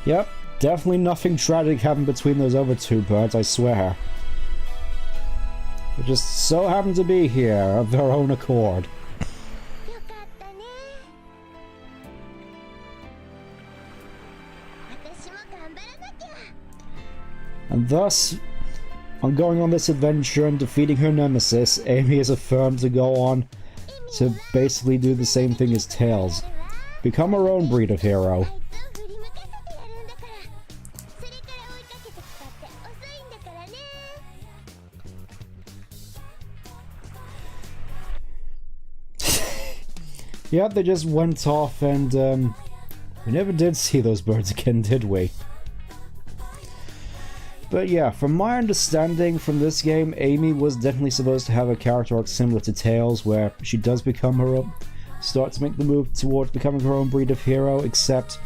Speaker 1: Yep, definitely nothing tragic happened between those other two birds, I swear. They just so happen to be here of their own accord. And thus, On going on this adventure and defeating her nemesis, Amy is affirmed to go on to basically do the same thing as Tails. Become her own breed of hero. Yeah, they just went off and we never did see those birds again, did we? But yeah, from my understanding from this game, Amy was definitely supposed to have a character arc similar to Tails, where she does become her own, start to make the move towards becoming her own breed of hero, except,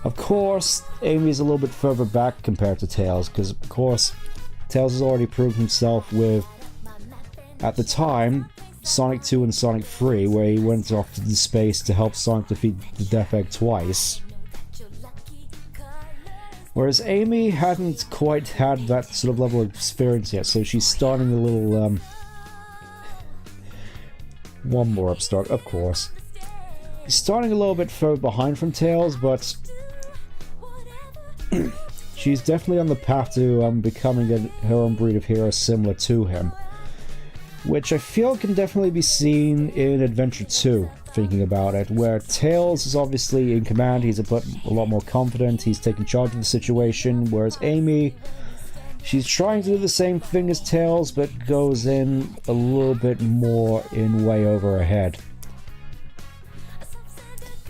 Speaker 1: of course, Amy's a little bit further back compared to Tails, because, of course, Tails has already proved himself with, at the time, Sonic 2 and Sonic 3, where he went off to the space to help Sonic defeat the Death Egg twice. Whereas Amy hadn't quite had that sort of level of experience yet, so she's starting a little, one more upstart, of course. Starting a little bit further behind from Tails, but she's definitely on the path to becoming her own breed of hero similar to him. Which I feel can definitely be seen in Adventure 2, thinking about it, where Tails is obviously in command, he's a lot more confident, he's taking charge of the situation, whereas Amy, she's trying to do the same thing as Tails, but goes in a little bit more in way over her head.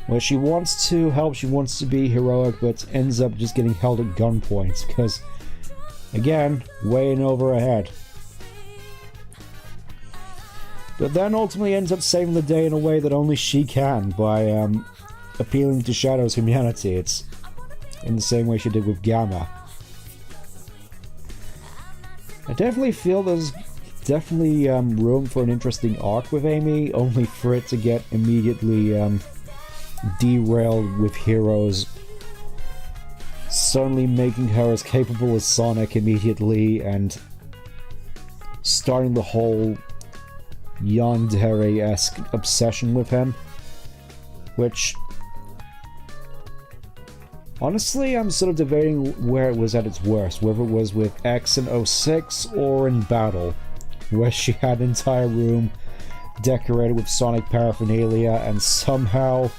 Speaker 1: Where she wants to help, she wants to be heroic, but ends up just getting held at gunpoint, because, again, way in over her head. But then ultimately ends up saving the day in a way that only she can, by appealing to Shadow's humanity. It's in the same way she did with Gamma. I definitely feel there's definitely room for an interesting arc with Amy, only for it to get immediately derailed with Heroes suddenly making her as capable as Sonic immediately and starting the whole Yandere-esque obsession with him, which honestly I'm sort of debating where it was at its worst, whether it was with X in 06 or in Battle, where she had an entire room decorated with Sonic paraphernalia and somehow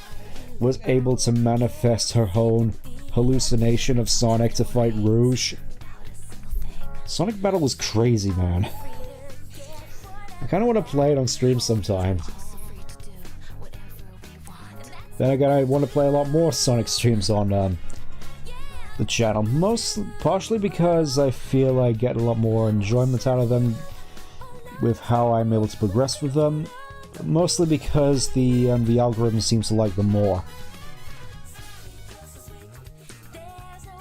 Speaker 1: was able to manifest her own hallucination of Sonic to fight Rouge. Sonic Battle was crazy, man. I kind of want to play it on stream sometime. Then again, I want to play a lot more Sonic streams on the channel. Partially because I feel I get a lot more enjoyment out of them with how I'm able to progress with them. Mostly because the algorithm seems to like them more.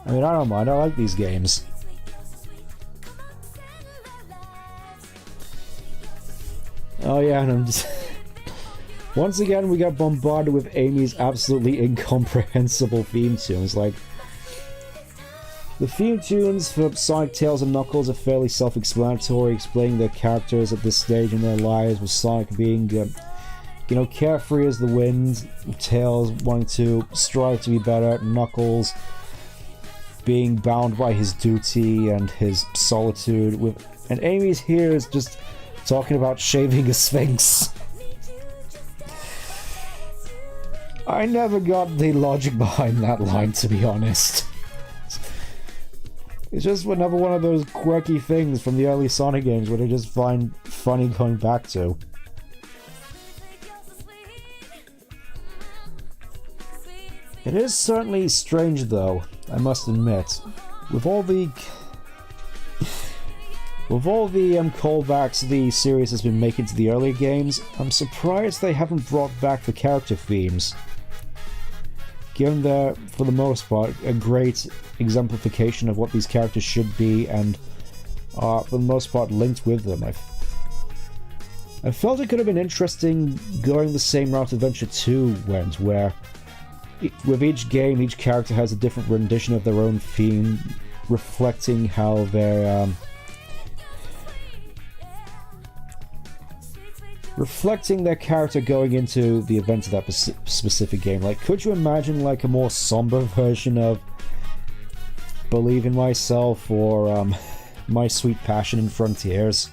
Speaker 1: I mean, I don't mind. I like these games. Oh yeah, and I'm just... Once again, we got bombarded with Amy's absolutely incomprehensible theme tunes. Like, the theme tunes for Sonic, Tails, and Knuckles are fairly self-explanatory, explaining their characters at this stage in their lives, with Sonic being, you know, carefree as the wind, Tails wanting to strive to be better, Knuckles being bound by his duty and his solitude, and Amy's here is just talking about shaving a sphinx. I never got the logic behind that line, to be honest. It's just another one of those quirky things from the early Sonic games where I just find funny going back to. It is certainly strange, though, I must admit. With all the callbacks the series has been making to the earlier games, I'm surprised they haven't brought back the character themes. Given they're, for the most part, a great exemplification of what these characters should be and are, for the most part, linked with them. I felt it could have been interesting going the same route Adventure 2 went, where with each game, each character has a different rendition of their own theme, reflecting how they're reflecting their character going into the events of that specific game. Like, could you imagine like a more somber version of Believe in Myself or My Sweet Passion in Frontiers.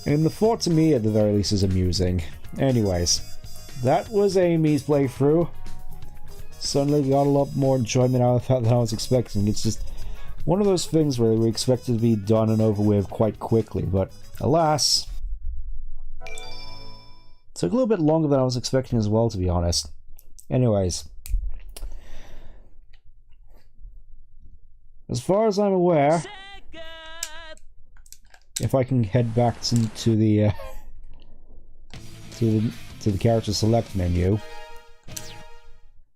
Speaker 1: And the thought to me, at the very least, is amusing. Anyways, that was Amy's playthrough. Suddenly got a lot more enjoyment out of that than I was expecting. It's just one of those things where we expect it to be done and over with quite quickly, but alas, took a little bit longer than I was expecting as well, to be honest. Anyways, as far as I'm aware, if I can head back to the to the character select menu,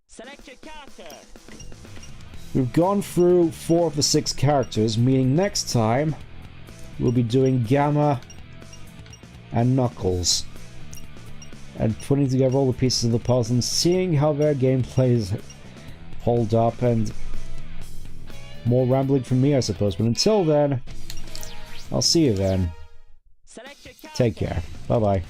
Speaker 2: select your character.
Speaker 1: We've gone through 4 of the 6 characters, meaning next time we'll be doing Gamma and Knuckles and putting together all the pieces of the puzzle and seeing how their gameplays hold up, and more rambling from me, I suppose. But until then, I'll see you then. Take care. Bye-bye.